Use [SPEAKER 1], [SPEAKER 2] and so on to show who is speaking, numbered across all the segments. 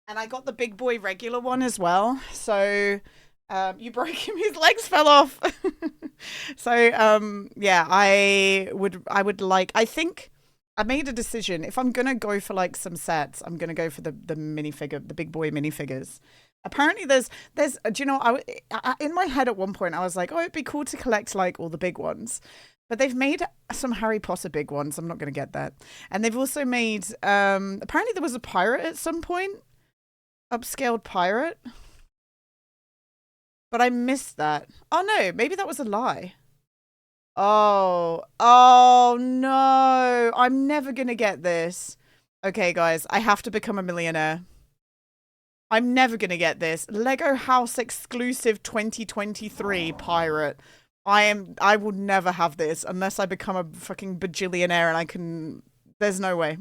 [SPEAKER 1] And I got the big boy regular one as well. So you broke him, his legs fell off. So yeah, I would like, I think I made a decision. If I'm gonna go for like some sets, I'm gonna go for the minifigure, the big boy minifigures. Apparently there's do you know, in my head at one point I was like, oh, it'd be cool to collect like all the big ones. But they've made some Harry Potter big ones. I'm not going to get that. And they've also made apparently there was a pirate at some point, upscaled pirate, but I missed that. Oh no, maybe that was a lie. Oh no, I'm never gonna get this. Okay, guys, I have to become a millionaire. I'm never gonna get this. Lego House exclusive 2023 pirate. I will never have this unless I become a fucking bajillionaire and I can. There's no way.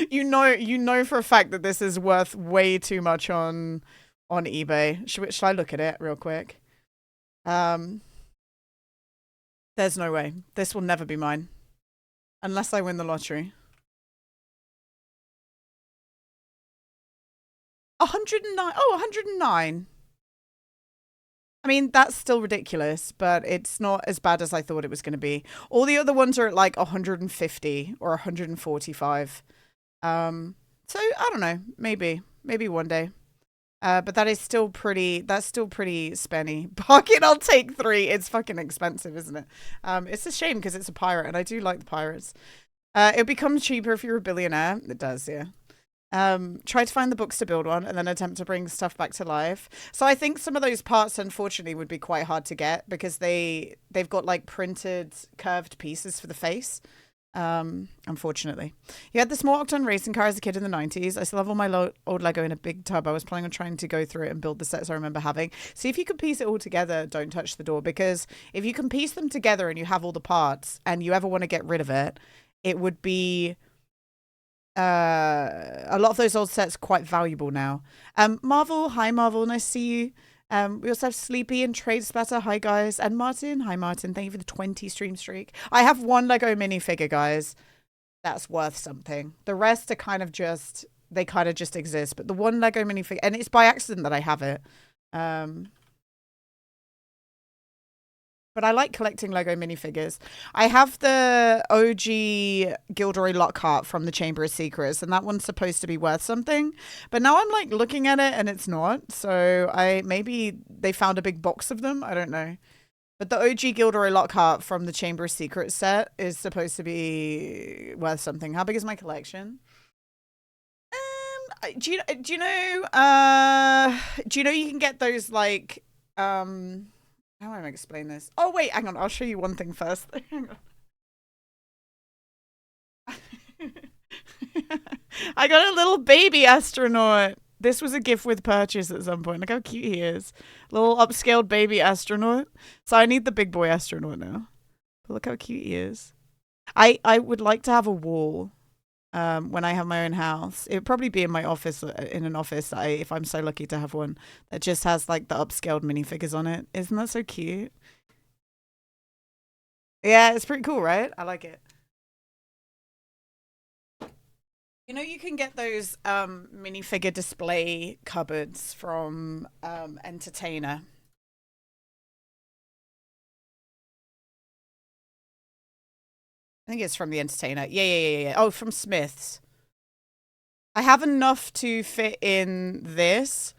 [SPEAKER 1] you know for a fact that this is worth way too much on eBay. Should I look at it real quick? Um, there's no way. This will never be mine unless I win the lottery. 109. Oh, 109. I mean, that's still ridiculous, but it's not as bad as I thought it was going to be. All the other ones are at like 150 or 145. So I don't know. Maybe one day. But that's still pretty spenny. Bargain, I'll take three. It's fucking expensive, isn't it? It's a shame because it's a pirate and I do like the pirates. It becomes cheaper if you're a billionaire. It does, yeah. Try to find the books to build one and then attempt to bring stuff back to life. So I think some of those parts, unfortunately, would be quite hard to get because they've got like printed curved pieces for the face. Unfortunately. You had the small Octon racing car as a kid in the 90s. I still have all my old Lego in a big tub. I was planning on trying to go through it and build the sets I remember having. See if you can piece it all together. Don't touch the door, because if you can piece them together and you have all the parts and you ever want to get rid of it, it would be a lot of those old sets quite valuable now. Marvel, hi Marvel, nice to see you. We also have Sleepy and Trade Spatter. Hi guys. And Martin. Hi Martin. Thank you for the 20 stream streak. I have one Lego minifigure, guys. That's worth something. The rest are kind of just, they kind of just exist. But the one Lego minifigure, and it's by accident that I have it. Um, but I like collecting Lego minifigures. I have the OG Gilderoy Lockhart from the Chamber of Secrets, and that one's supposed to be worth something. But now I'm like looking at it and it's not. So maybe they found a big box of them. I don't know. But the OG Gilderoy Lockhart from the Chamber of Secrets set is supposed to be worth something. How big is my collection? Do you know you can get those like how do I explain this? Oh wait, hang on. I'll show you one thing first. Hang on. I got a little baby astronaut. This was a gift with purchase at some point. Look how cute he is. Little upscaled baby astronaut. So I need the big boy astronaut now. But look how cute he is. I would like to have a wall when I have my own house. It would probably be in my office, in an office, if I'm so lucky to have one, that just has like the upscaled minifigures on it. Isn't that so cute? Yeah, it's pretty cool, right? I like it. You know, you can get those minifigure display cupboards from Entertainer. I think it's from the Entertainer. Yeah. Oh, from Smith's. I have enough to fit in this.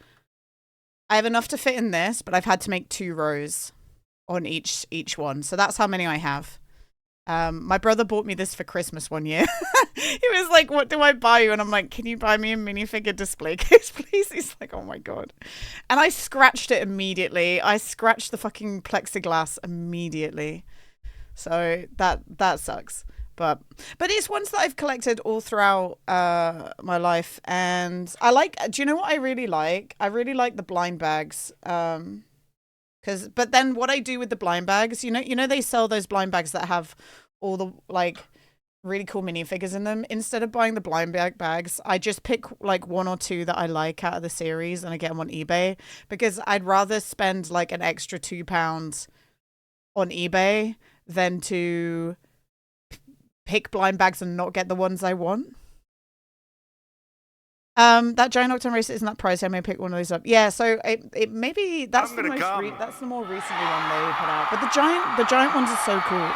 [SPEAKER 1] I have enough to fit in this, but I've had to make 2 rows on each one. So that's how many I have. My brother bought me this for Christmas one year. He was like, "What do I buy you?" And I'm like, "Can you buy me a minifigure display case, please?" He's like, "Oh my god!" And I scratched it immediately. I scratched the fucking plexiglass immediately. So that sucks. But it's ones that I've collected all throughout my life, and I like. Do you know what I really like? I really like the blind bags. Because but then what I do with the blind bags, you know they sell those blind bags that have all the like really cool minifigures in them. Instead of buying the blind bag bags, I just pick like one or two that I like out of the series and I get them on eBay, because I'd rather spend like an extra £2 on eBay than to pick blind bags and not get the ones I want. That giant octane racer isn't that pricey. I may pick one of those up. Yeah, so it maybe that's the that's the more recently one they put out. But the giant ones are so cool.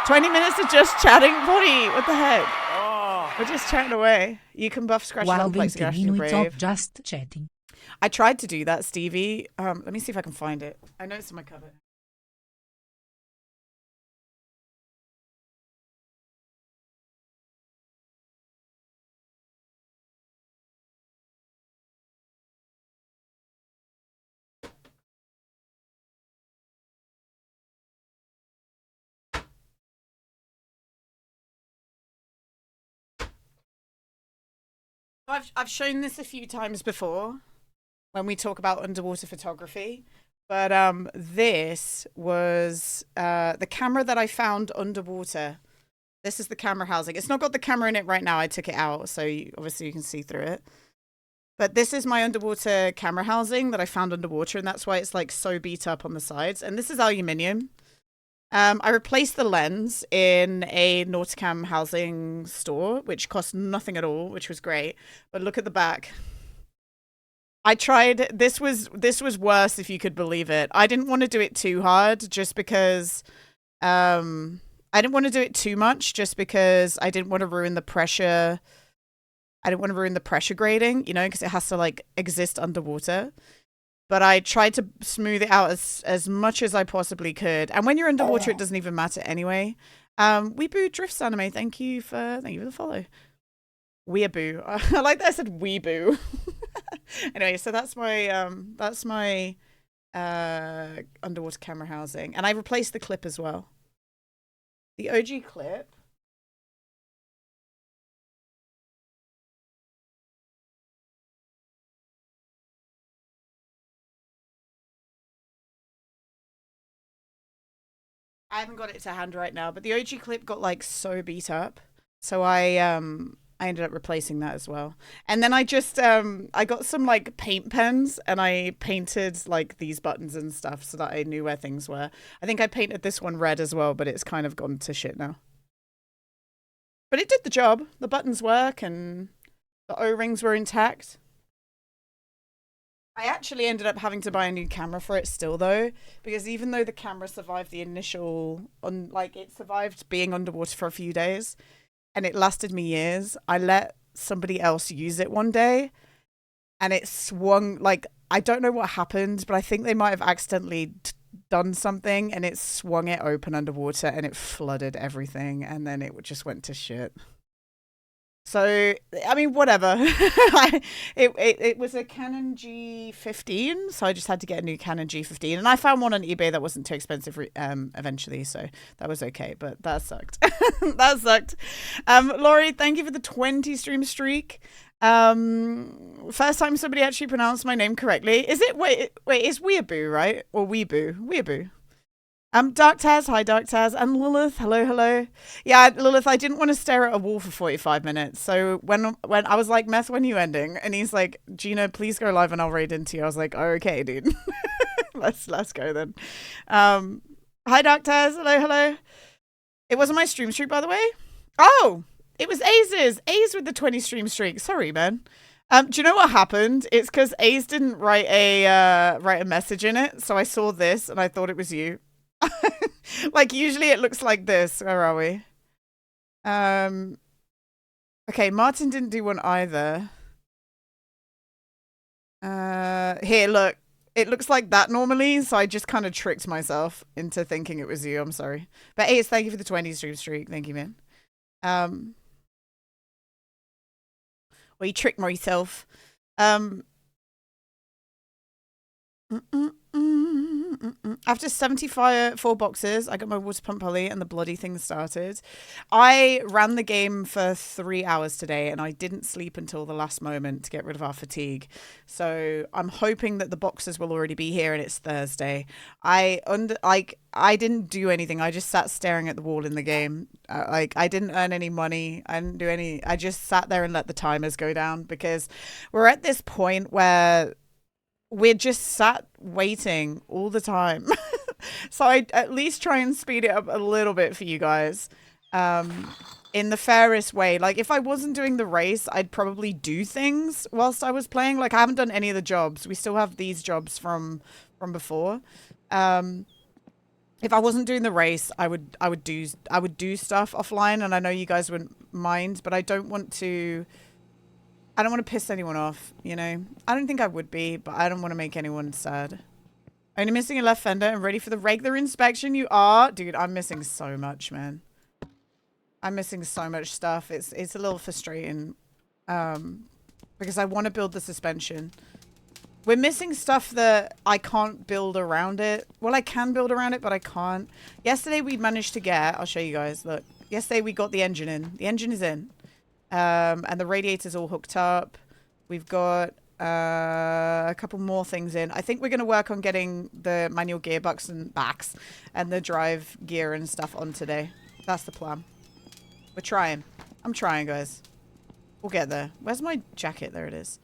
[SPEAKER 1] 20 minutes of just chatting, buddy. What the heck? Oh. We're just chatting away. You can buff scratch
[SPEAKER 2] wow,
[SPEAKER 1] up like
[SPEAKER 2] minutes of just chatting.
[SPEAKER 1] I tried to do that, Stevie. Let me see if I can find it. I know it's in my cupboard. I've shown this a few times before when we talk about underwater photography, but this was the camera that I found underwater. This is the camera housing. It's not got the camera in it right now. I took it out, so obviously you can see through it. But this is my underwater camera housing that I found underwater, and that's why it's like so beat up on the sides. And this is aluminium. I replaced the lens in a Nauticam housing store, which cost nothing at all, which was great. But look at the back. I tried. This was worse, if you could believe it. I didn't want to do it too hard, just because. I didn't want to do it too much, just because I didn't want to ruin the pressure. I didn't want to ruin the pressure grading, you know, because it has to like exist underwater. But I tried to smooth it out as much as I possibly could. And when you're underwater, it doesn't even matter anyway. Weeboo Drifts Anime, thank you for the follow. Weeboo. I like that I said weeboo. Anyway, so that's my underwater camera housing. And I replaced the clip as well. The OG clip. I haven't got it to hand right now, but the OG clip got like so beat up, so I ended up replacing that as well. And then I just I got some like paint pens and I painted like these buttons and stuff so that I knew where things were. I think I painted this one red as well, but it's kind of gone to shit now. But it did the job. The buttons work and the O-rings were intact. I actually ended up having to buy a new camera for it still, though, because even though the camera survived the initial, it survived being underwater for a few days, and it lasted me years, I let somebody else use it one day, and it swung, like, I don't know what happened, but I think they might have accidentally done something, and it swung it open underwater, and it flooded everything, and then it just went to shit. So, I mean, whatever. It was a Canon G15, so I just had to get a new Canon G15. And I found one on eBay that wasn't too expensive eventually, so that was okay. But that sucked. That sucked. Laurie, thank you for the 20 stream streak. First time somebody actually pronounced my name correctly. Is it? Wait, it's Weeaboo, right? Or Weeboo? Weeaboo. Dark Taz, hi Dark Taz, and Lilith, hello. Yeah, Lilith, I didn't want to stare at a wall for 45 minutes. So when I was like, Meth, when are you ending? And he's like, Gina, please go live and I'll raid into you. I was like, oh, okay, dude. let's go then. Hi Dark Taz, hello. It wasn't my stream streak, by the way. Oh, it was Aze's. Aze with the 20 stream streak. Sorry, man. Do you know what happened? It's because Aze didn't write a message in it, so I saw this and I thought it was you. Like usually it looks like this. Where are we? Okay, Martin didn't do one either. Here, look. It looks like that normally, so I just kind of tricked myself into thinking it was you. I'm sorry. But Ace, thank you for the 20 stream streak. Thank you, man. Well, you tricked myself. After 74 boxes, I got my water pump pulley and the bloody thing started. I ran the game for 3 hours today and I didn't sleep until the last moment to get rid of our fatigue. So I'm hoping that the boxes will already be here and it's Thursday. I didn't do anything. I just sat staring at the wall in the game. I didn't earn any money. I didn't do any. I just sat there and let the timers go down because we're at this point where we're just sat waiting all the time. So I at least try and speed it up a little bit for you guys. in the fairest way. Like, if I wasn't doing the race, I'd probably do things whilst I was playing. Like, I haven't done any of the jobs. We still have these jobs from before. If I wasn't doing the race, I would do stuff offline, and I know you guys wouldn't mind, but I don't want to piss anyone off, you know? I don't think I would be, but I don't want to make anyone sad. Only missing a left fender and ready for the regular inspection. You are? Dude, I'm missing so much, man. I'm missing so much stuff. It's a little frustrating because I want to build the suspension. We're missing stuff that I can't build around it. Well, I can build around it, but I can't. Yesterday we managed to get, I'll show you guys, look. Yesterday we got the engine in. The engine is in. And the radiator's all hooked up. We've got a couple more things in. I think we're going to work on getting the manual gearbox and the drive gear and stuff on today. That's the plan. We're trying. I'm trying, guys. We'll get there. Where's my jacket? There it is.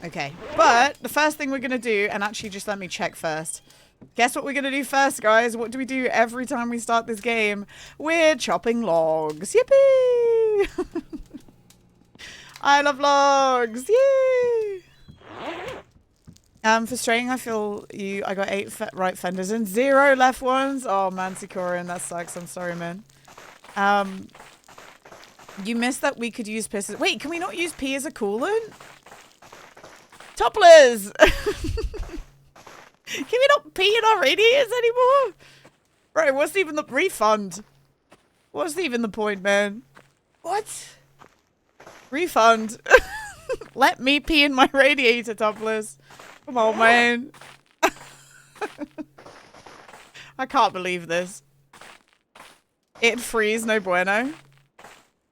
[SPEAKER 1] Okay. But the first thing we're going to do, and actually just let me check first. Guess what we're going to do first, guys? What do we do every time we start this game? We're chopping logs. Yippee! I love logs. Yay! Frustrating. I feel I got 8 right fenders and 0 left ones. Oh, Manticorin, that sucks. I'm sorry, man. You missed that we could use piss. Wait, can we not use pee as a coolant? Topless! Can we not pee in our radiators anymore? Right, what's even the refund? What's even the point, man? What? Refund. Let me pee in my radiator, topless. Come on, man. I can't believe this. It freeze, no bueno.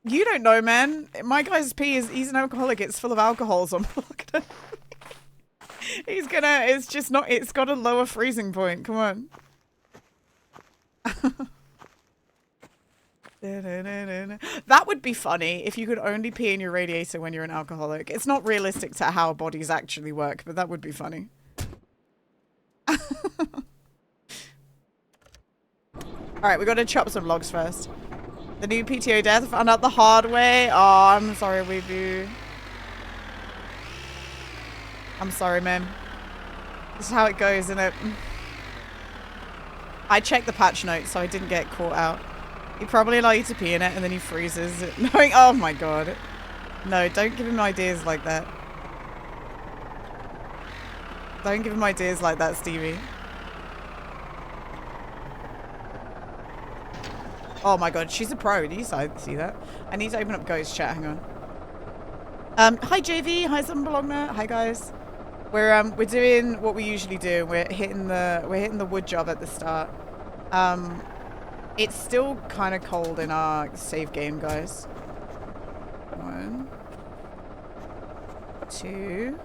[SPEAKER 1] You don't know, man. My guy's pee he's an alcoholic. It's full of alcohol, so I'm not gonna... it's got a lower freezing point. Come on. That would be funny if you could only pee in your radiator when you're an alcoholic. It's not realistic to how bodies actually work, but that would be funny. Alright, we got to chop some logs first. The new PTO death found out the hard way. Oh, I'm sorry, Weeboo. I'm sorry, man. This is how it goes, isn't it? I checked the patch notes, so I didn't get caught out. He probably allow you to pee in it, and then he freezes it. Knowing, oh my god. No, don't give him ideas like that. Don't give him ideas like that, Stevie. Oh my god, she's a pro. Do you see that? I need to open up Ghost chat. Hang on. Hi JV. Hi Sunbelongner. Hi guys. We're doing what we usually do. We're hitting the wood job at the start. It's still kind of cold in our save game, guys. 1, 2,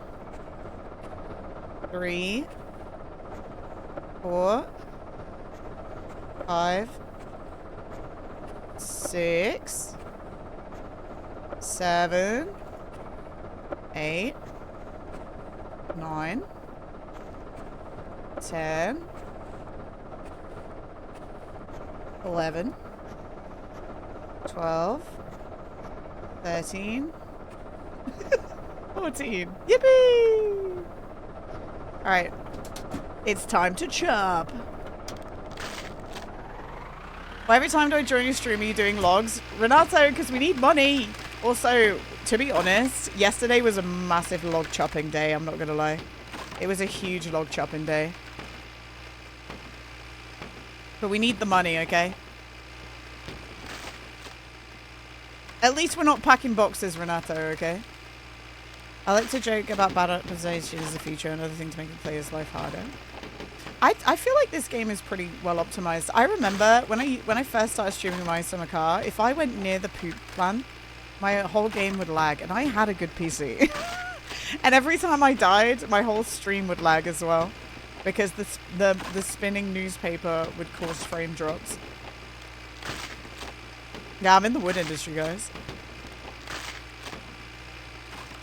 [SPEAKER 1] 3, 4, 5, 6, 7, 8, 9, 10, 11, 12, 13, 14. Yippee! Alright. It's time to chop. Well, every time I join your stream, are you doing logs? Renato, because we need money. Also, to be honest, yesterday was a massive log chopping day, I'm not going to lie. It was a huge log chopping day. But we need the money, okay? At least we're not packing boxes, Renato, okay? I like to joke about bad optimization as a feature, another thing to make the player's life harder. I feel like this game is pretty well optimized. I remember when I first started streaming My Winter Car, if I went near the poop plant, my whole game would lag, and I had a good PC. And every time I died, my whole stream would lag as well. Because the spinning newspaper would cause frame drops. Yeah, I'm in the wood industry, guys.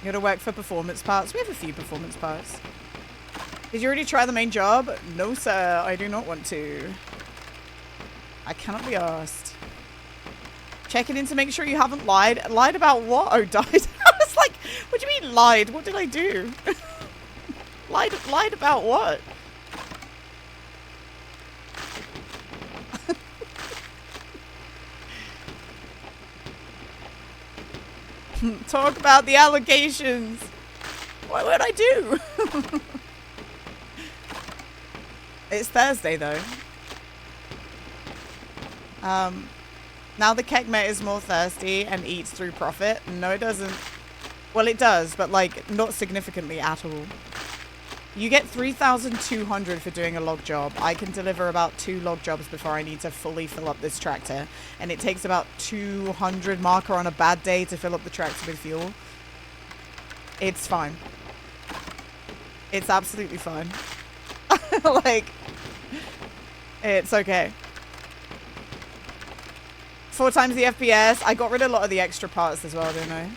[SPEAKER 1] You gotta work for performance parts. We have a few performance parts. Did you already try the main job? No, sir. I do not want to. I cannot be asked. Checking in to make sure you haven't lied. Lied about what? Oh, died. I was like, what do you mean lied? What did I do? Lied about what? Talk about the allegations. What would I do? It's Thursday though. Now the Kekmet is more thirsty and eats through profit. No, it doesn't. Well, it does, but like not significantly at all. You get 3,200 for doing a log job. I can deliver about 2 log jobs before I need to fully fill up this tractor. And it takes about 200 marker on a bad day to fill up the tractor with fuel. It's fine. It's absolutely fine. Like, it's okay. 4 times the FPS. I got rid of a lot of the extra parts as well, didn't I?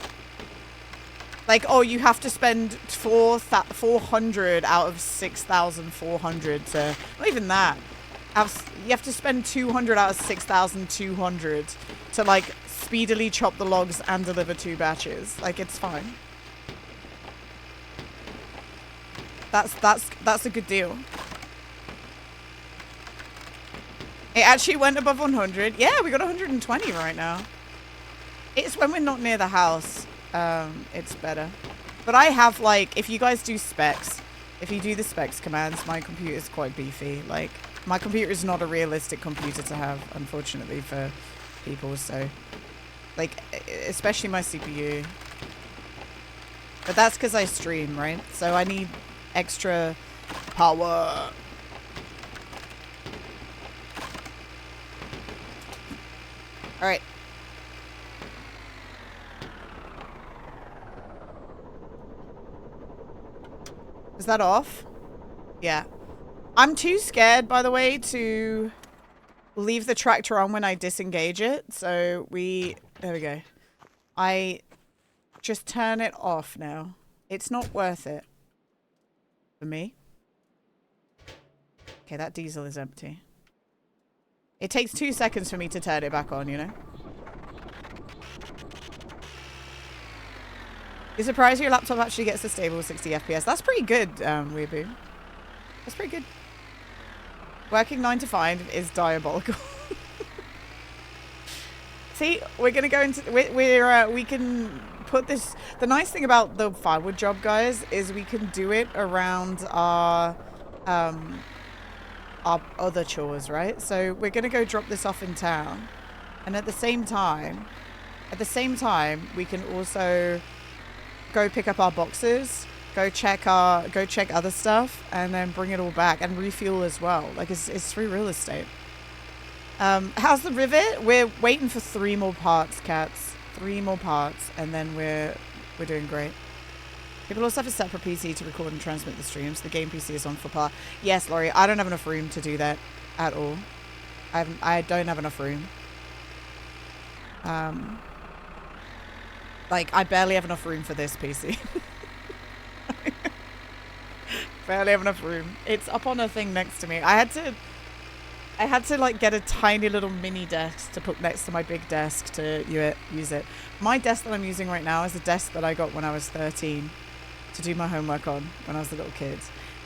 [SPEAKER 1] Like, oh, you have to spend 400 out of 6,400 to... Not even that. You have to spend 200 out of 6,200 to, like, speedily chop the logs and deliver 2 batches. Like, it's fine. That's a good deal. It actually went above 100. Yeah, we got 120 right now. It's when we're not near the house. It's better. But I have, like, if you guys do specs, if you do the specs commands, my computer is quite beefy. Like, my computer is not a realistic computer to have, unfortunately, for people. So, like, especially my CPU. But that's because I stream, right? So I need extra power. All right. Is that off? Yeah. I'm too scared, by the way, to leave the tractor on when I disengage it. So there we go. I just turn it off now. It's not worth it for me. Okay, that diesel is empty. It takes 2 seconds for me to turn it back on, you know? You're surprised your laptop actually gets a stable 60 FPS. That's pretty good, Weeaboo. That's pretty good. Working 9 to 5 is diabolical. See, we're gonna go into we can put this. The nice thing about the firewood job, guys, is we can do it around our other chores, right? So we're gonna go drop this off in town, and at the same time, we can also go pick up our boxes, go check other stuff, and then bring it all back and refuel as well. Like it's free real estate. How's the rivet? We're waiting for 3 more parts, cats. 3 more parts, and then we're doing great. People also have a separate PC to record and transmit the streams. The game PC is on for power. Yes, Laurie, I don't have enough room to do that at all. I don't have enough room. Like, I barely have enough room for this PC. Barely have enough room. It's up on a thing next to me. I had to like get a tiny little mini desk to put next to my big desk to use it. My desk that I'm using right now is a desk that I got when I was 13 to do my homework on when I was a little kid.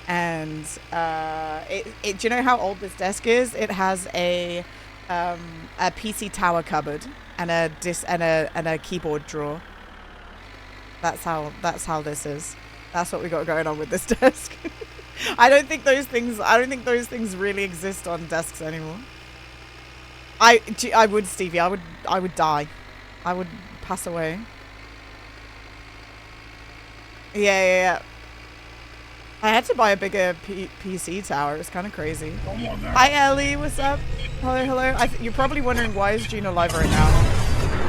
[SPEAKER 1] And do you know how old this desk is? It has a PC tower cupboard and a keyboard drawer. That's how this is. That's what we got going on with this desk. I don't think those things really exist on desks anymore. I would, Stevie. I would die. I would pass away. Yeah. I had to buy a bigger PC tower. It was kind of crazy. Hi, Ellie. What's up? Hello. You're probably wondering why is Gina live right now?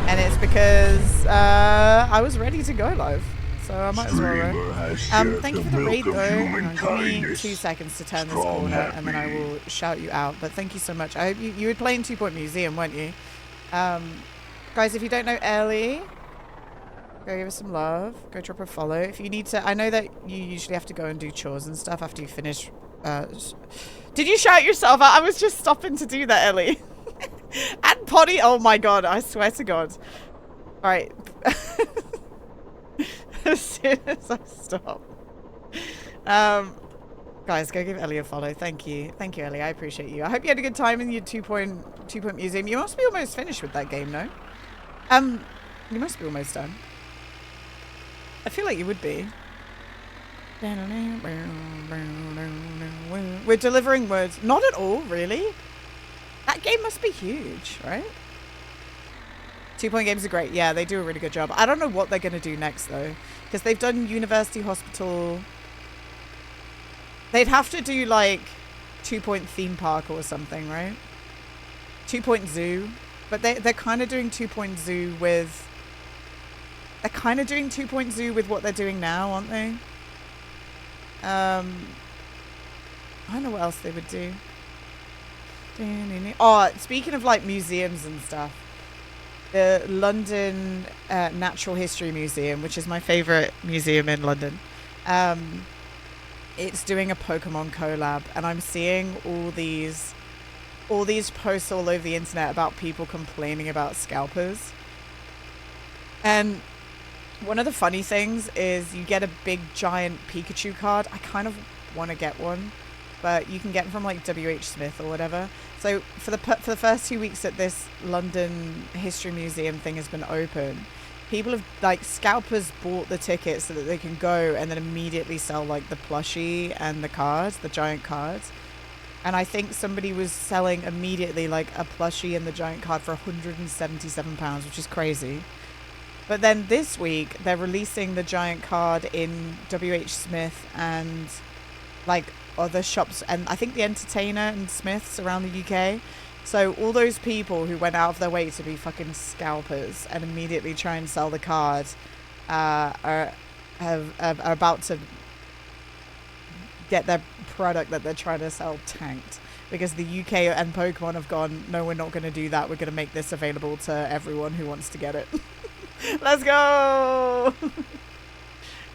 [SPEAKER 1] And it's because I was ready to go live. So I might as well run. Thank you for the raid though. Hang on, give me 2 seconds to turn this corner and then I will shout you out. But thank you so much. I hope you were playing 2 Point Museum, weren't you? Guys, if you don't know Ellie, go give us some love. Go drop a follow. If you need to, I know that you usually have to go and do chores and stuff after you finish. Did you shout yourself out? I was just stopping to do that, Ellie. And potty. Oh my god, I swear to god. Alright. As soon as I stop. Guys, go give Ellie a follow. Thank you. Thank you, Ellie. I appreciate you. I hope you had a good time in your 2-point museum. You must be almost finished with that game, no? You must be almost done. I feel like you would be. We're delivering words. Not at all, really. That game must be huge, right? 2-point games are great. Yeah, they do a really good job. I don't know what they're going to do next, though. Because they've done University Hospital. They'd have to do, like, 2-point theme park or something, right? 2-point zoo. But they're kind of doing 2-point zoo with... They're kind of doing 2-point zoo with what they're doing now, aren't they? I don't know what else they would do. Oh, speaking of, like, museums and stuff. The London Natural History Museum, which is my favourite museum in London. It's doing a Pokemon collab, and I'm seeing all these posts all over the internet about people complaining about scalpers. And one of the funny things is you get a big giant Pikachu card. I kind of want to get one, but you can get them from like WH Smith or whatever. So for the first 2 weeks that this London History Museum thing has been open, people have, like, scalpers bought the tickets so that they can go and then immediately sell, like, the plushie and the cards, the giant cards. And I think somebody was selling immediately, like, a plushie and the giant card for £177, which is crazy. But then this week, they're releasing the giant card in WH Smith and, like, other shops. And I think the Entertainer and Smiths around the UK. So all those people who went out of their way to be fucking scalpers and immediately try and sell the card are about to get their product that they're trying to sell tanked. Because the UK and Pokemon have gone, no, we're not going to do that. We're going to make this available to everyone who wants to get it. Let's go!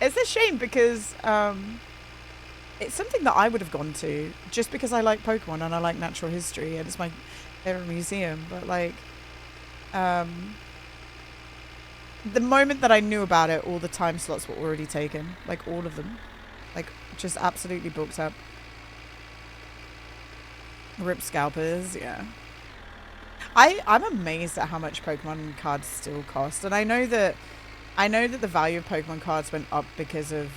[SPEAKER 1] It's a shame because it's something that I would have gone to just because I like Pokemon and I like natural history and it's my favorite museum. But, like, the moment that I knew about it, all the time slots were already taken. Like, all of them. Like, just absolutely booked up. Rip scalpers, yeah. I'm amazed at how much Pokemon cards still cost. And I know that the value of Pokemon cards went up because of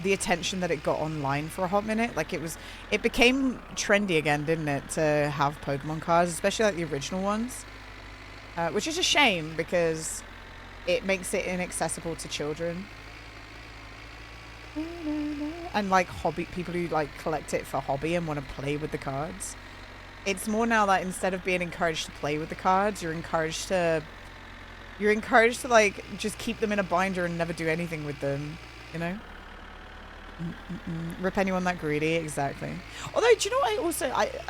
[SPEAKER 1] the attention that it got online for a hot minute. Like, it became trendy again, didn't it, to have Pokemon cards, especially like the original ones, which is a shame because it makes it inaccessible to children and like hobby people who like collect it for hobby and want to play with the cards. It's more now that instead of being encouraged to play with the cards, you're encouraged to like just keep them in a binder and never do anything with them, you know? Rip anyone that greedy, exactly. Although, do you know what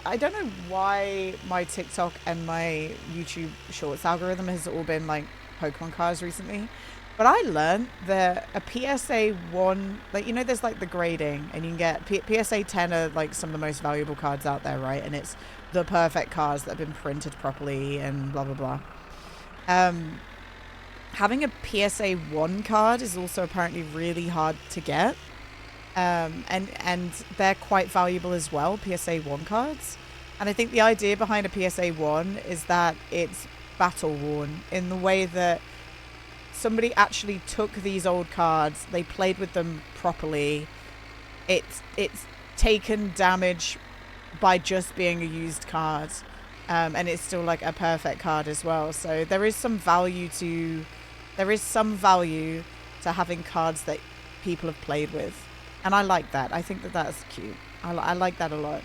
[SPEAKER 1] I don't know why my TikTok and my YouTube Shorts algorithm has all been like Pokemon cards recently, but I learned that a PSA 1, like, you know, there's like the grading and you can get PSA 10 are like some of the most valuable cards out there, right? And it's the perfect cards that have been printed properly and blah blah blah. Having a PSA 1 card is also apparently really hard to get. And they're quite valuable as well, PSA 1 cards. And I think the idea behind a PSA 1 is that it's battle worn in the way that somebody actually took these old cards, they played with them properly. It's taken damage by just being a used card. And it's still like a perfect card as well. So there is some value to having cards that people have played with. And I like that. I think that that's cute. I like that a lot.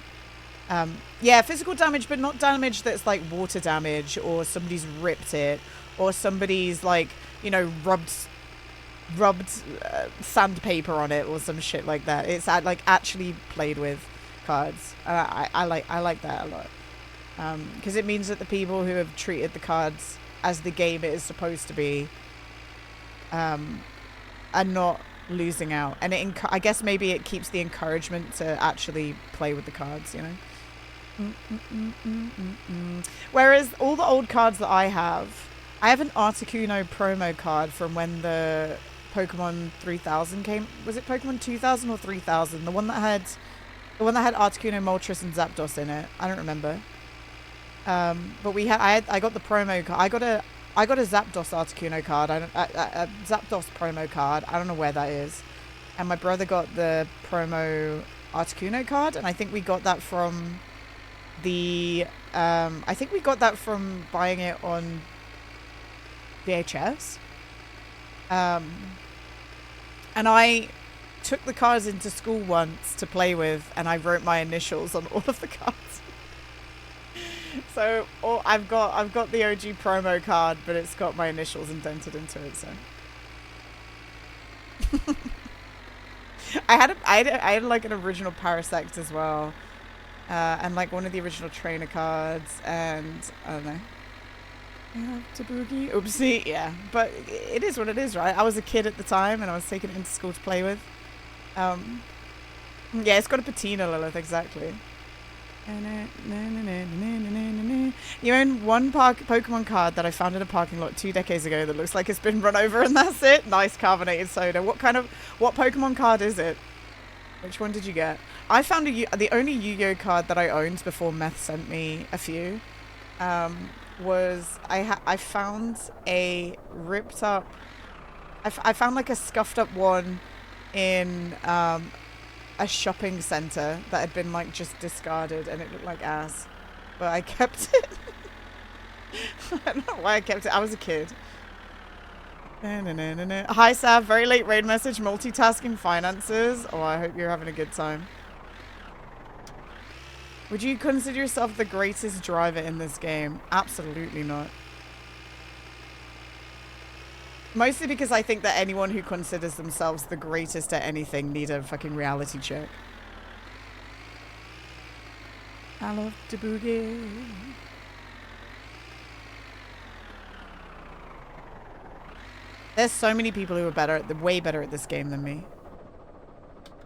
[SPEAKER 1] Yeah, physical damage, but not damage that's like water damage or somebody's ripped it or somebody's like, you know, rubbed sandpaper on it or some shit like that. It's like actually played with cards. I like that a lot. Because it means that the people who have treated the cards as the game it is supposed to be are not losing out, and I guess maybe it keeps the encouragement to actually play with the cards, you know. Whereas all the old cards that I have an Articuno promo card from when the Pokemon 3000 came. Was it Pokemon 2000 or 3000? The one that had Articuno, Moltres, and Zapdos in it. I don't remember. But I got the promo card. I got a Zapdos Articuno card. A Zapdos promo card. I don't know where that is. And my brother got the promo Articuno card, and I think we got that from the I think we got that from buying it on VHS. And I took the cards into school once to play with, and I wrote my initials on all of the cards. So I've got the OG promo card, but it's got my initials indented into it. So I had like an original Parasect as well, and like one of the original trainer cards, and I don't know. Tabugi, oopsie, yeah. But it is what it is, right? I was a kid at the time, and I was taking it into school to play with. Yeah, it's got a patina, Lilith, exactly. You own one Pokemon card that I found in a parking lot 2 decades ago that looks like it's been run over, and that's it? Nice carbonated soda. What Pokemon card is it? Which one did you get? I found the only Yu-Gi-Oh card that I owned before Meth sent me a few. Was I found a ripped up. I found like a scuffed up one in a shopping center that had been like just discarded, and it looked like ass, but I kept it. I don't know why I kept it. I was a kid. Hi Sav, very late raid message. Multitasking finances. Oh, I hope you're having a good time. Would you consider yourself the greatest driver in this game? Absolutely not. Mostly because I think that anyone who considers themselves the greatest at anything need a fucking reality check. I love to boogie. There's so many people who are way better at this game than me.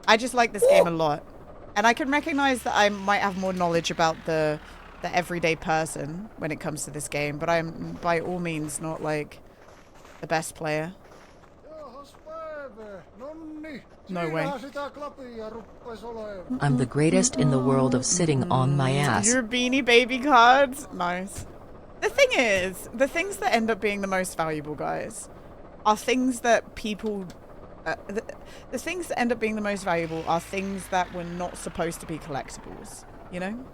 [SPEAKER 1] I just like this game a lot. And I can recognize that I might have more knowledge about the everyday person when it comes to this game, but I'm by all means not like the best player. No way.
[SPEAKER 2] I'm the greatest in the world of sitting on my ass.
[SPEAKER 1] Your Beanie Baby cards? Nice. The thing is, the things that end up being the most valuable, guys, are things that people... the things that end up being the most valuable are things that were not supposed to be collectibles, you know?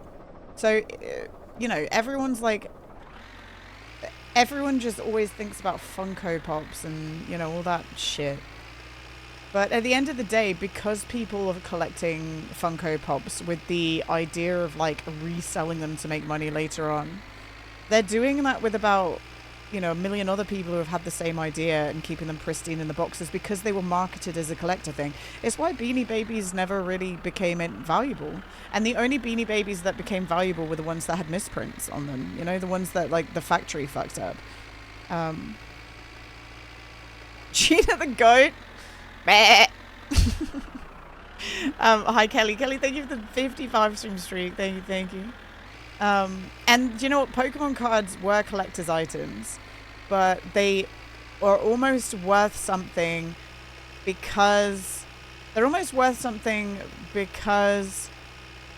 [SPEAKER 1] So, you know, everyone's like... Everyone just always thinks about Funko Pops and, you know, all that shit. But at the end of the day, because people are collecting Funko Pops with the idea of, like, reselling them to make money later on, they're doing that with about, you know, a million other people who have had the same idea and keeping them pristine in the boxes because they were marketed as a collector thing. It's why Beanie Babies never really became valuable. And the only Beanie Babies that became valuable were the ones that had misprints on them. You know, the ones that, like, the factory fucked up. Cheetah the goat. Hi Kelly. Kelly, thank you for the 55 stream streak. Thank you. And you know what? Pokemon cards were collector's items, but they are almost worth something because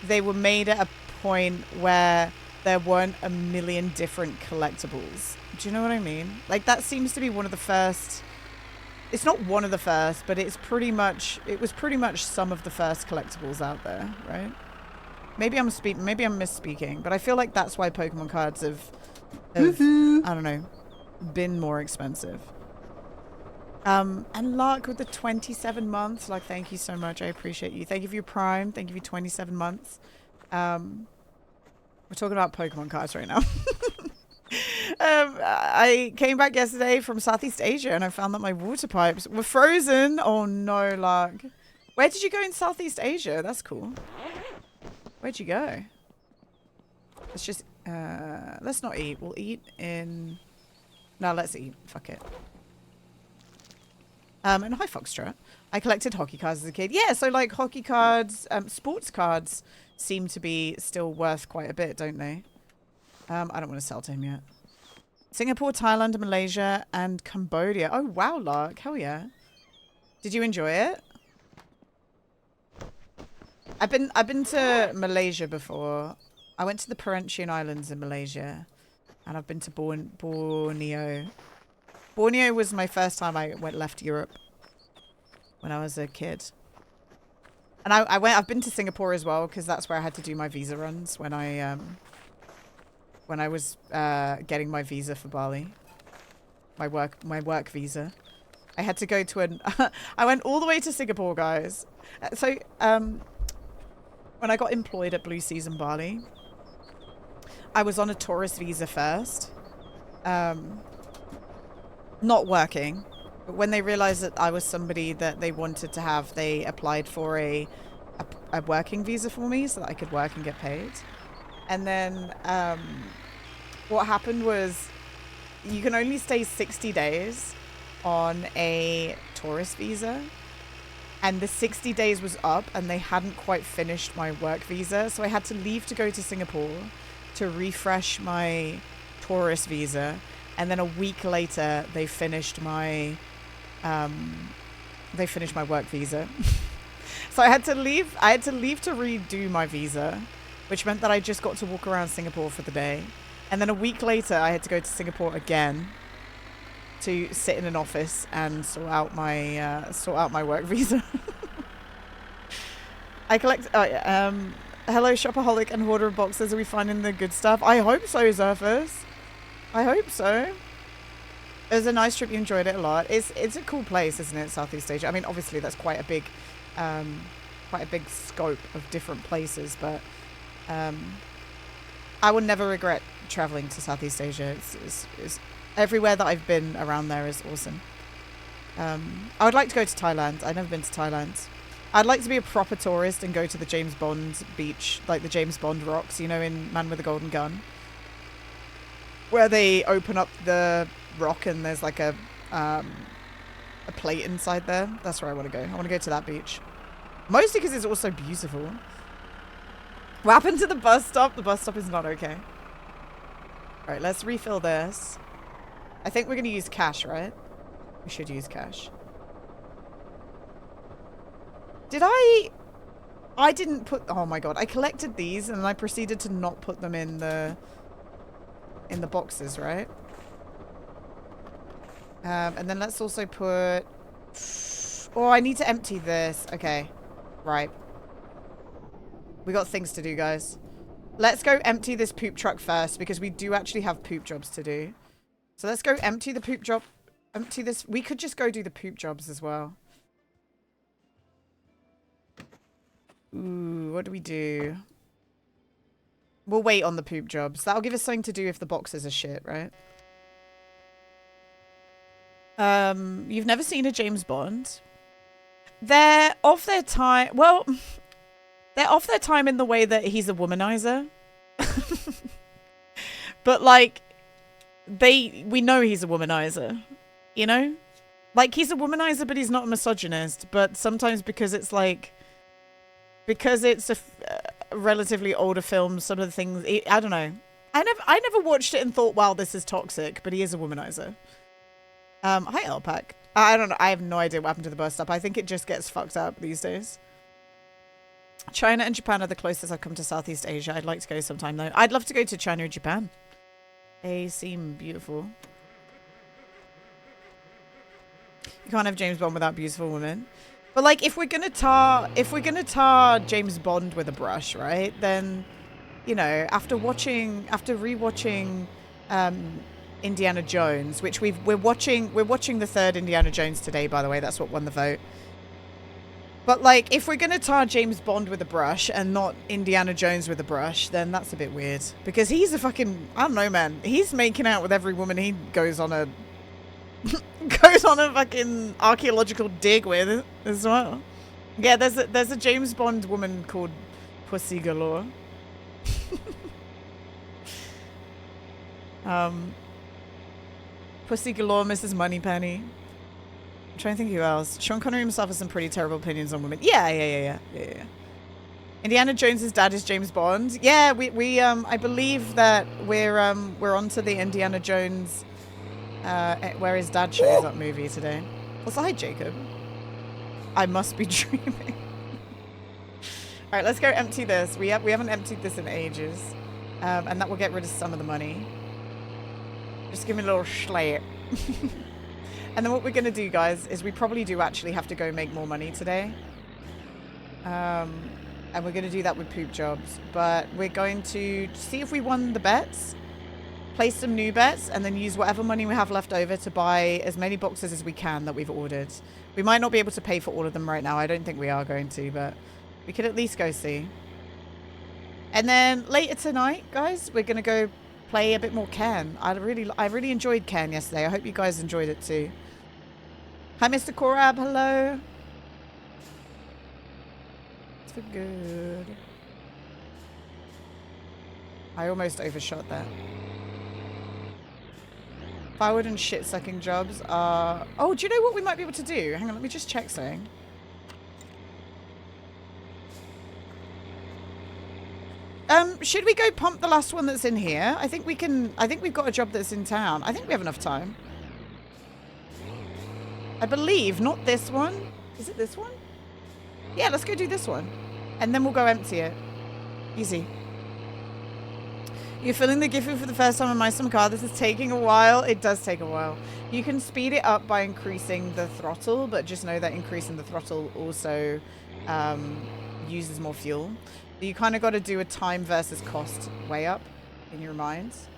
[SPEAKER 1] they were made at a point where there weren't a million different collectibles. Do you know what I mean? Like, that seems to be one of the first... It's not one of the first, but it was pretty much some of the first collectibles out there, right? Maybe I'm misspeaking, but I feel like that's why Pokemon cards have I don't know, been more expensive. And Lark with the 27 months, like, thank you so much. I appreciate you. Thank you for your Prime. Thank you for 27 months. We're talking about Pokemon cards right now. I came back yesterday from Southeast Asia and I found that my water pipes were frozen. Oh no, Lark. Where did you go in Southeast Asia? That's cool. Where'd you go? Let's just, let's not eat. We'll eat in... No, let's eat. Fuck it. And hi, Foxtrot. I collected hockey cards as a kid. Yeah, so like hockey cards, sports cards seem to be still worth quite a bit, don't they? I don't want to sell to him yet. Singapore, Thailand, Malaysia, and Cambodia. Oh, wow, Lark. Hell yeah. Did you enjoy it? I've been to Malaysia before. I went to the Perhentian Islands in Malaysia. And I've been to Borneo. Borneo was my first time I left Europe when I was a kid. And I've been to Singapore as well, because that's where I had to do my visa runs when I was getting my visa for Bali. My work visa. I had to go to an I went all the way to Singapore, guys. So when I got employed at Blue Season Bali, I was on a tourist visa first. Not working. But when they realized that I was somebody that they wanted to have, they applied for a working visa for me so that I could work and get paid. And then what happened was you can only stay 60 days on a tourist visa. And the 60 days was up and they hadn't quite finished my work visa. So I had to leave to go to Singapore to refresh my tourist visa. And then a week later, they finished my work visa. So I had to leave to redo my visa, which meant that I just got to walk around Singapore for the day. And then a week later, I had to go to Singapore again to sit in an office and sort out my work visa. I collect. Hello, shopaholic and hoarder of boxes. Are we finding the good stuff? I hope so, Zerfus. I hope so. It was a nice trip. You enjoyed it a lot. It's a cool place, isn't it? Southeast Asia. I mean, obviously that's quite a big scope of different places, but I would never regret traveling to Southeast Asia. It's everywhere that I've been around there is awesome. I would like to go to Thailand. I've never been to Thailand. I'd like to be a proper tourist and go to the James Bond beach, like the James Bond rocks, you know, in Man with a Golden Gun, where they open up the rock and there's like a plate inside there. That's where I want to go. I want to go to that beach. Mostly because it's also beautiful. What happened to the bus stop? The bus stop is not okay. All right, let's refill this. I think we're going to use cash, right? We should use cash. Did I didn't put... Oh my god. I collected these and I proceeded to not put them in the boxes, right? And then let's also put... Oh, I need to empty this. Okay. Right. We got things to do, guys. Let's go empty this poop truck first because we do actually have poop jobs to do. So let's go empty the poop job. Empty this. We could just go do the poop jobs as well. Ooh, what do we do? We'll wait on the poop jobs. That'll give us something to do if the boxes are shit, right? You've never seen a James Bond? They're off their time. Well, they're off their time in the way that he's a womanizer. But like, we know he's a womanizer, you know? Like, he's a womanizer, but he's not a misogynist. But sometimes because it's like, because it's a relatively older film, some of the things, I don't know. I never watched it and thought, wow, this is toxic, but he is a womanizer. Hi, Elpac. I don't know. I have no idea what happened to the bus stop. I think it just gets fucked up these days. China and Japan are the closest I've come to Southeast Asia. I'd like to go sometime, though. I'd love to go to China or Japan. They seem beautiful. You can't have James Bond without beautiful women. But like, if we're gonna tar James Bond with a brush, right? Then, you know, after rewatching Indiana Jones, which we're watching the third Indiana Jones today, by the way. That's what won the vote. But like, if we're gonna tar James Bond with a brush and not Indiana Jones with a brush, then that's a bit weird. Because he's a fucking, I don't know, man. He's making out with every woman he goes on a fucking archaeological dig with as well. Yeah, there's a James Bond woman called Pussy Galore. Pussy Galore, Mrs. Moneypenny. I'm trying to think who else. Sean Connery himself has some pretty terrible opinions on women. Yeah. Indiana Jones's dad is James Bond. Yeah, we I believe that we're onto the Indiana Jones where his dad shows up movie today. Also, hi Jacob. I must be dreaming. All right, let's go empty this. We haven't emptied this in ages, and that will get rid of some of the money. Just give me a little slate. And then what we're gonna do, guys, is we probably do actually have to go make more money today. And we're gonna do that with poop jobs. But we're going to see if we won the bets, place some new bets, and then use whatever money we have left over to buy as many boxes as we can that we've ordered. We might not be able to pay for all of them right now. I don't think we are going to, but we could at least go see. And then later tonight, guys, we're gonna go play a bit more Ken. I really enjoyed Ken yesterday. I hope you guys enjoyed it too. Hi, Mr. Korab. Hello. It's for good. I almost overshot that. Firewood and shit-sucking jobs are... Oh, do you know what we might be able to do? Hang on, let me just check something. Should we go pump the last one that's in here? I think we can... I think we've got a job that's in town. I think we have enough time. I believe, not this one. Is it this one? Yeah, let's go do this one. And then we'll go empty it. Easy. You're filling the Gifu for the first time on my summer car. This is taking a while. It does take a while. You can speed it up by increasing the throttle, but just know that increasing the throttle also uses more fuel. You kind of got to do a time versus cost way up in your minds.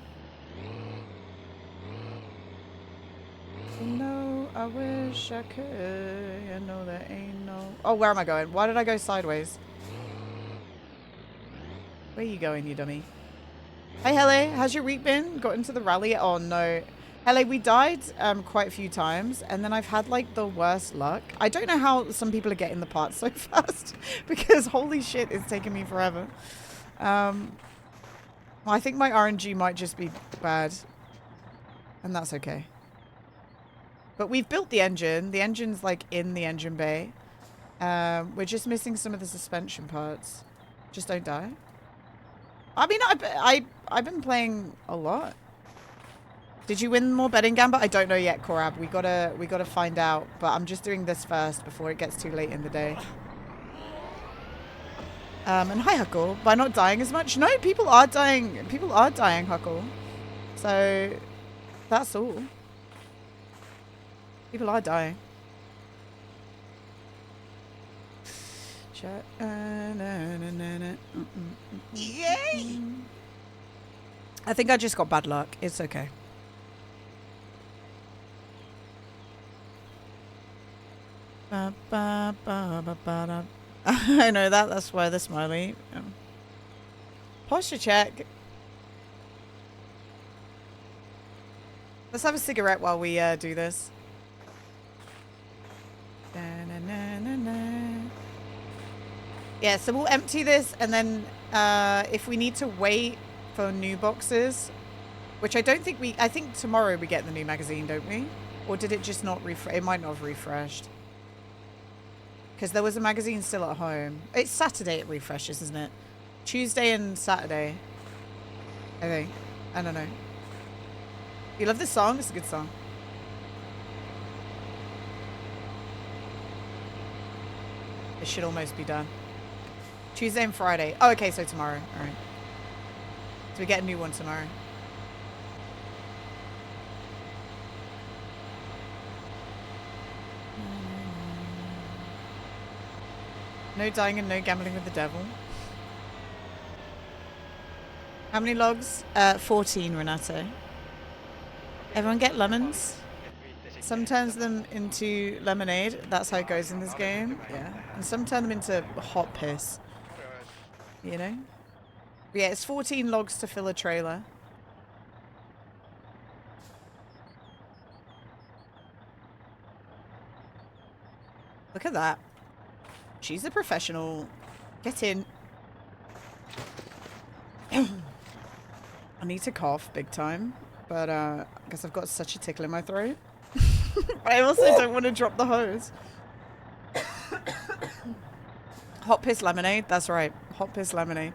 [SPEAKER 1] No, I wish I could. I know there ain't no... Oh, where am I going? Why did I go sideways? Where are you going, you dummy? Hey, Hele, how's your week been? Got into the rally? Oh, no. Hele, we died quite a few times, and then I've had, like, the worst luck. I don't know how some people are getting the parts so fast, because holy shit, it's taking me forever. Well, I think my RNG might just be bad, and that's okay. But we've built the engine. The engine's, like, in the engine bay. We're just missing some of the suspension parts. Just don't die. I mean, I've been playing a lot. Did you win more betting, Gamba? I don't know yet, Korab. We gotta find out. But I'm just doing this first before it gets too late in the day. And hi, Huckle. By not dying as much? No, people are dying. People are dying, Huckle. So that's all. People are dying. Chat. Yay! I think I just got bad luck. It's okay. I know that. That's why the smiley. Posture check. Let's have a cigarette while we do this. Yeah, so we'll empty this, and then if we need to wait for new boxes, which I don't think I think tomorrow we get the new magazine, don't we? Or did it just not refresh? It might not have refreshed. Because there was a magazine still at home. It's Saturday it refreshes, isn't it? Tuesday and Saturday, I think. I don't know. You love this song? It's a good song. It should almost be done. Tuesday and Friday. Oh, okay, so tomorrow. All right. So we get a new one tomorrow. No dying and no gambling with the devil. How many logs? 14, Renato. Everyone get lemons? Some turns them into lemonade. That's how it goes in this game. Yeah. And some turn them into hot piss. You know? Yeah, it's 14 logs to fill a trailer. Look at that. She's a professional. Get in. I need to cough big time, but I guess I've got such a tickle in my throat. I also don't want to drop the hose. Hot piss lemonade. That's right. Hot piss lemonade.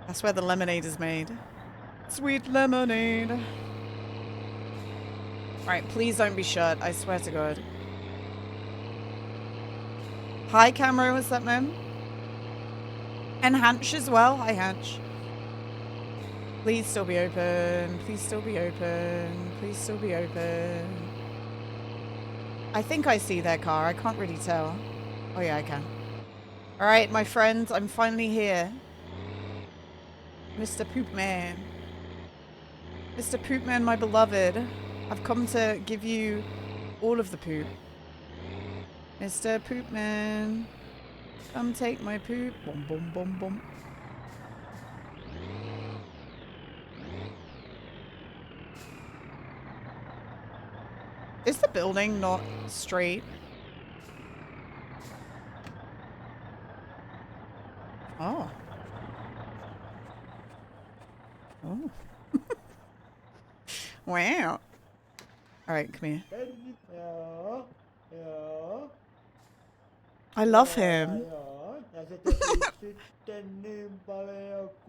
[SPEAKER 1] That's where the lemonade is made. Sweet lemonade. Alright, please don't be shut. I swear to God. Hi, camera. What's up, man? And Hanch as well. Hi, Hanch. Please still be open. Please still be open. Please still be open. I think I see their car. I can't really tell. Oh, yeah, I can. Alright, my friends. I'm finally here. Mr. Poopman. Mr. Poopman, my beloved. I've come to give you all of the poop. Mr. Poopman. Come take my poop. Boom, boom, boom, boom. Is the building not straight? Oh. Oh. Wow. Alright, come here. I love him.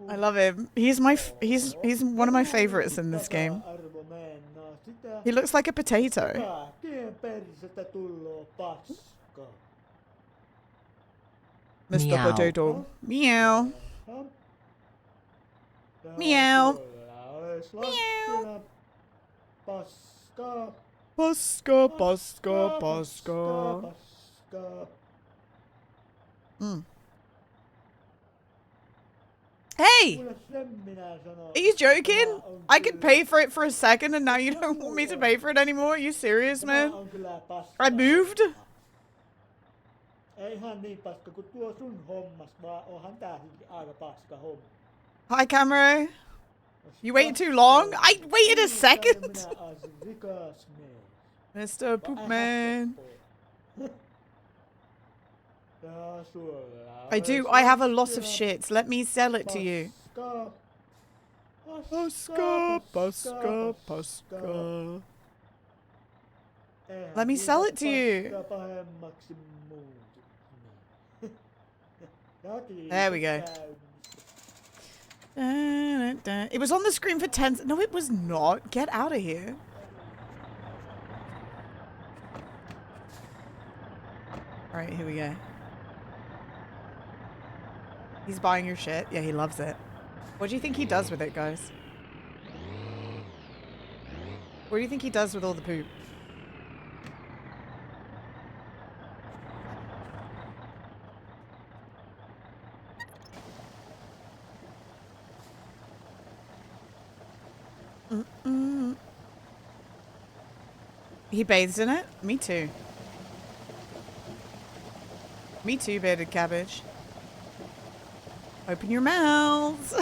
[SPEAKER 1] I love him. He's one of my favorites in this game. He looks like a potato. Mr.
[SPEAKER 2] Meow.
[SPEAKER 1] Potato. Meow. Meow. Meow. Paska, paska, paska. Hey! Are you joking? I could pay for it for a second and now you don't want me to pay for it anymore? Are you serious, man? I moved? Hi, Camero. You waited too long? I waited a second. Mr. Poopman. I have a lot of shit. Let me sell it to you. Paska, paska, paska. Let me sell it to you. There we go. It was on the screen for 10 seconds. No, it was not. Get out of here. Alright, here we go. He's buying your shit. Yeah, he loves it. What do you think he does with it, guys? What do you think he does with all the poop? He bathes in it? Me too. Me too, bearded cabbage. Open your mouths.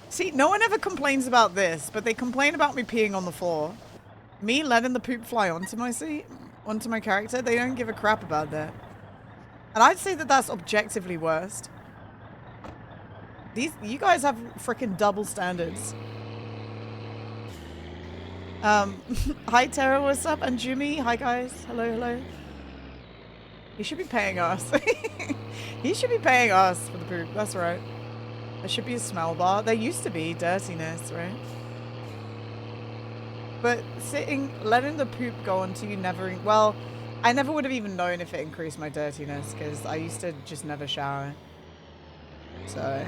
[SPEAKER 1] See, no one ever complains about this, but they complain about me peeing on the floor. Me letting the poop fly onto my seat, onto my character, they don't give a crap about that. And I'd say that that's objectively worst. You guys have freaking double standards. Hi Tara, what's up? And Jimmy, hi guys. Hello, hello. He should be paying us. He should be paying us for the poop. That's right. There should be a smell bar. There used to be dirtiness, right? But letting the poop go onto you never... Well, I never would have even known if it increased my dirtiness because I used to just never shower. So...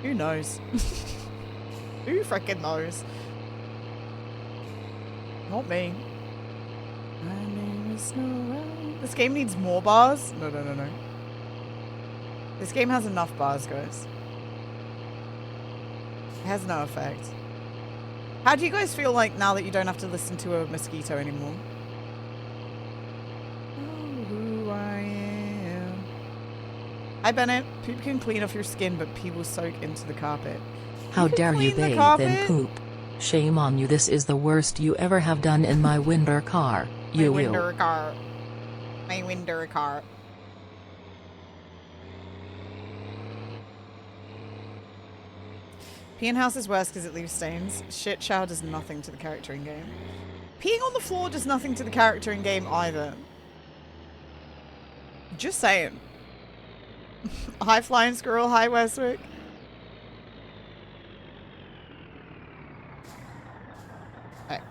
[SPEAKER 1] Who knows? Who freaking knows? Not me. My name is Snow. This game needs more bars? No, no, no, no. This game has enough bars, guys. It has no effect. How do you guys feel like now that you don't have to listen to a mosquito anymore? Oh, who I am. Hi, Bennett. Poop can clean off your skin, but pee will soak into the carpet.
[SPEAKER 2] How dare you bathe in poop? Shame on you. This is the worst you ever have done in my winter car. You will.
[SPEAKER 1] My winter car. My winter car. Peeing house is worse because it leaves stains. Shit shower does nothing to the character in game. Peeing on the floor does nothing to the character in game either. Just saying. Hi Flying Squirrel, hi Westwick. Right.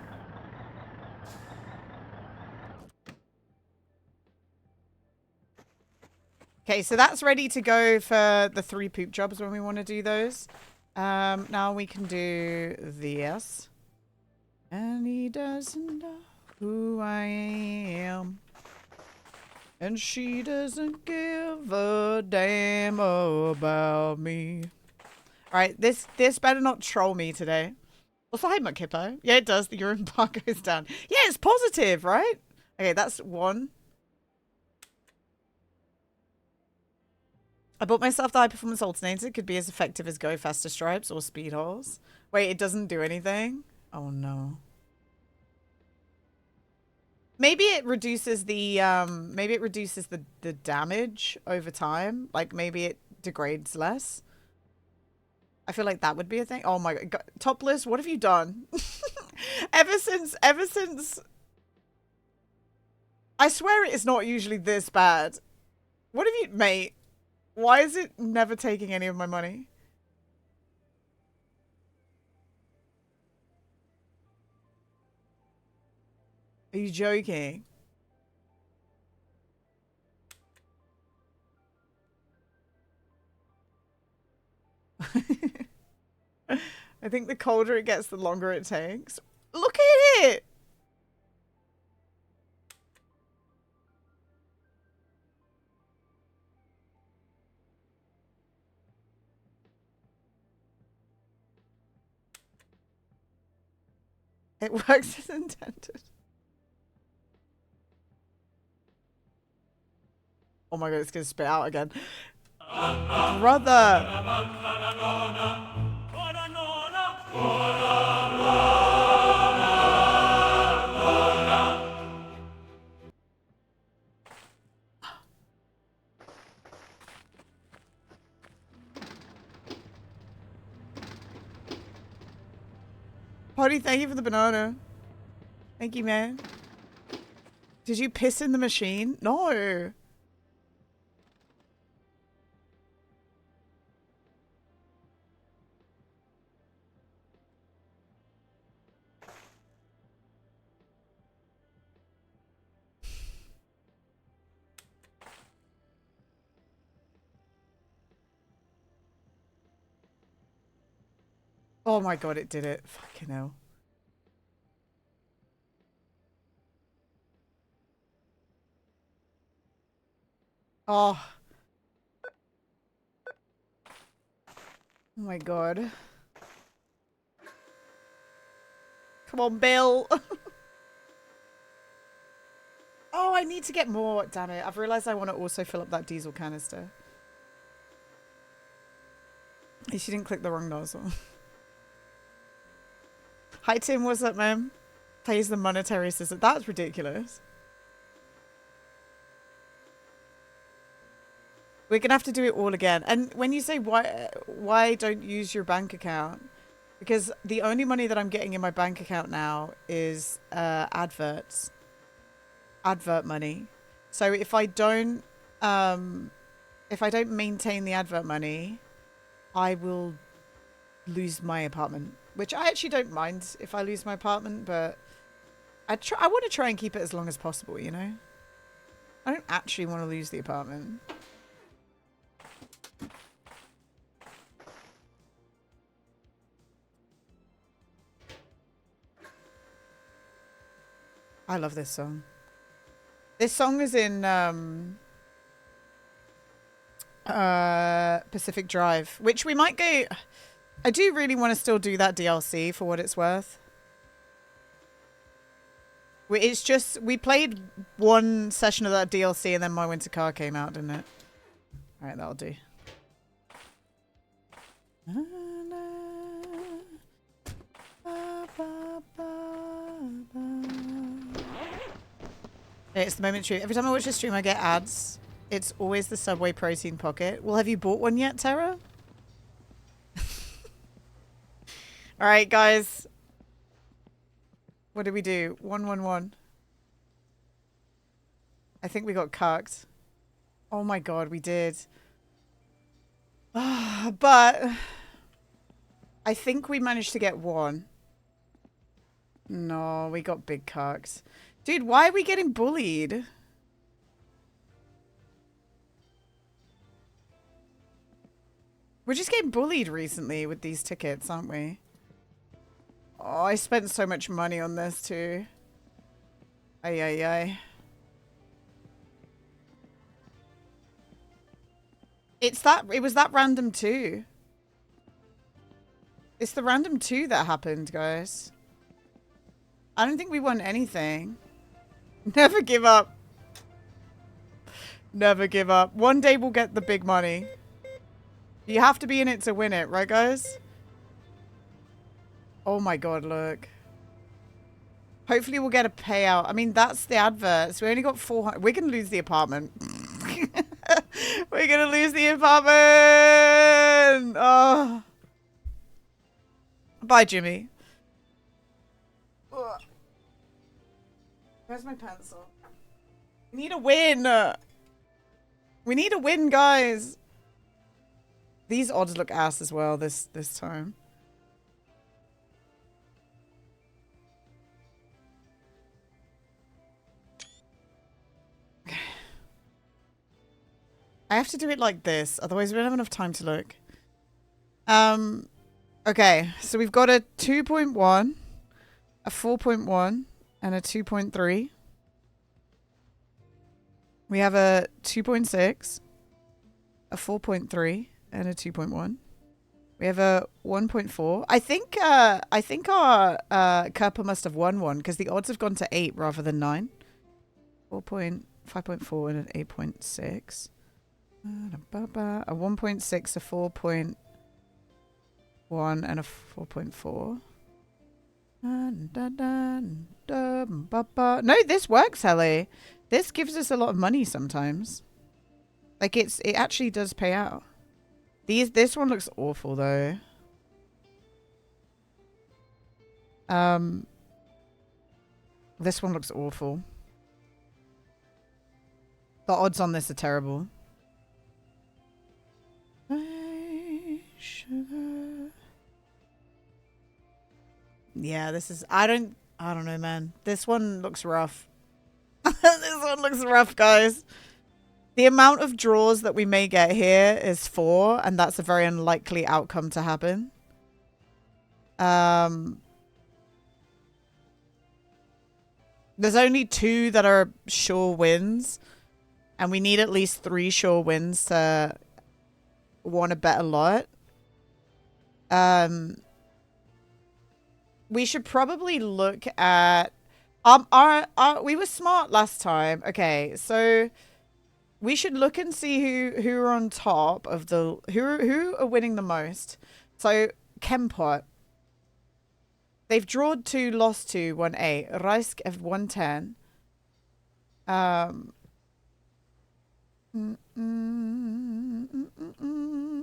[SPEAKER 1] Okay, so that's ready to go for the 3 poop jobs when we want to do those. Now we can do this. And he doesn't know who I am. And she doesn't give a damn about me. Alright, this better not troll me today. Also, hi Muck-Hippo. Yeah, it does. The urine bar goes down. Yeah, it's positive, right? Okay, that's 1. I bought myself the high performance alternator. It could be as effective as Go Faster Stripes or Speed Holes. Wait, it doesn't do anything? Oh no. Maybe it reduces the the damage over time. Like maybe it degrades less. I feel like that would be a thing. Oh my god. Topless, what have you done? ever since I swear it is not usually this bad. What have you, mate? Why is it never taking any of my money? Are you joking? I think the colder it gets, the longer it takes. Look at it! It works as intended. Oh my god, it's gonna spit out again. Brother! Potty, thank you for the banana. Thank you, man. Did you piss in the machine? No. Oh my god, it did it. Fucking hell. Oh. Oh my god. Come on, Bill. Oh, I need to get more. Damn it. I've realized I want to also fill up that diesel canister. She didn't click the wrong nozzle. Hi, Tim. What's up, man? Pays the monetary system. That's ridiculous. We're going to have to do it all again. And when you say why don't use your bank account? Because the only money that I'm getting in my bank account now is adverts. Advert money. So if I don't maintain the advert money, I will lose my apartment. Which I actually don't mind if I lose my apartment, but I want to try and keep it as long as possible, you know? I don't actually want to lose the apartment. I love this song. This song is in Pacific Drive, which we might go... I do really want to still do that DLC for what it's worth. It's just, we played one session of that DLC and then My Winter Car came out, didn't it? Alright, that'll do. It's the moment true. Every time I watch a stream, I get ads. It's always the Subway protein pocket. Well, have you bought one yet, Tara? All right, guys. What did we do? 111. I think we got cucked. Oh my god, we did. But I think we managed to get one. No, we got big cucks. Dude, why are we getting bullied? We're just getting bullied recently with these tickets, aren't we? Oh, I spent so much money on this too. Ay, ay, ay. It was that random too. It's the random 2 that happened, guys. I don't think we won anything. Never give up. Never give up. One day we'll get the big money. You have to be in it to win it, right, guys? Oh my god, look. Hopefully we'll get a payout. I mean, that's the adverts. We only got 400. We're going to lose the apartment. We're going to lose the apartment. Oh. Bye, Jimmy. Ugh. Where's my pencil? We need a win. We need a win, guys. These odds look ass as well this time. I have to do it like this, otherwise we don't have enough time to look. Okay, so we've got a 2.1, a 4.1, and a 2.3. We have a 2.6, a 4.3, and a 2.1. We have a 1.4. I think our Kerpa must have won one because the odds have gone to 8 rather than 9. 5.4 and an 8.6. A 1.6, a 4.1, and a 4.4. No, this works, Helly. This gives us a lot of money sometimes. Like it actually does pay out. This one looks awful though. This one looks awful. The odds on this are terrible. Sugar. Yeah, this is I don't know, man. This one looks rough. This one looks rough, guys. The amount of draws that we may get here is 4, and that's a very unlikely outcome to happen. There's only 2 that are sure wins, and we need at least 3 sure wins to want to bet a lot. We should probably look at we were smart last time. Okay, so we should look and see who are on top of the who are winning the most. So Kempot, they've drawed 2, lost 2, won 8. Reisk have won 10.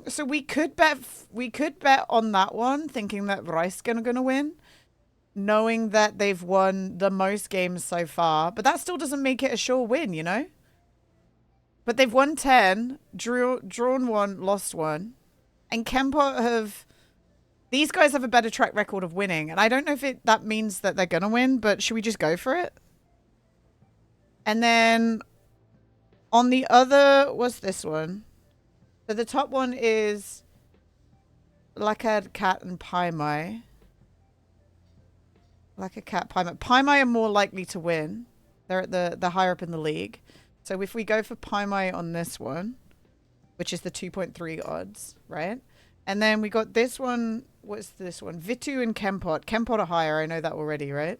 [SPEAKER 1] So we could bet on that one, thinking that Rice gonna win, knowing that they've won the most games so far. But that still doesn't make it a sure win, you know. But they've won 10, drawn 1, lost 1, and Kempot have. These guys have a better track record of winning, and I don't know if that means that they're gonna win. But should we just go for it? And then on the other, what's this one? So the top one is Lacad, Cat, and Paimai. Lacad, Cat, Paimai. Paimai are more likely to win. They're at the higher up in the league. So if we go for Paimai on this one, which is the 2.3 odds, right? And then we got this one. What's this one? Vitu and Kempot. Kempot are higher. I know that already, right?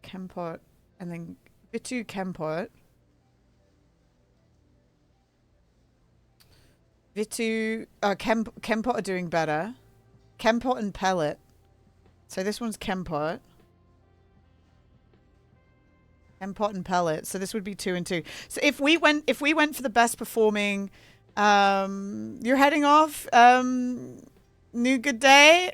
[SPEAKER 1] Kempot. And then Vitu, Kempot. Vitu, Kempot are doing better. Kempot and Pellet. So this one's Kempot. Kempot and Pellet. So this would be 2 and 2. So if we went for the best performing, you're heading off. New good day.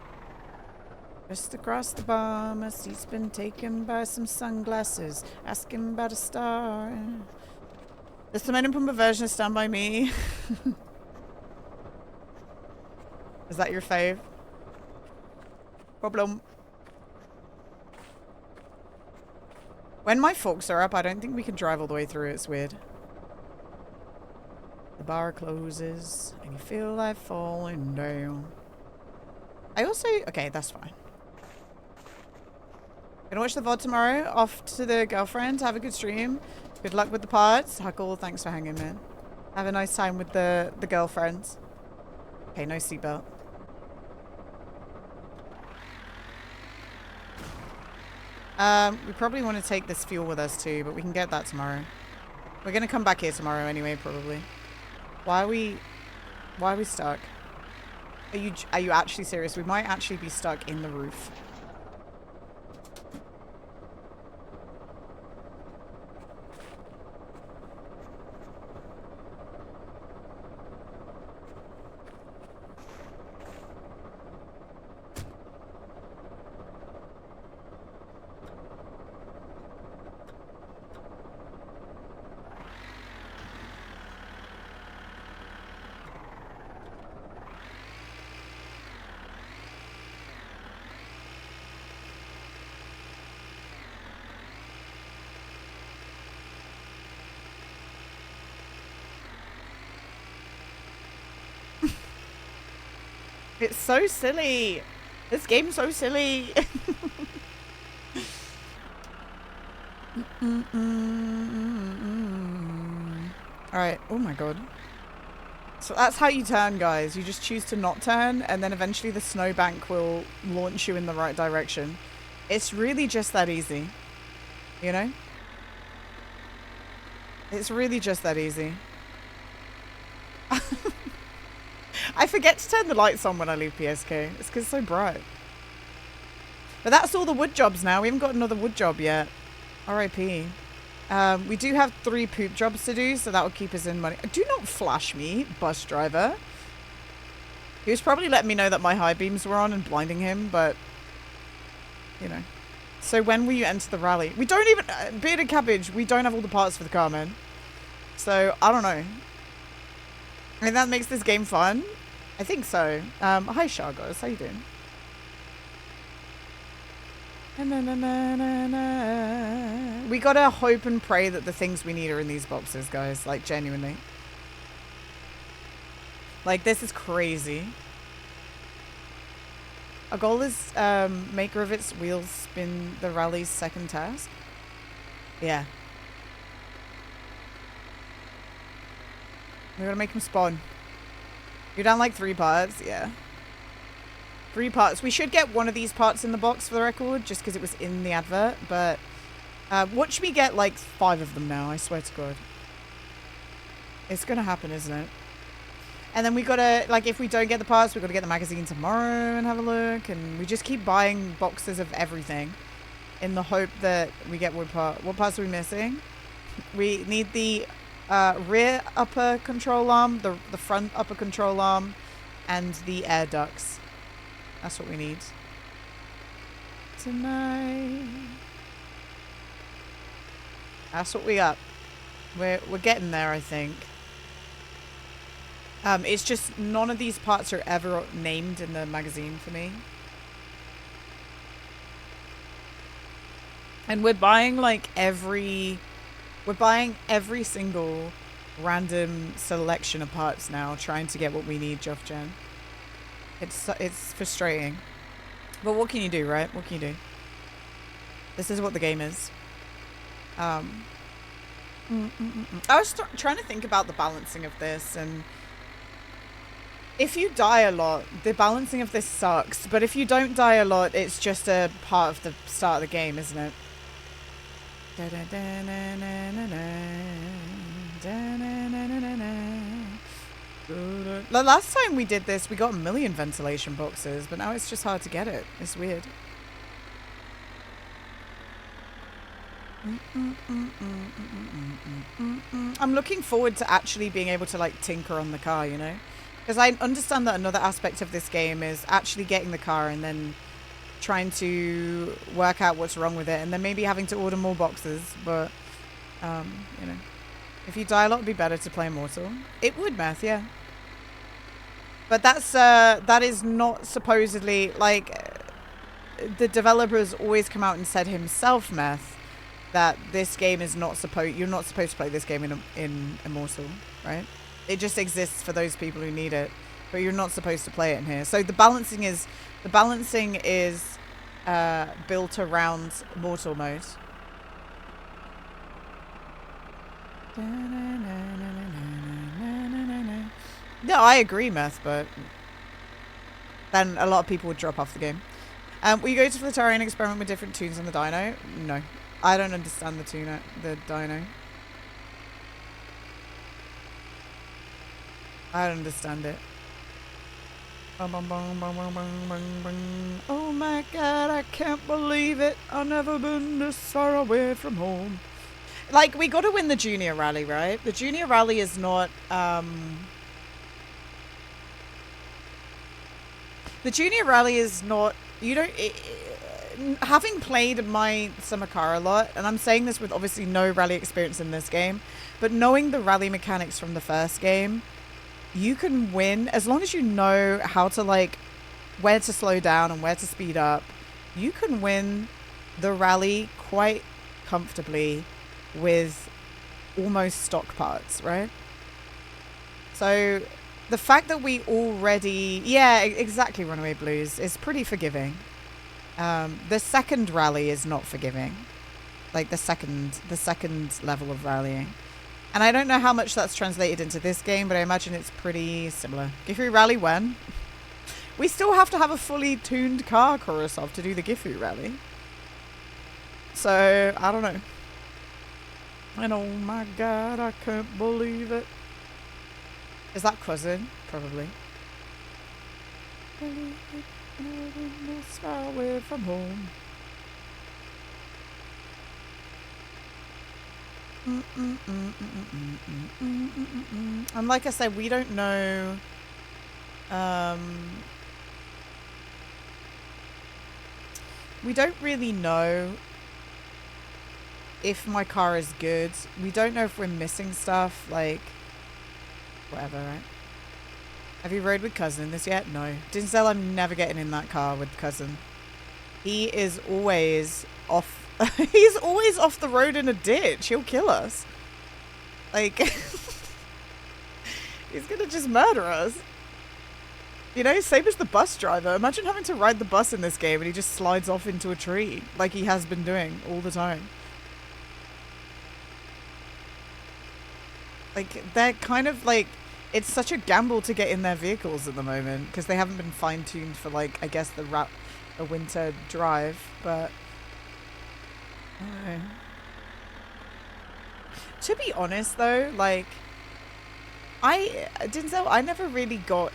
[SPEAKER 1] Just across the bar, my seat's been taken by some sunglasses, asking about a star. There's the Men Pumper version of Stand By Me. Is that your fave? Problem. When my forks are up, I don't think we can drive all the way through. It's weird. The bar closes, and you feel like falling down. I also... Okay, that's fine. Gonna watch the VOD tomorrow. Off to the girlfriend. Have a good stream. Good luck with the parts. Huckle, thanks for hanging, man. Have a nice time with the girlfriends. Okay, no seatbelt. We probably want to take this fuel with us too, but we can get that tomorrow. We're gonna come back here tomorrow anyway, probably. Why are we stuck? Are you actually serious? We might actually be stuck in the roof. It's so silly. This game's so silly. Alright. Oh my god. So that's how you turn, guys. You just choose to not turn, and then eventually the snowbank will launch you in the right direction. It's really just that easy. You know? It's really just that easy. I forget to turn the lights on when I leave PSK. It's because it's so bright. But that's all the wood jobs now. We haven't got another wood job yet. R.I.P. We do have 3 poop jobs to do, so that will keep us in money. Do not flash me, bus driver. He was probably letting me know that my high beams were on and blinding him, but... You know. So when will you enter the rally? We don't even... Bearded Cabbage, we don't have all the parts for the car, man. So, I don't know. I mean, that makes this game fun. I think so. Hi, Shargos. How you doing? We gotta hope and pray that the things we need are in these boxes, guys. Like, genuinely. Like, this is crazy. Our goal is make Rivet's wheels spin the rally's second task. Yeah. We gotta make him spawn. You're down like 3 parts, yeah. 3 parts. We should get one of these parts in the box for the record, just because it was in the advert, but watch me get like 5 of them now, I swear to God. It's gonna happen, isn't it? And then we gotta, like, if we don't get the parts, we gotta get the magazine tomorrow and have a look, and we just keep buying boxes of everything in the hope that we get wood part. What parts are we missing? We need the rear upper control arm, the front upper control arm, and the air ducts. That's what we need. Tonight. That's what we got. We're getting there, I think. It's just none of these parts are ever named in the magazine for me. And we're buying like we're buying every single random selection of parts now, trying to get what we need, Joff Jen. It's frustrating. But what can you do, right? What can you do? This is what the game is. I was trying to think about the balancing of this, and if you die a lot, the balancing of this sucks. But if you don't die a lot, it's just a part of the start of the game, isn't it? The last time we did this, we got 1 million ventilation boxes, but now it's just hard to get it. It's weird. I'm looking forward to actually being able to like tinker on the car, you know? Because I understand that another aspect of this game is actually getting the car and then trying to work out what's wrong with it, and then maybe having to order more boxes. But you know, if you die a lot, it'd be better to play Immortal. It would, Meth, yeah. But that is not supposedly, like, the developers always come out and said himself, Meth, that this game is not you're not supposed to play this game in Immortal, right? It just exists for those people who need it, but you're not supposed to play it in here. So the balancing is built around Mortal mode. No, I agree, Meth, but then a lot of people would drop off the game. Will you go to Flitarian and experiment with different tunes on the dyno? No. I don't understand the dyno. I don't understand it. Oh my god, I can't believe it. I've never been this far away from home. Like, we got to win the junior rally, right? The junior rally is not... The junior rally is not... You don't... having played My Summer Car a lot, and I'm saying this with obviously no rally experience in this game, but knowing the rally mechanics from the first game, you can win as long as you know how to, like, where to slow down and where to speed up. You can win the rally quite comfortably with almost stock parts, right? So the fact that we already... Yeah, exactly, Runaway Blues is pretty forgiving. The second rally is not forgiving. Like, the second level of rallying. And I don't know how much that's translated into this game, but I imagine it's pretty similar. Gifu rally when? We still have to have a fully tuned car, Kurosov, to do the Gifu rally. So, I don't know. And oh my god, I can't believe it. Is that cousin? Probably. This far away from home. And like I said, we don't know. We don't really know if my car is good. We don't know if we're missing stuff, like whatever, right? Have you rode with Cousin this yet? No. Denzel, I'm never getting in that car with Cousin. He is always off. He's always off the road in a ditch. He'll kill us. Like, he's gonna just murder us. You know, same as the bus driver. Imagine having to ride the bus in this game and he just slides off into a tree like he has been doing all the time. Like, they're kind of like... It's such a gamble to get in their vehicles at the moment because they haven't been fine-tuned for, like, I guess the winter drive, but... I don't know. To be honest, though, like... Denzel, I never really got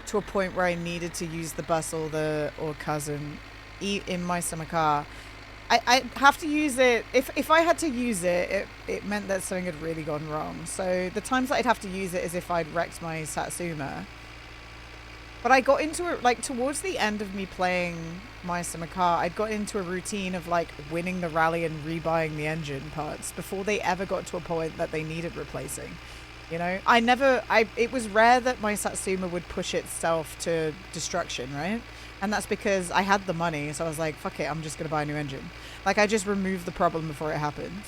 [SPEAKER 1] to a point where I needed to use the bus or Cousin in my summer car. I have to use it. If I had to use it, it meant that something had really gone wrong. So the times that I'd have to use it is if I'd wrecked my Satsuma. But I got into it, like, towards the end of me playing My Summer Car, I'd got into a routine of, like, winning the rally and rebuying the engine parts before they ever got to a point that they needed replacing. You know? It was rare that my Satsuma would push itself to destruction, right? And that's because I had the money, so I was like, fuck it, I'm just going to buy a new engine. Like, I just removed the problem before it happened.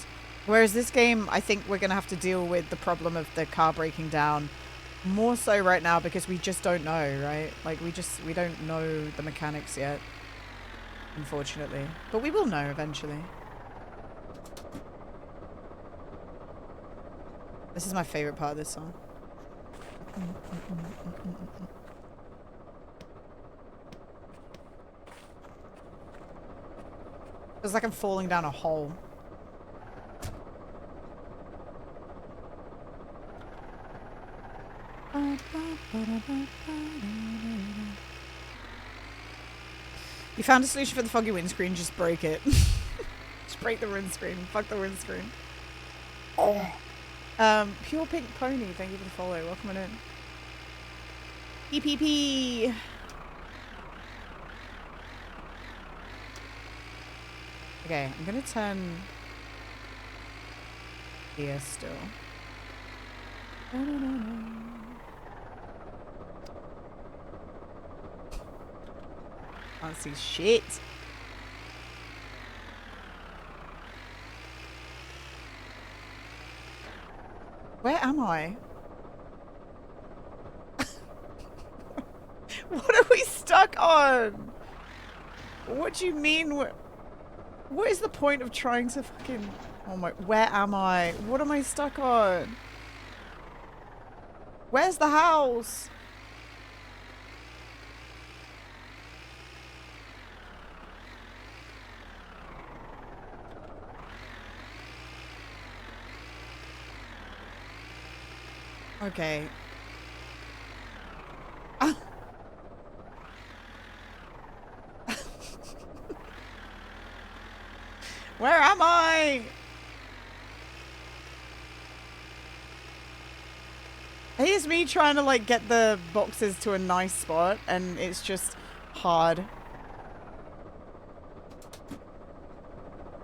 [SPEAKER 1] Whereas this game, I think we're going to have to deal with the problem of the car breaking down more so right now because we just don't know, right? Like, we don't know the mechanics yet, unfortunately. But we will know eventually. This is my favorite part of this song. Feels like I'm falling down a hole. You found a solution for the foggy windscreen, just break it. Just break the windscreen. Fuck the windscreen. Oh. Pure Pink Pony, thank you for the follow. Welcome on in. PPP. Okay, I'm gonna turn here still. Can't see shit. Where am I? What are we stuck on? What do you mean? What is the point of trying to fucking... Oh my... Where am I? What am I stuck on? Where's the house? Okay. Where am I? Here's me trying to like get the boxes to a nice spot and it's just hard.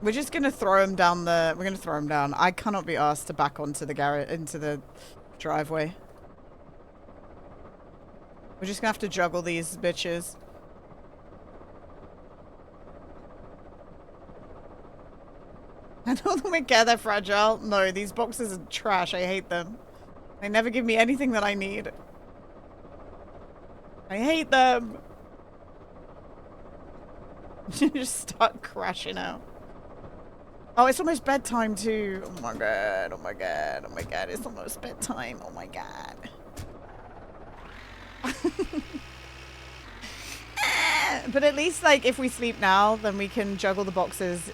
[SPEAKER 1] We're just gonna throw him down the... We're gonna throw him down. I cannot be asked to back onto the garage, into the driveway. We're just gonna have to juggle these bitches. I don't think they're fragile. No, these boxes are trash. I hate them. They never give me anything that I need. I hate them. Just start crashing out. Oh, it's almost bedtime too. Oh my god, oh my god, oh my god. It's almost bedtime. Oh my god. But at least, like, if we sleep now, then we can juggle the boxes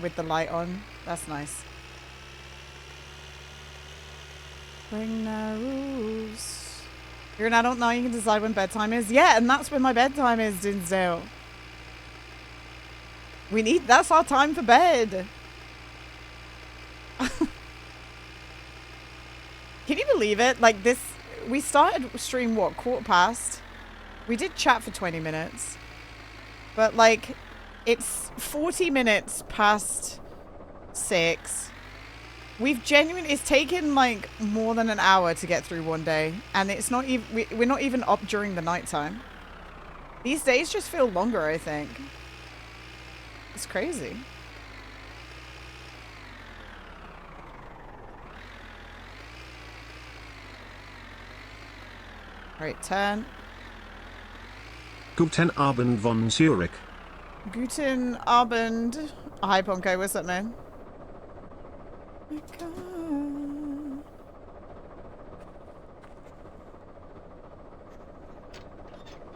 [SPEAKER 1] with the light on. That's nice. Bring the rules. You're an adult now, you can decide when bedtime is. Yeah, and that's when my bedtime is, Dinsdale. That's our time for bed. Can you believe it? Like this, we started stream, what, 1:15? We did chat for 20 minutes. But like, it's 40 minutes past 6. It's taken like more than an hour to get through one day. And it's not even, we're not even up during the nighttime. These days just feel longer, I think. It's crazy. Right, turn.
[SPEAKER 3] Guten Abend von Zurich.
[SPEAKER 1] Guten Abend. Hi, Ponko. What's up, man? My God.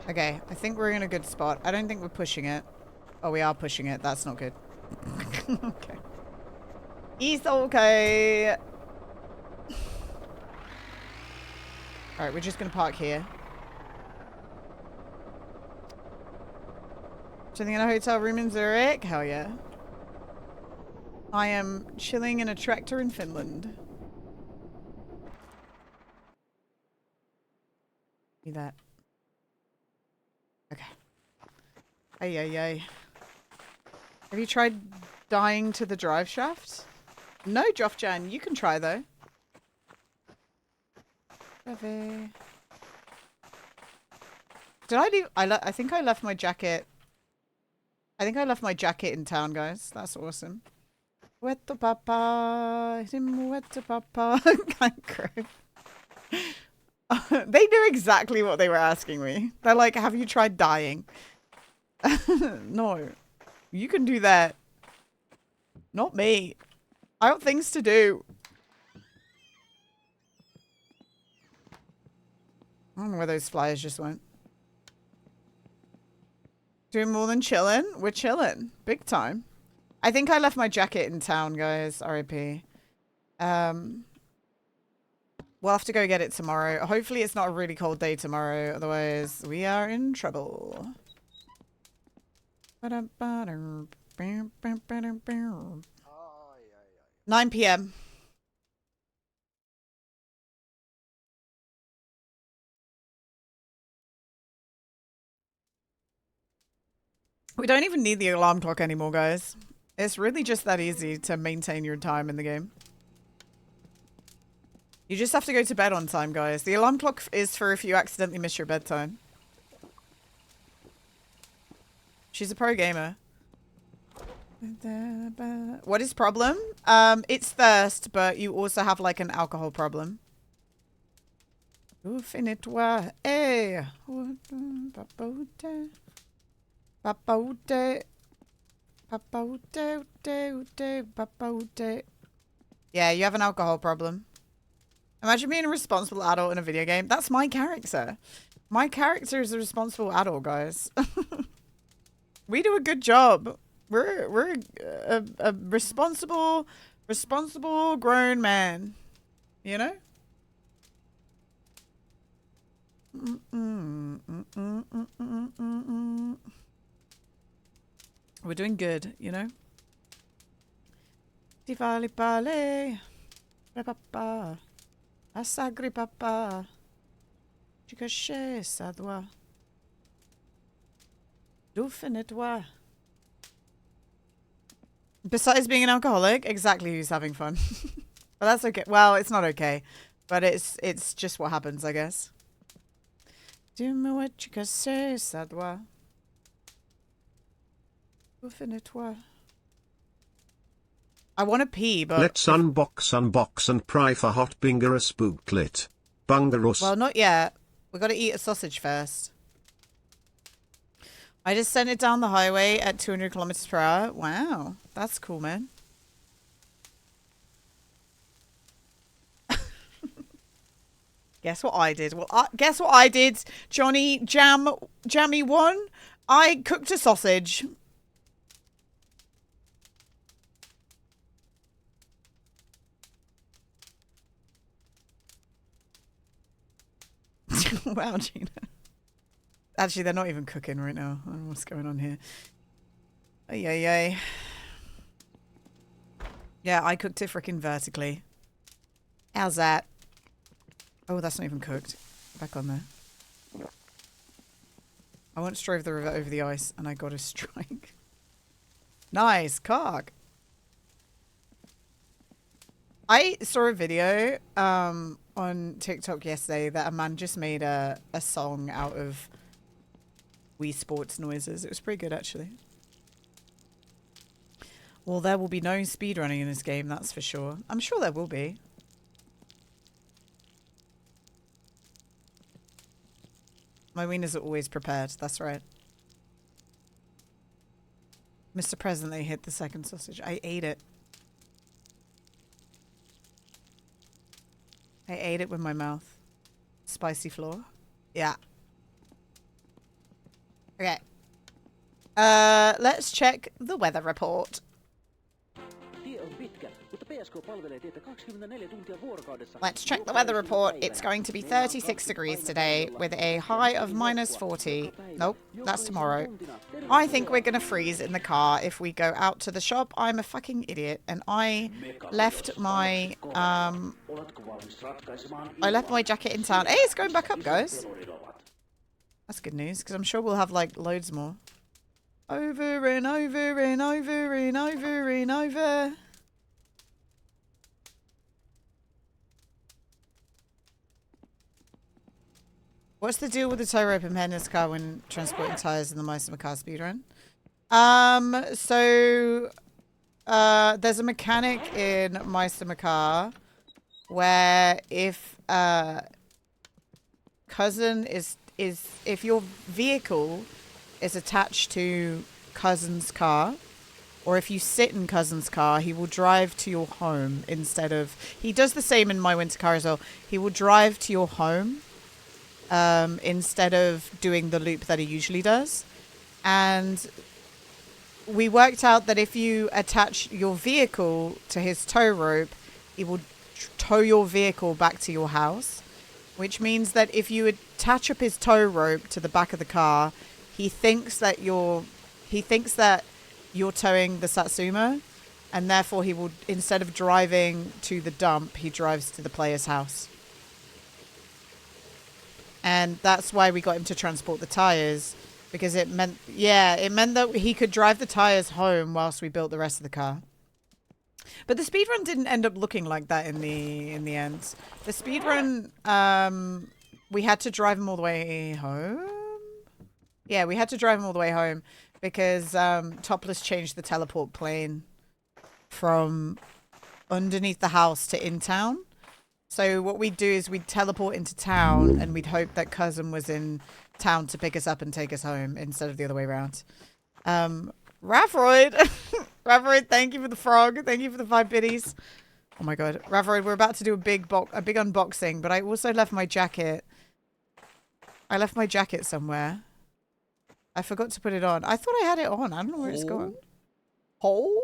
[SPEAKER 1] Okay, I think we're in a good spot. I don't think we're pushing it. Oh, we are pushing it. That's not good. Okay. It's okay. Alright, we're just gonna park here. Chilling in a hotel room in Zurich? Hell yeah. I am chilling in a tractor in Finland. See that? Okay. Ay, ay, ay. Have you tried dying to the drive shaft? No, Joffjan. You can try, though. Did I leave? I think I left my jacket. I think I left my jacket in town, guys. That's awesome. Wetto papa, wetto papa. Can't cry. They knew exactly what they were asking me. They're like, have you tried dying? No. You can do that. Not me. I got things to do. I don't know where those flyers just went. Doing more than chilling? We're chilling. Big time. I think I left my jacket in town, guys. R.I.P. We'll have to go get it tomorrow. Hopefully it's not a really cold day tomorrow. Otherwise, we are in trouble. 9 p.m. We don't even need the alarm clock anymore, guys. It's really just that easy to maintain your time in the game. You just have to go to bed on time, guys. The alarm clock is for if you accidentally miss your bedtime. She's a pro gamer. What is problem? It's thirst, but you also have like an alcohol problem. Finitois. Hey. Yeah, you have an alcohol problem. Imagine being a responsible adult in a video game. That's my character. My character is a responsible adult, guys. We do a good job. We're a responsible grown man. You know? We're doing good, you know? Tivali pale. Papa. Asagri papa. Chicache ça doit. Doufine-toi. Besides being an alcoholic, exactly who's having fun. But that's okay. Well, it's not okay. But it's just what happens, I guess. Dis-moi what tu casses, ça doit. Doufine-toi. I want to pee, but...
[SPEAKER 3] Let's unbox and pry for hot bingerus bootlet. Bungarus.
[SPEAKER 1] Well, not yet. We've got to eat a sausage first. I just sent it down the highway at 200 kilometers per hour. Wow. That's cool, man. Guess what I did? Well, guess what I did, Johnny Jammy 1? I cooked a sausage. Wow, Gina. Actually, they're not even cooking right now. I don't know what's going on here. Ay, ay, ay. Yeah, I cooked it freaking vertically. How's that? Oh, that's not even cooked. Back on there. I once drove the river over the ice and I got a strike. Nice, cock. I saw a video on TikTok yesterday that a man just made a song out of Wii Sports noises. It was pretty good, actually. Well, there will be no speedrunning in this game, that's for sure. I'm sure there will be. My wieners are always prepared, that's right. Mr. President, they hit the second sausage. I ate it. I ate it with my mouth. Spicy floor. Yeah. Okay. Let's check the weather report. Let's check the weather report. It's going to be 36 degrees today with a high of minus 40. Nope, that's tomorrow. I think we're going to freeze in the car if we go out to the shop. I'm a fucking idiot and I left my jacket in town. Hey, it's going back up, guys. That's good news because I'm sure we'll have like loads more. Over and over and over and over and over. What's the deal with the tow rope and this car when transporting tires in the Meister car speedrun? There's a mechanic in Meister car where if if your vehicle is attached to cousin's car, or if you sit in cousin's car, he will drive to your home instead of... He does the same in My Winter Car as well. He will drive to your home instead of doing the loop that he usually does. And we worked out that if you attach your vehicle to his tow rope, he will tow your vehicle back to your house, which means that if you attach up his tow rope to the back of the car, he thinks that you're towing the Satsuma, and therefore he will, instead of driving to the dump, he drives to the player's house. And that's why we got him to transport the tires, Because it meant, yeah, it meant that he could drive the tires home whilst we built the rest of the car. But the speedrun didn't end up looking like that in the end. The speedrun, we had to drive him all the way home. Yeah, we had to drive him all the way home because Topless changed the teleport plane from underneath the house to in town. So what we'd do is we'd teleport into town and we'd hope that Cousin was in town to pick us up and take us home instead of the other way around. Ravroid, Ravroid, thank you for the frog. Thank you for the 5 biddies. Oh my god, Ravroid, we're about to do a big unboxing, but I also left my jacket. I left my jacket somewhere. I forgot to put it on. I thought I had it on. I don't know where it's gone. Hole?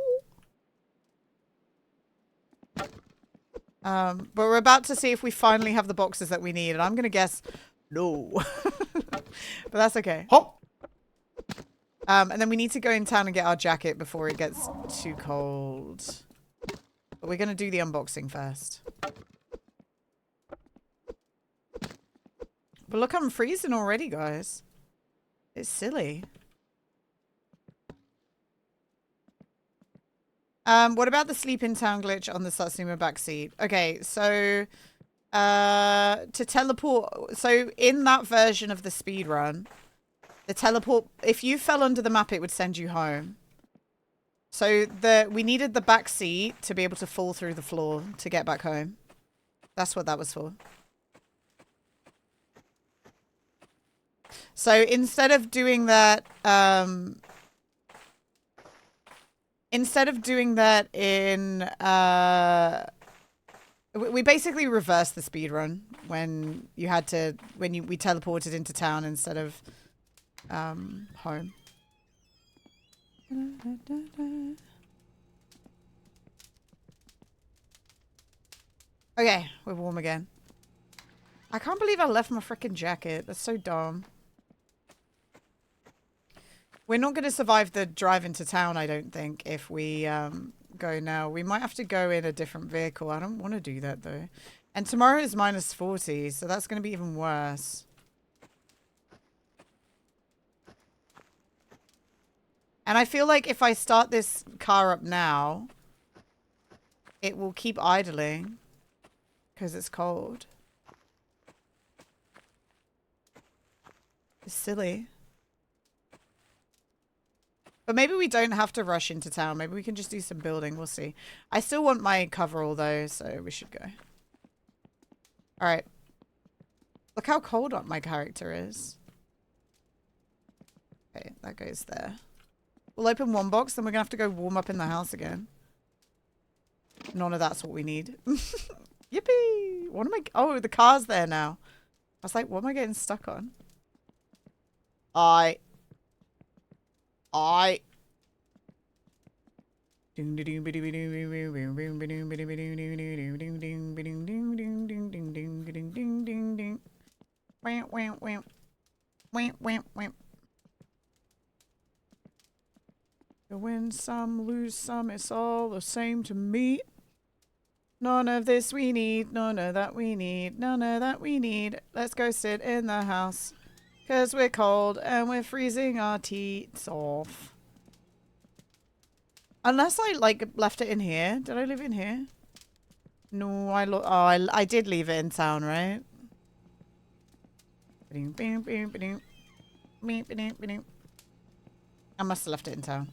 [SPEAKER 1] But we're about to see if we finally have the boxes that we need, and I'm gonna guess no. But that's okay.
[SPEAKER 4] Hop.
[SPEAKER 1] And then we need to go in town and get our jacket before it gets too cold. But we're gonna do the unboxing first. But look, I'm freezing already, guys. It's silly. What about the sleep in town glitch on the Satsuma backseat? Okay, so to teleport, so in that version of the speedrun, the teleport, if you fell under the map, it would send you home. So we needed the back seat to be able to fall through the floor to get back home. That's what that was for. So instead of doing that, in, we basically reversed the speedrun when you had to, we teleported into town instead of, home. Okay, we're warm again. I can't believe I left my freaking jacket. That's so dumb. We're not going to survive the drive into town, I don't think, if we go now. We might have to go in a different vehicle. I don't want to do that, though. And tomorrow is -40, so that's going to be even worse. And I feel like if I start this car up now, it will keep idling because it's cold. It's silly. But maybe we don't have to rush into town. Maybe we can just do some building. We'll see. I still want my coverall, though, so we should go. All right. Look how cold my character is. Okay, that goes there. We'll open one box, then we're going to have to go warm up in the house again. None of that's what we need. Yippee! What am I... Oh, the car's there now. I was like, what am I getting stuck on? You win some, lose some, it's all the same to me. None of this we need, none of that we need, none of that we need. Let's go sit in the house. 'Cause we're cold and we're freezing our teats off. Unless I, like, left it in here. Did I leave it in here? No, I did leave it in town, right? I must have left it in town.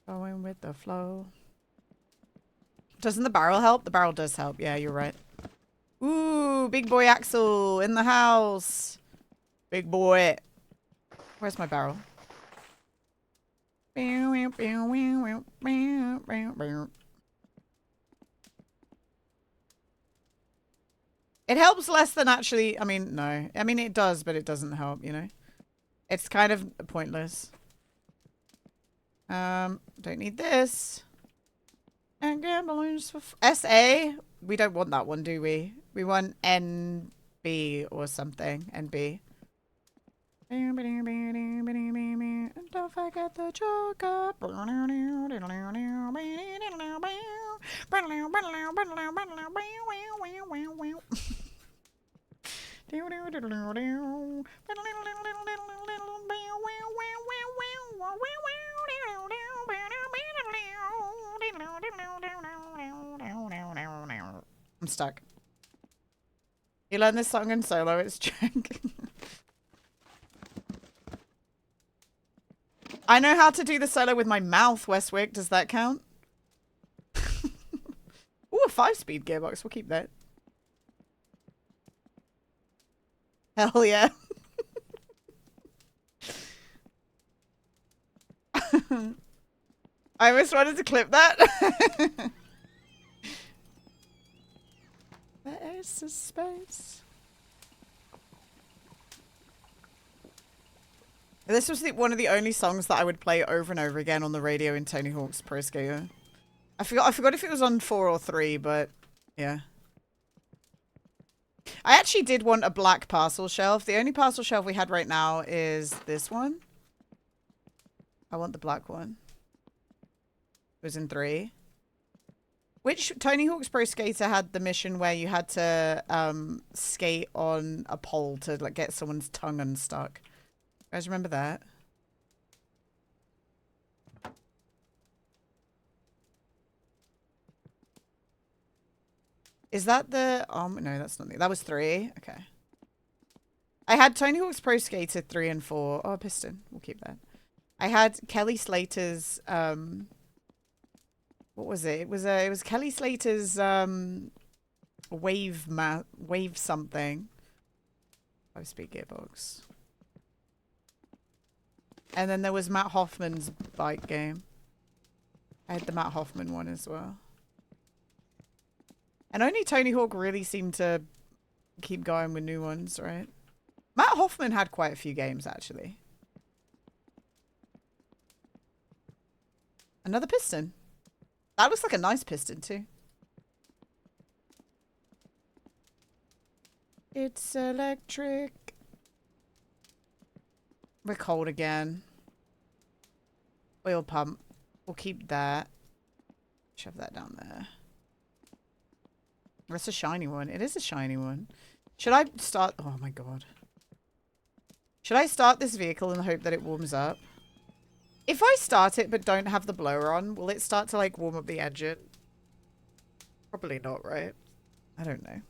[SPEAKER 1] Going with the flow. Doesn't the barrel help? The barrel does help. Yeah, you're right. Ooh, big boy Axel in the house. Big boy. Where's my barrel? It helps less than actually... I mean, no. I mean, it does, but it doesn't help, you know? It's kind of pointless. Don't need this. And get balloons for... SA? We don't want that one, do we? We want NB or something. NB. And don't forget the joker. I'm stuck. You learn this song in solo, it's jank. I know how to do the solo with my mouth, Westwick. Does that count? Ooh, a 5-speed gearbox. We'll keep that. Hell yeah. I almost wanted to clip that. There is a space. This was one of the only songs that I would play over and over again on the radio in Tony Hawk's Pro Skater. I forgot if it was on 4 or 3, but yeah. I actually did want a black parcel shelf. The only parcel shelf we had right now is this one. I want the black one. It was in 3. Which Tony Hawk's Pro Skater had the mission where you had to skate on a pole to like get someone's tongue unstuck. You guys remember that? Is that the... no, that's not me. That was 3. Okay. I had Tony Hawk's Pro Skater 3 and 4. Oh, piston. We'll keep that. I had Kelly Slater's... what was it? It was Kelly Slater's wave something. 5-speed gearbox. And then there was Matt Hoffman's bike game. I had the Matt Hoffman one as well. And only Tony Hawk really seemed to keep going with new ones, right? Matt Hoffman had quite a few games, actually. Another piston. That looks like a nice piston, too. It's electric. We're cold again. Oil pump. We'll keep that. Shove that down there. That's a shiny one. It is a shiny one. Should I start... Oh my god. Should I start this vehicle in the hope that it warms up? If I start it but don't have the blower on, will it start to like warm up the engine? Probably not, right? I don't know.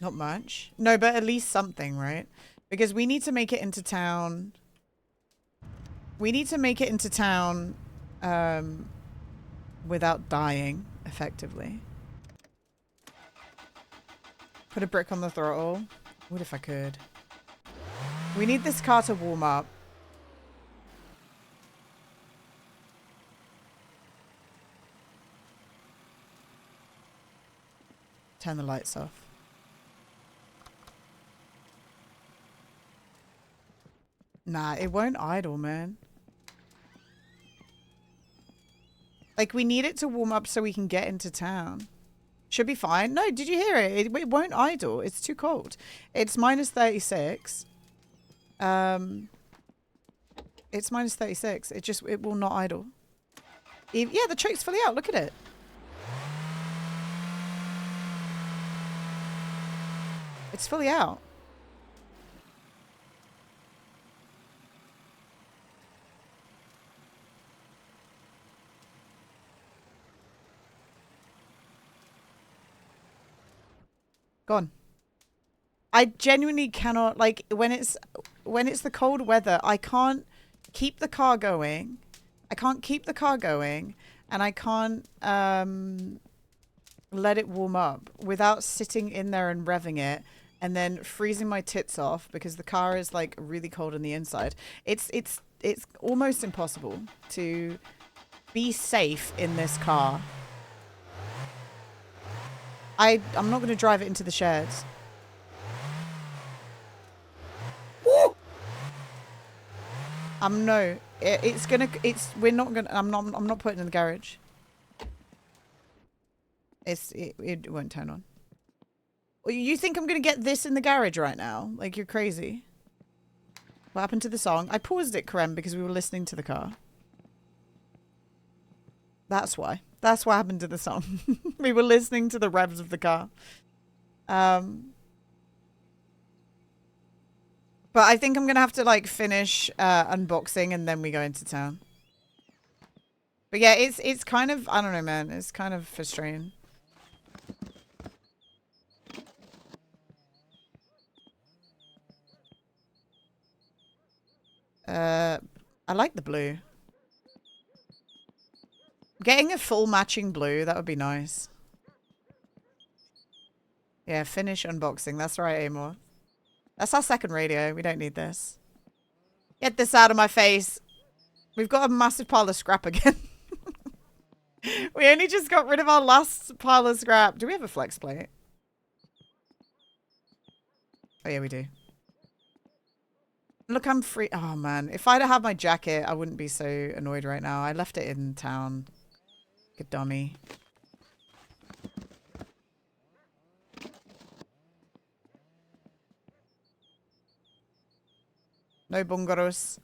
[SPEAKER 1] Not much. No, but at least something, right? Because we need to make it into town. We need to make it into town without dying, effectively. Put a brick on the throttle. What if I could? We need this car to warm up. Turn the lights off. Nah, it won't idle, man. Like, we need it to warm up so we can get into town. Should be fine. No, did you hear it? It won't idle. It's too cold. It's minus 36. It's minus 36. It will not idle. Yeah, the choke's fully out. Look at it. It's fully out. Gone. I genuinely cannot, like, when it's the cold weather, I can't keep the car going. I can't keep the car going, and I can't let it warm up without sitting in there and revving it and then freezing my tits off because the car is like really cold on the inside. It's almost impossible to be safe in this car. I'm not going to drive it into the sheds. No. We're not gonna. I'm not putting it in the garage. It won't turn on. You think I'm gonna get this in the garage right now? Like, you're crazy. What happened to the song? I paused it, Karem, because we were listening to the car. That's why. That's what happened to the song. We were listening to the revs of the car. But I think I'm going to have to, like, finish unboxing and then we go into town. But yeah, it's kind of, I don't know, man. It's kind of frustrating. I like the blue. Getting a full matching blue, that would be nice. Yeah, finish unboxing. That's right, Amor. That's our second radio. We don't need this. Get this out of my face. We've got a massive pile of scrap again. We only just got rid of our last pile of scrap. Do we have a flex plate? Oh, yeah, we do. Look, I'm free. Oh, man. If I don't have my jacket, I wouldn't be so annoyed right now. I left it in town. Good dummy. No bungaros.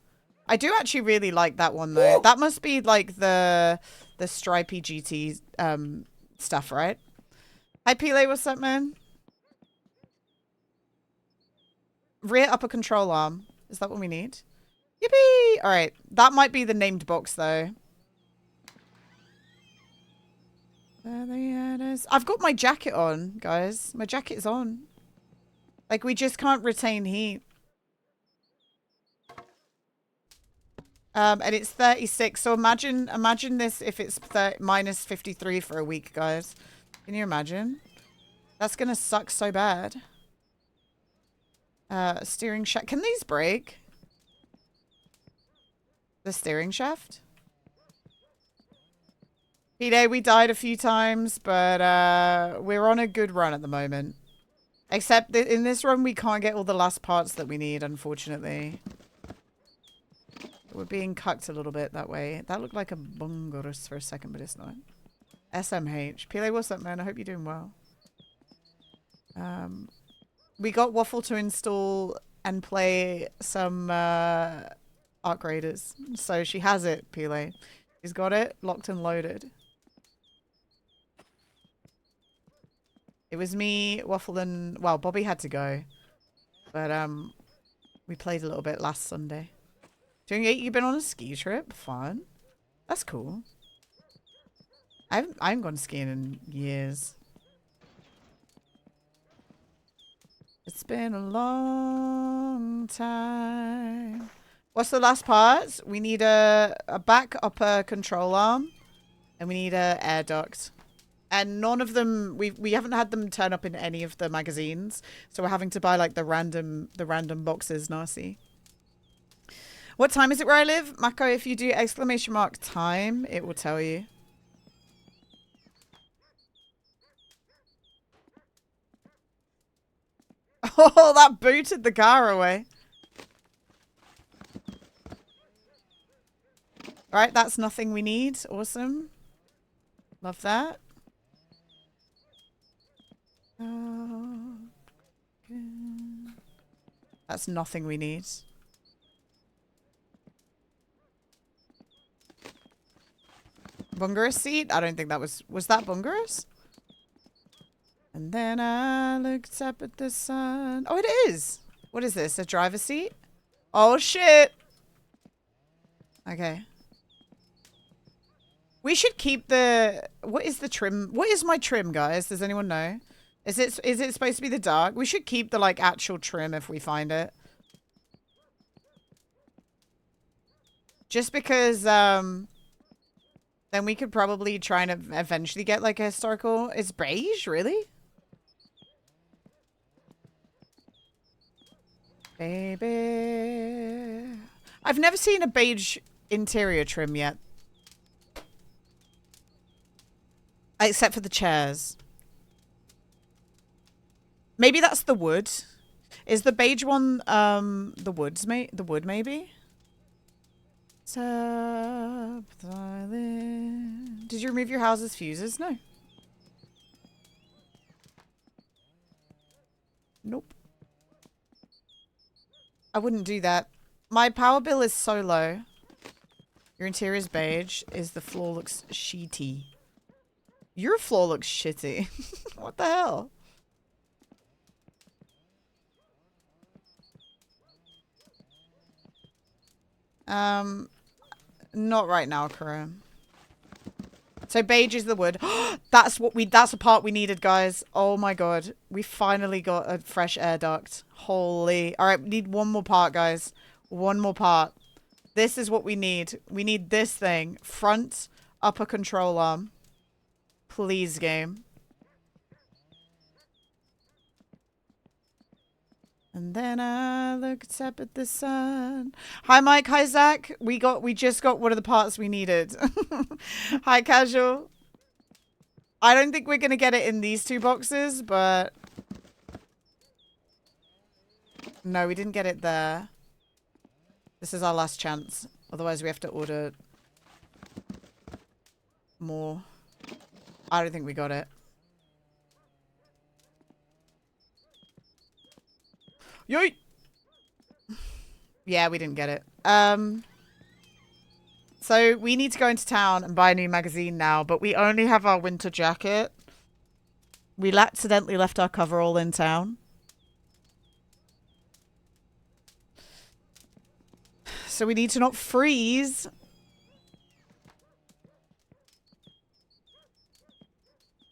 [SPEAKER 1] I do actually really like that one, though. That must be, like, the stripy GT stuff, right? Hi, Pele. What's up, man? Rear upper control arm. Is that what we need? Yippee! All right. That might be the named box, though. I've got my jacket on, guys. My jacket's on. Like, we just can't retain heat. And it's 36. So imagine this if it's minus 53 for a week, guys. Can you imagine? That's going to suck so bad. Steering shaft. Can these break? The steering shaft? P-Day, we died a few times, but we're on a good run at the moment. Except that in this run, we can't get all the last parts that we need, unfortunately. We're being cucked a little bit that way. That looked like a bungarus for a second, but it's not. SMH. Pele, what's up, man? I hope you're doing well. We got Waffle to install and play some Arc Raiders. So she has it, Pele. She's got it locked and loaded. It was me, Waffle, and... Well, Bobby had to go. But we played a little bit last Sunday. Doing it, you've been on a ski trip? Fun. That's cool. I haven't gone skiing in years. It's been a long time. What's the last part? We need a back upper control arm. And we need a air duct. And none of them, we haven't had them turn up in any of the magazines. So we're having to buy like the random boxes, Narcy. What time is it where I live? Mako, if you do exclamation mark time, it will tell you. Oh, that booted the car away. All right, that's nothing we need. Awesome. Love that. That's nothing we need. Bungarus seat? I don't think that was that Bungarus? And then I looked up at the sun. Oh, it is. What is this? A driver's seat? Oh, shit. Okay. We should keep the... What is the trim? What is my trim, guys? Does anyone know? Is it supposed to be the dark? We should keep the, like, actual trim if we find it. Just because, then we could probably try and eventually get, like, a historical... Is beige, really? Baby. I've never seen a beige interior trim yet. Except for the chairs. Maybe that's the wood. Is the beige one the woods, the wood maybe? Did you remove your house's fuses? No. Nope. I wouldn't do that. My power bill is so low. Your interior is beige. The floor looks sheety. Your floor looks shitty. What the hell? Not right now, Karim. So beige is the wood. That's the part we needed, guys. Oh my god. We finally got a fresh air duct. Holy. All right, we need one more part, guys. One more part. This is what we need. We need this thing. Front upper control arm. Please, game. And then I looked up at the sun. Hi, Mike. Hi, Zach. We just got one of the parts we needed. Hi, Casual. I don't think we're going to get it in these two boxes, but... No, we didn't get it there. This is our last chance. Otherwise, we have to order more. I don't think we got it. Yoy! Yeah, we didn't get it. So we need to go into town and buy a new magazine now, but we only have our winter jacket. We accidentally left our coverall in town. So we need to not freeze.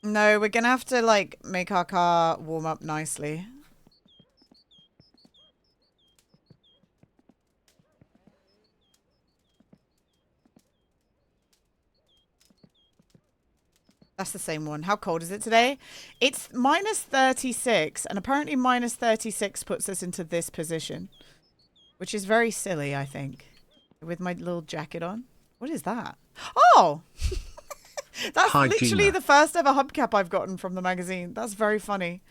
[SPEAKER 1] No, we're gonna have to, like, make our car warm up nicely. That's the same one. How cold is it today? It's minus 36, and apparently minus 36 puts us into this position. Which is very silly, I think. With my little jacket on. What is that? Oh! That's literally the first ever hubcap I've gotten from the magazine. That's very funny.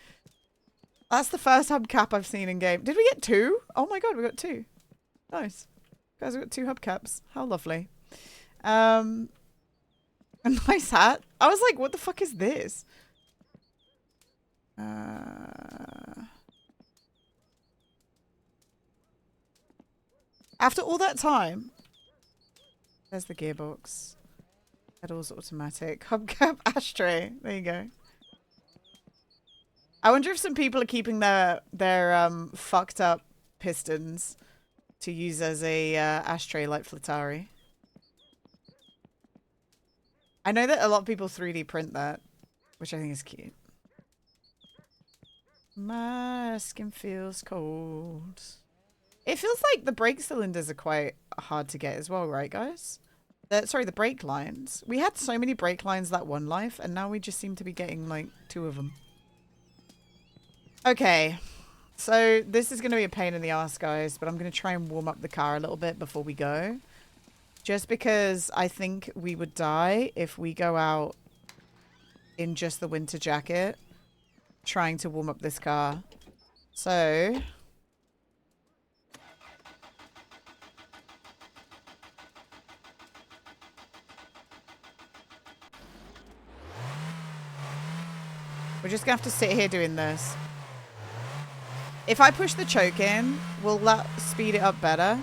[SPEAKER 1] That's the first hubcap I've seen in game. Did we get 2? Oh my god, we got 2. Nice. Guys, we got 2 hubcaps. How lovely. A nice hat. I was like, what the fuck is this? After all that time. There's the gearbox. Pedals automatic. Hubcap ashtray. There you go. I wonder if some people are keeping their fucked up pistons to use as a ashtray like Flattari. I know that a lot of people 3D print that, which I think is cute. My skin feels cold. It feels like the brake cylinders are quite hard to get as well, right, guys? Sorry, the brake lines. We had so many brake lines that one life, and now we just seem to be getting, like, 2 of them. Okay. So, this is going to be a pain in the ass, guys, but I'm going to try and warm up the car a little bit before we go. Just because I think we would die if we go out in just the winter jacket trying to warm up this car. So... we're just going to have to sit here doing this. If I push the choke in, will that speed it up better?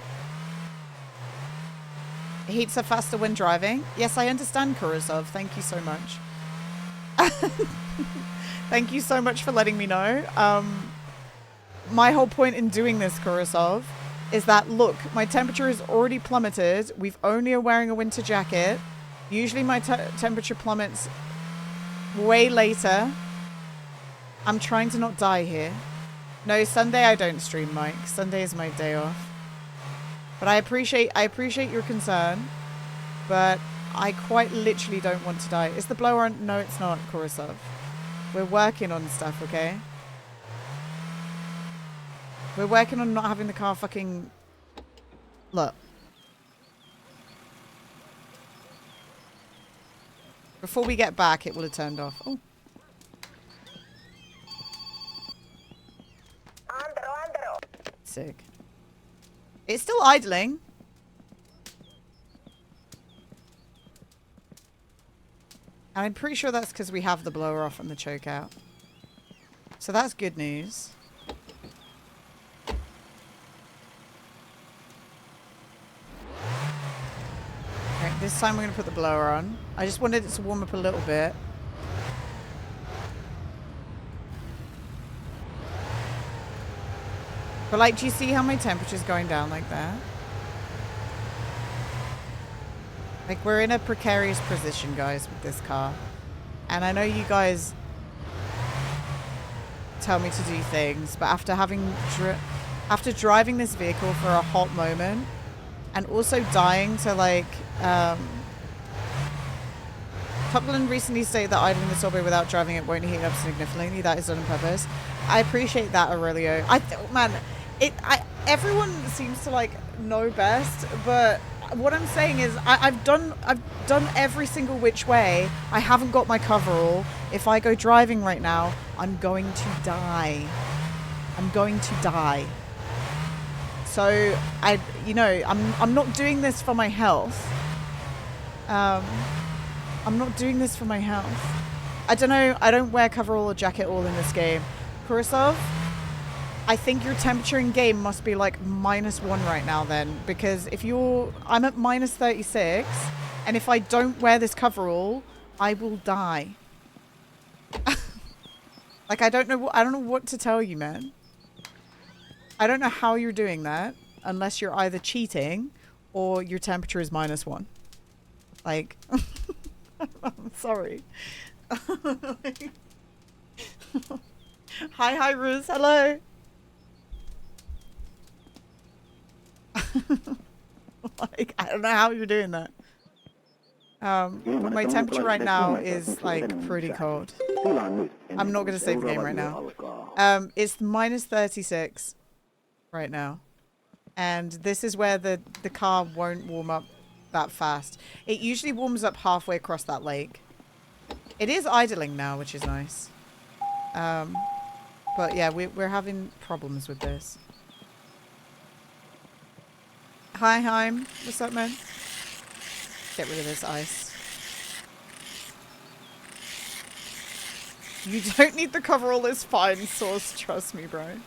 [SPEAKER 1] It heats up faster when driving. Yes, I understand, Kurasov. Thank you so much. Thank you so much for letting me know. My whole point in doing this, Kurasov, is that, look, my temperature is already plummeted. We've only are wearing a winter jacket. Usually my temperature plummets way later. I'm trying to not die here. No, Sunday I don't stream, Mike. Sunday is my day off. But I appreciate your concern, but I quite literally don't want to die. Is the blower on? No, it's not, Kurasov. We're working on stuff, okay? We're working on not having the car fucking... Look. Before we get back, it will have turned off. Oh. Sick. It's still idling. And I'm pretty sure that's because we have the blower off and the choke out. So that's good news. Okay, this time we're going to put the blower on. I just wanted it to warm up a little bit. But, like, do you see how my temperature's going down like that? Like, we're in a precarious position, guys, with this car. And I know you guys tell me to do things, but after after driving this vehicle for a hot moment and also dying to, like, Topland recently stated that idling the subway without driving it won't heat up significantly. That is done on purpose. I appreciate that, Aurelio. Man, everyone seems to, like, know best, but what I'm saying is I've done every single which way. I haven't got my coverall. If I go driving right now, I'm going to die. I'm going to die. So you know, I'm not doing this for my health. I'm not doing this for my health. I don't know. I don't wear coverall or jacket all in this game. Kurisov, I think your temperature in game must be like -1 right now then, because if I'm at -36, and if I don't wear this coverall, I will die. Like, I don't know what to tell you, man. I don't know how you're doing that unless you're either cheating or your temperature is -1. Like, I'm sorry. Hi, Ruz. Hello. Like, I don't know how you're doing that. My temperature right now is, like, pretty cold. I'm not going to save the game right now. It's -36 right now. And this is where the car won't warm up that fast. It usually warms up halfway across that lake. It is idling now, which is nice. But yeah, we're having problems with this. Hi, Heim. What's up, man? Get rid of this ice. You don't need the coverall, it's fine, Source. Trust me, bro.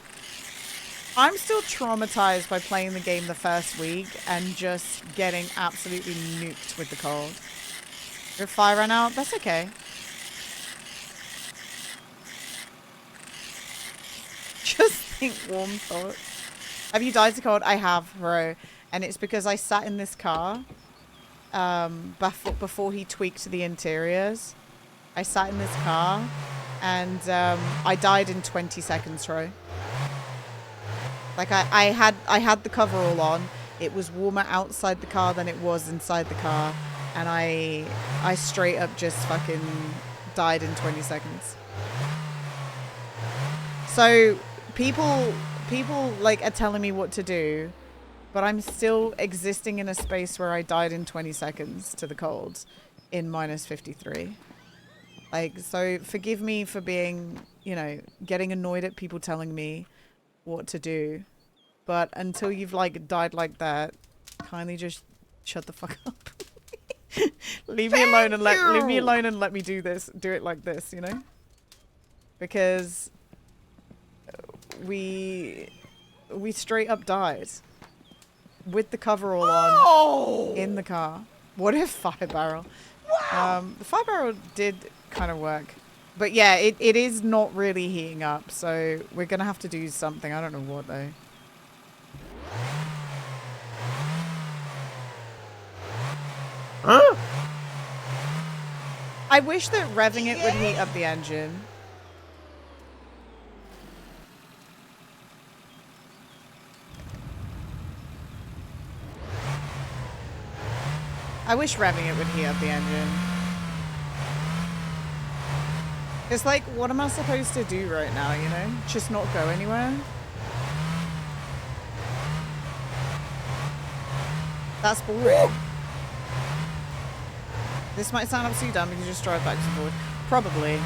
[SPEAKER 1] I'm still traumatized by playing the game the first week and just getting absolutely nuked with the cold. Your fire ran out? That's okay. Just think warm thoughts. Have you died to cold? I have, bro. And it's because I sat in this car before he tweaked the interiors. I sat in this car and I died in 20 seconds, bro. Like, I had the coverall on. It was warmer outside the car than it was inside the car. And I straight up just fucking died in 20 seconds. So people like are telling me what to do, but I'm still existing in a space where I died in 20 seconds to the cold in -53. Like, so forgive me for being, you know, getting annoyed at people telling me what to do. But until you've, like, died like that, kindly just shut the fuck up. Leave me alone and let me do this. Do it like this, you know? Because we straight up died with the coverall on in the car. What if fire barrel? Wow. The fire barrel did kind of work. But yeah, it is not really heating up, so we're gonna have to do something. I don't know what though. Huh? I wish that revving it would heat up the engine. I wish revving it would heat up the engine. It's like, what am I supposed to do right now, you know? Just not go anywhere? That's boring. This might sound absolutely dumb because you just drive back and forth. Probably.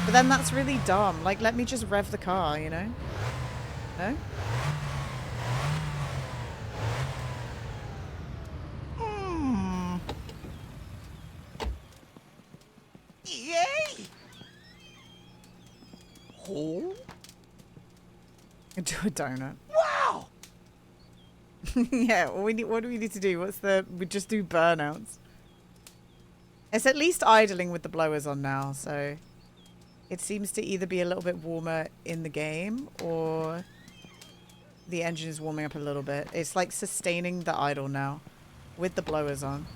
[SPEAKER 1] But then that's really dumb. Like, let me just rev the car, you know? No? Yay! Oh? Do a donut. Wow! Yeah, what do we need to do? We just do burnouts. It's at least idling with the blowers on now, so it seems to either be a little bit warmer in the game or the engine is warming up a little bit. It's like sustaining the idle now. with the blowers on,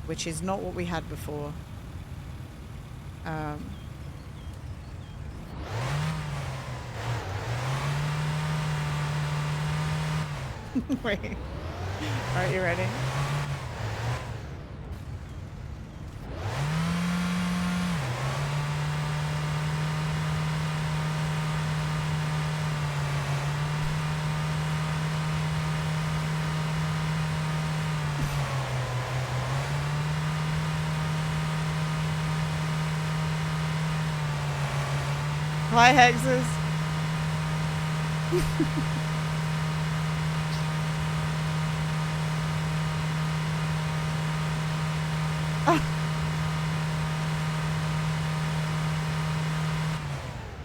[SPEAKER 1] which is not what we had before. Wait. Alright, you ready? Hi, Hexes.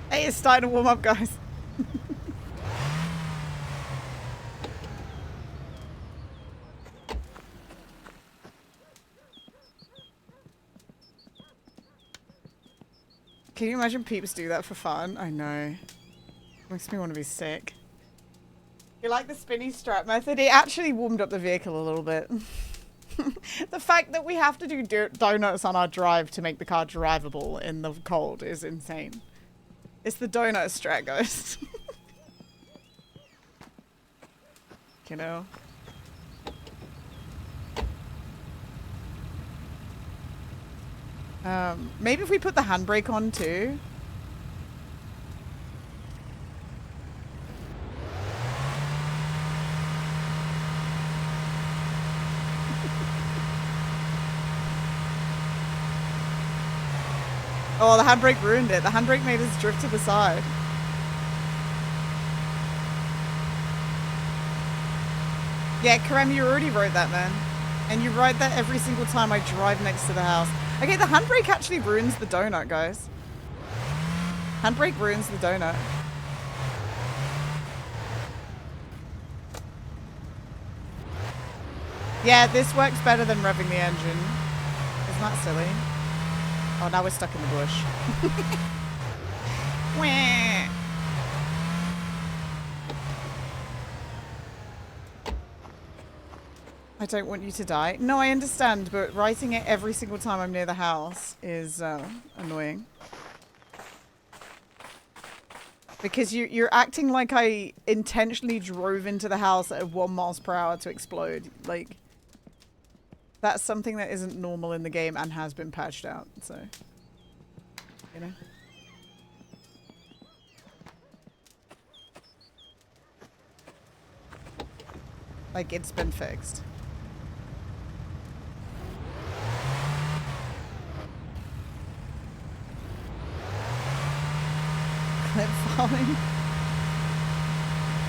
[SPEAKER 1] Hey, it's starting to warm up, guys. Can you imagine peeps do that for fun? I know. Makes me want to be sick. You like the spinny strap method? It actually warmed up the vehicle a little bit. The fact that we have to do donuts on our drive to make the car drivable in the cold is insane. It's the donut strat, guys. You know? Maybe if we put the handbrake on too. Oh, the handbrake ruined it. The handbrake made us drift to the side. Yeah, Karem, you already wrote that, man. And you write that every single time I drive next to the house. Okay, the handbrake actually ruins the donut, guys. Handbrake ruins the donut. Yeah, this works better than revving the engine. Isn't that silly? Oh, now we're stuck in the bush. Wah. I don't want you to die. No, I understand, but writing it every single time I'm near the house is annoying. Because you're acting like I intentionally drove into the house at 1 miles per hour to explode. Like, that's something that isn't normal in the game and has been patched out, so, you know. Like, it's been fixed. Clip farming?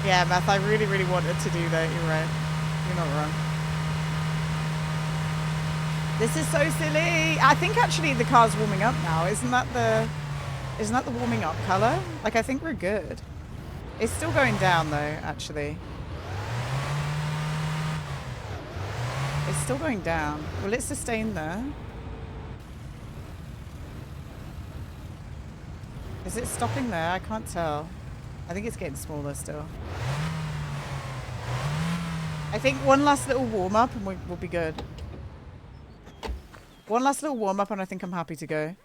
[SPEAKER 1] Yeah, Math, I really, really wanted to do that. You're right. You're not wrong. This is so silly. I think actually the car's warming up now. Isn't that the warming up color? Like, I think we're good. It's still going down though, actually. It's still going down. Will it sustain there? Is it stopping there? I can't tell. I think it's getting smaller still. I think one last little warm up and we'll be good. One last little warm up and I think I'm happy to go.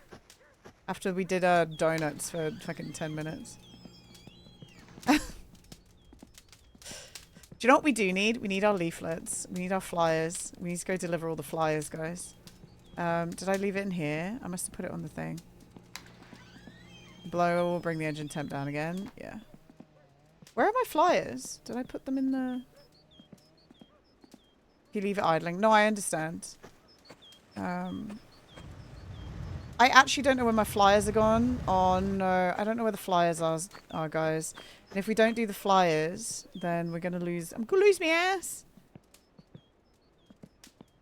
[SPEAKER 1] After we did our donuts for fucking 10 minutes. Do you know what we do need? We need our leaflets. We need our flyers. We need to go deliver all the flyers, guys. Did I leave it in here? I must have put it on the thing. Blow will bring the engine temp down again. Yeah. Where are my flyers? Did I put them in the... You leave it idling. No, I understand. I actually don't know where my flyers are gone. Oh no, I don't know where the flyers are, guys. And if we don't do the flyers, then we're gonna lose. I'm gonna lose my ass.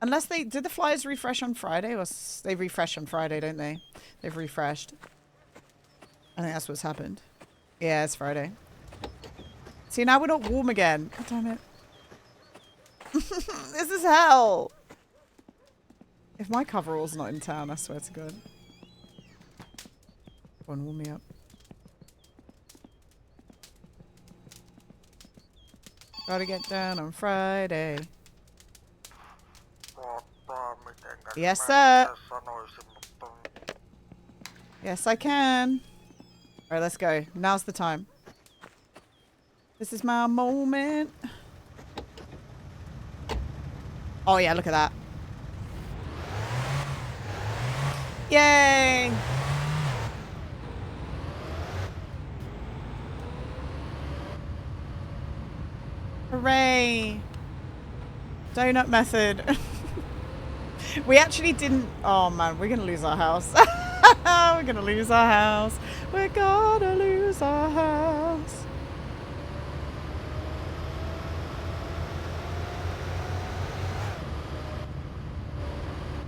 [SPEAKER 1] Unless they did the flyers refresh on Friday, or they refresh on Friday, don't they? They've refreshed. I think that's what's happened. Yeah, it's Friday. See, now we're not warm again. God damn it. This is hell. If my coverall's not in town, I swear to God. Go on, warm me up. Gotta get down on Friday. Yes, sir. Yes, I can. All right, let's go. Now's the time. This is my moment. Oh, yeah, look at that. Yay! Hooray! Donut method. We actually didn't... Oh, man, we're going to lose our house. We're going to lose our house. We're going to lose our house.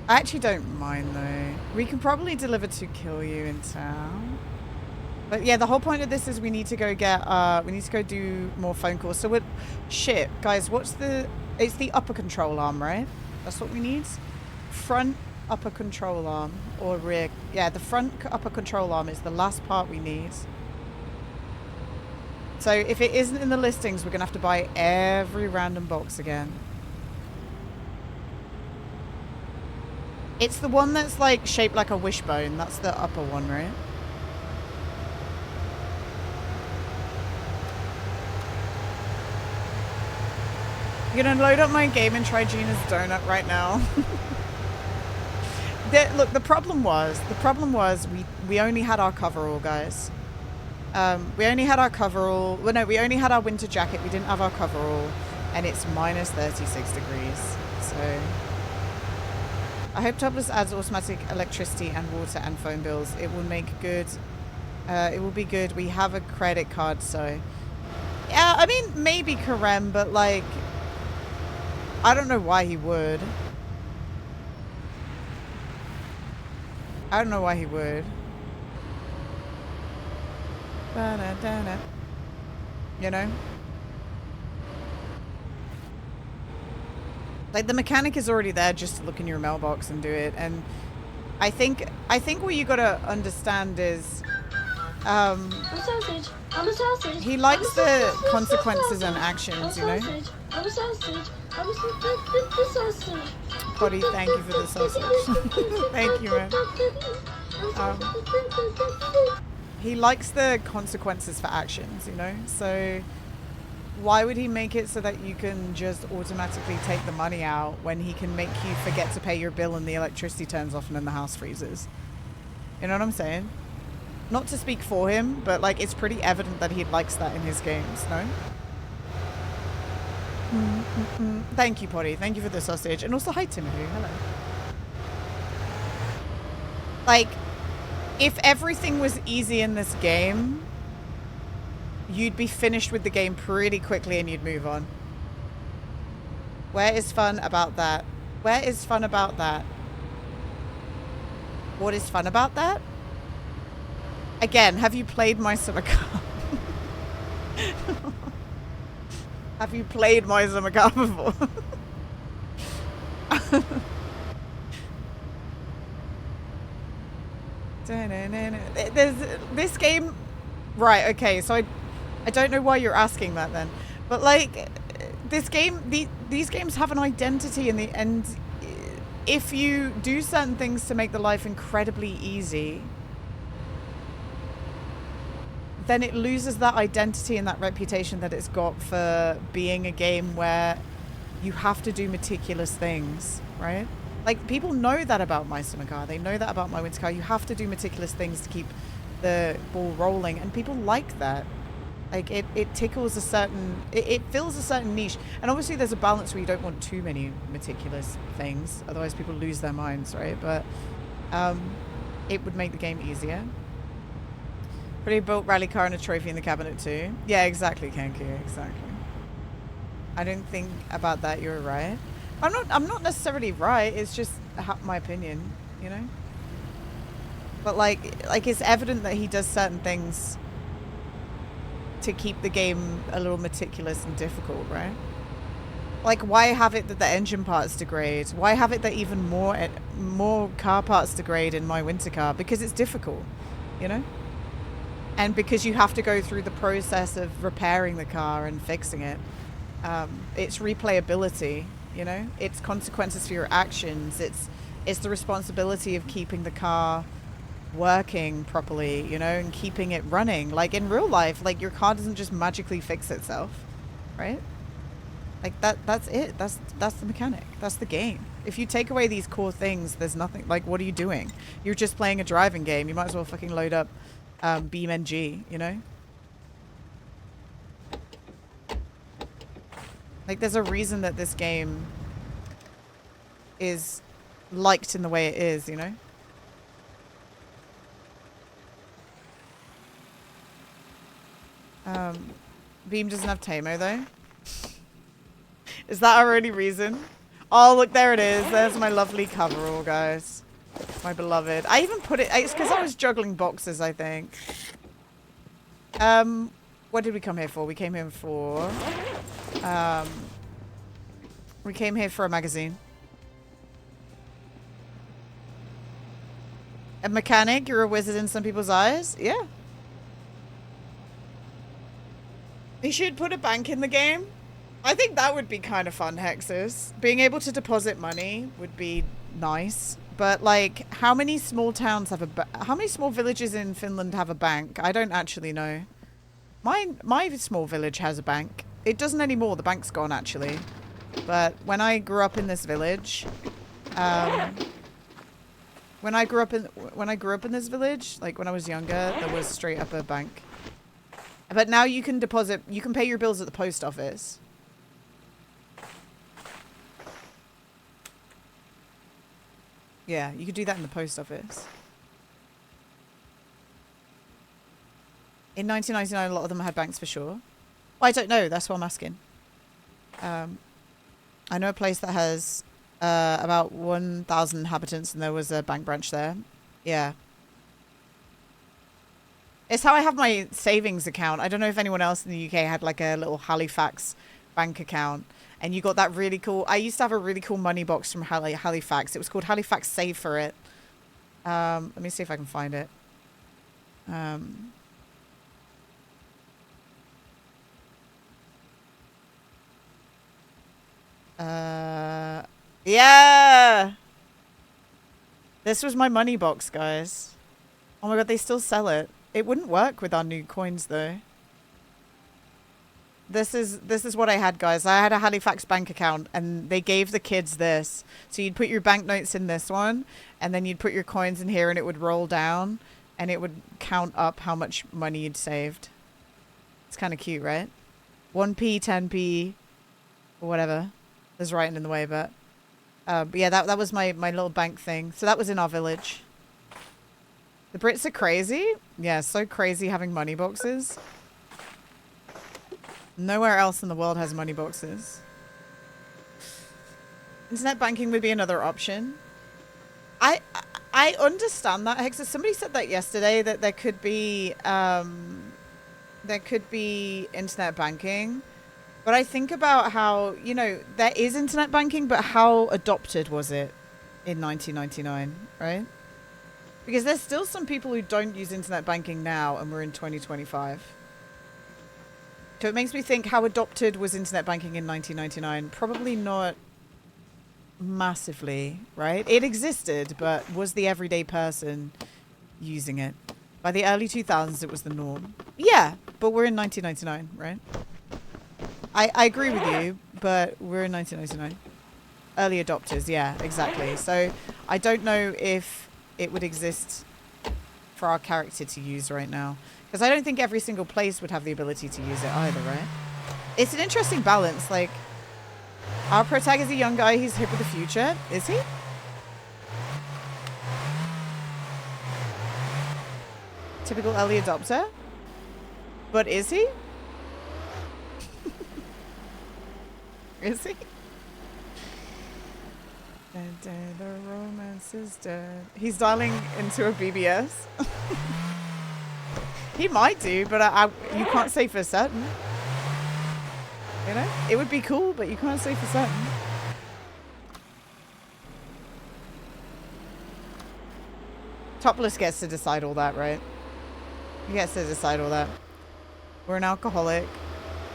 [SPEAKER 1] I actually don't mind, though. We can probably deliver to kill you in town. But yeah, the whole point of this is we need to go get, we need to go do more phone calls. So we're, shit, guys, what's the, it's the upper control arm, right? That's what we need? Front upper control arm or rear. Yeah, the front upper control arm is the last part we need. So if it isn't in the listings, we're going to have to buy every random box again. It's the one that's like shaped like a wishbone. That's the upper one, right? You're gonna load up my game and try Gina's donut right now. Look, the problem was we only had our coverall, guys. We only had our coverall. Well, no, we only had our winter jacket. We didn't have our coverall, and it's minus 36 degrees. So I hope Topless adds automatic electricity and water and phone bills. It will make good. It will be good. We have a credit card, so yeah. I mean, maybe Karem, but like, I don't know why he would. I don't know why he would. You know? Like, the mechanic is already there just to look in your mailbox and do it. And I think what you gotta understand is,
[SPEAKER 4] I'm a sausage. I'm a sausage.
[SPEAKER 1] he likes the consequences and actions, you know?
[SPEAKER 4] I'm a sausage. I'm a sausage.
[SPEAKER 1] Potty, thank you for the sausage. Thank you, man. He likes the consequences for actions, you know? So why would he make it so that you can just automatically take the money out when he can make you forget to pay your bill and the electricity turns off and then the house freezes? You know what I'm saying? Not to speak for him, but like, it's pretty evident that he likes that in his games, no? Thank you, Potty. Thank you for the sausage. And also, hi, Timothy. Hello. Like, if everything was easy in this game, you'd be finished with the game pretty quickly and you'd move on. Where is fun about that? Where is fun about that? What is fun about that? Again, have you played My Summer Car? Have you played My Summer Car before? There's this game, right? Okay, so I don't know why you're asking that then, but like, this game, these games have an identity in the end. If you do certain things to make the life incredibly easy, then it loses that identity and that reputation that it's got for being a game where you have to do meticulous things, right? Like, people know that about My Summer Car. They know that about My Winter Car. You have to do meticulous things to keep the ball rolling, and people like that. Like, it tickles a certain... It fills a certain niche. And obviously there's a balance where you don't want too many meticulous things. Otherwise people lose their minds, right? But it would make the game easier. Pretty built rally car and a trophy in the cabinet too. Yeah, exactly, Kenku. Exactly. I don't think about that. You're right. I'm not necessarily right. It's just my opinion, you know? But like it's evident that he does certain things to keep the game a little meticulous and difficult, right? Like, why have it that the engine parts degrade? Why have it that even more car parts degrade in My Winter Car? Because it's difficult, you know? And because you have to go through the process of repairing the car and fixing it. It's replayability, you know? It's consequences for your actions. It's It's the responsibility of keeping the car working properly, you know, and keeping it running. Like in real life, like your car doesn't just magically fix itself, right? Like that's it. That's the mechanic. That's the game. If you take away these core things, there's nothing. Like, what are you doing? You're just playing a driving game. You might as well fucking load up BeamNG, you know? Like, there's a reason that this game is liked in the way it is, you know? Beam doesn't have Tamo, though. Is that our only reason? Oh, look, there it is. There's my lovely coverall, guys. My beloved. I even put it... It's because I was juggling boxes, I think. What did we come here for? We came here for... we came here for a magazine. A mechanic? You're a wizard in some people's eyes? Yeah. You should put a bank in the game. I think that would be kind of fun, Hexus. Being able to deposit money would be nice. But, like, how many small towns have how many small villages in Finland have a bank? I don't actually know. My small village has a bank. It doesn't anymore. The bank's gone, actually. But when I grew up in this village, when I grew up in this village, like when I was younger, there was straight up a bank. But now you can deposit, you can pay your bills at the post office. Yeah, you could do that in the post office. In 1999, a lot of them had banks for sure. Well, I don't know. That's what I'm asking. I know a place that has about 1,000 inhabitants, and there was a bank branch there. Yeah. It's how I have my savings account. I don't know if anyone else in the UK had like a little Halifax bank account. And you got that really cool... I used to have a really cool money box from Halifax. It was called Halifax Save for It. Let me see if I can find it. Yeah! This was my money box, guys. Oh my god, they still sell it. It wouldn't work with our new coins, though. This is what I had, guys. I had a Halifax bank account, and they gave the kids this. So you'd put your banknotes in this one, and then you'd put your coins in here, and it would roll down, and it would count up how much money you'd saved. It's kind of cute, right? 1p, 10p, or whatever. There's writing in the way, but yeah, that was my little bank thing. So that was in our village. The Brits are crazy. Yeah, so crazy having money boxes. Nowhere else in the world has money boxes. Internet banking would be another option. I understand that, Hexa. Somebody said that yesterday, that there could be internet banking. But I think about how, you know, there is internet banking, but how adopted was it in 1999, right? Because there's still some people who don't use internet banking now, and we're in 2025. So it makes me think, how adopted was internet banking in 1999? Probably not massively, right? It existed, but was the everyday person using it? By the early 2000s, it was the norm. Yeah, but we're in 1999, right? I agree with you, but we're in 1999. Early adopters, yeah, exactly. So I don't know if it would exist for our character to use right now. Because I don't think every single place would have the ability to use it either, right? It's an interesting balance. Like, our protagonist is a young guy. He's hip with the future. Is he? Typical early adopter? But is he? Is he? The romance is dead. He's dialing into a BBS. He might do, but you can't say for certain. You know? It would be cool, but you can't say for certain. Topless gets to decide all that, right? He gets to decide all that. We're an alcoholic.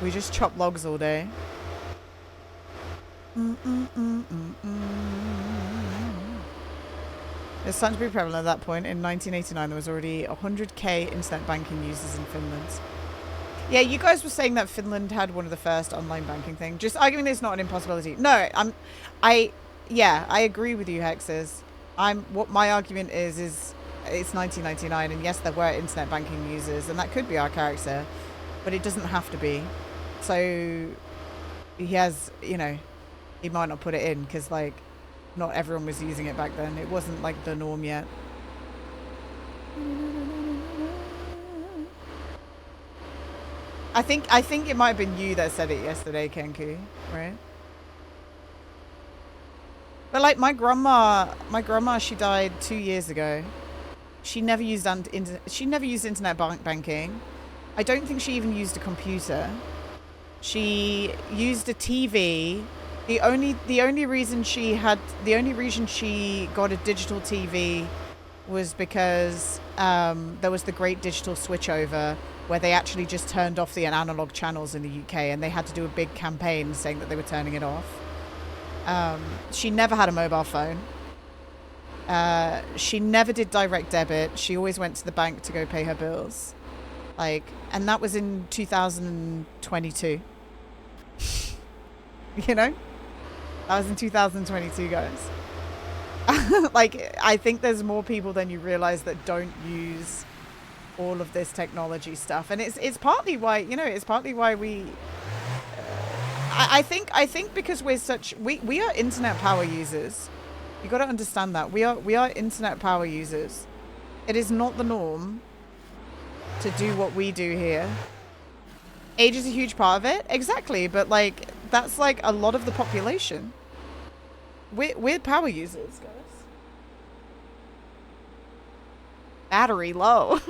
[SPEAKER 1] We just chop logs all day. It's starting to be prevalent at that point. In 1989, there was already 100k internet banking users in Finland. Yeah, you guys were saying that Finland had one of the first online banking thing. Just arguing it's not an impossibility. No, yeah, I agree with you, Hexes. What my argument is it's 1999, and yes, there were internet banking users, and that could be our character, but it doesn't have to be. So he has, you know, he might not put it in because, like, not everyone was using it back then. It wasn't like the norm yet. I think it might have been you that said it yesterday, Kenku, right? But like my grandma, she died 2 years ago. She never used internet banking. I don't think she even used a computer. She used a TV. The only reason she got a digital TV was because there was the great digital switchover where they actually just turned off the analog channels in the UK, and they had to do a big campaign saying that they were turning it off. She never had a mobile phone. She never did direct debit. She always went to the bank to go pay her bills. Like, and that was in 2022. You know? That was in 2022, guys. Like, I think there's more people than you realize that don't use all of this technology stuff. And it's partly why, you know, it's partly why we... I think because we are internet power users. You got to understand that. We are internet power users. It is not the norm to do what we do here. Age is a huge part of it. Exactly. But, like, that's, like, a lot of the population. We're power users, guys. Battery low.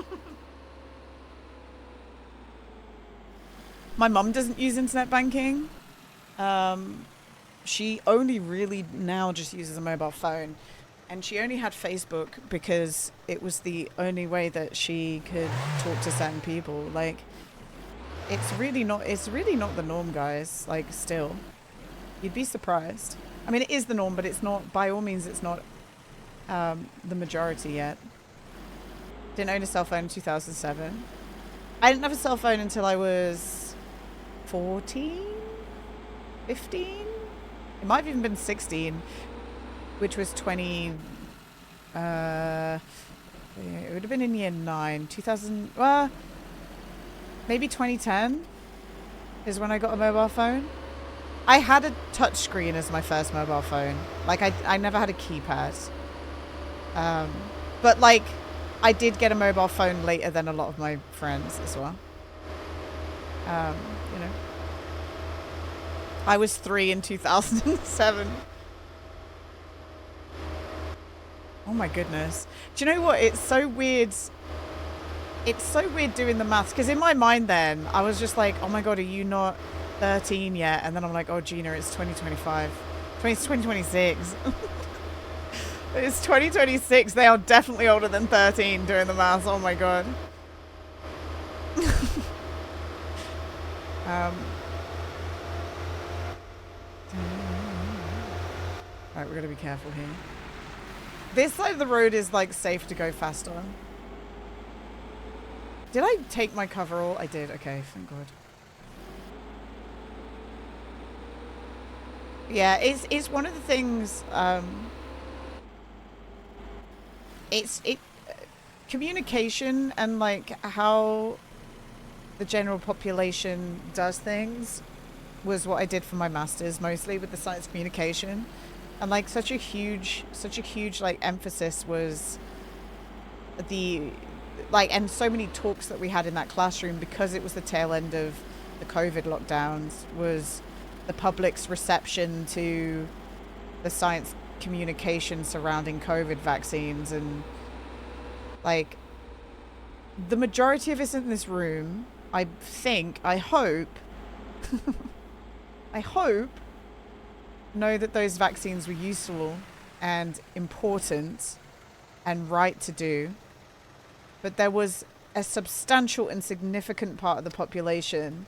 [SPEAKER 1] My mum doesn't use internet banking. She only really now just uses a mobile phone. And she only had Facebook because it was the only way that she could talk to certain people. Like, it's really not the norm, guys. Like, still. You'd be surprised. I mean, it is the norm, but it's not, by all means, it's not the majority yet. Didn't own a cell phone in 2007. I didn't have a cell phone until I was 14? 15? It might have even been 16, which was 20... it would have been in year 9. 2000... Well, maybe 2010 is when I got a mobile phone. I had a touchscreen as my first mobile phone. Like, I never had a keypad. But, like, I did get a mobile phone later than a lot of my friends as well. You know. I was 3 in 2007. Oh my goodness. Do you know what? It's so weird. It's so weird doing the maths. Because in my mind then, I was just like, oh my God, are you not 13 yet? And then I'm like, oh, Gina, it's 2025. It's 2026. It's 2026. They are definitely older than 13 doing the maths. Oh my God. Alright, we're gonna be careful here. This side of the road is like safe to go fast on. Did I take my coverall? I did. Okay, thank God. Yeah, it's one of the things. Communication and like how the general population does things was what I did for my masters, mostly with the science communication. And like such a huge like emphasis was the like, and so many talks that we had in that classroom, because it was the tail end of the COVID lockdowns, was the public's reception to the science communication surrounding COVID vaccines. And like the majority of us in this room, I hope know that those vaccines were useful and important and right to do. But there was a substantial and significant part of the population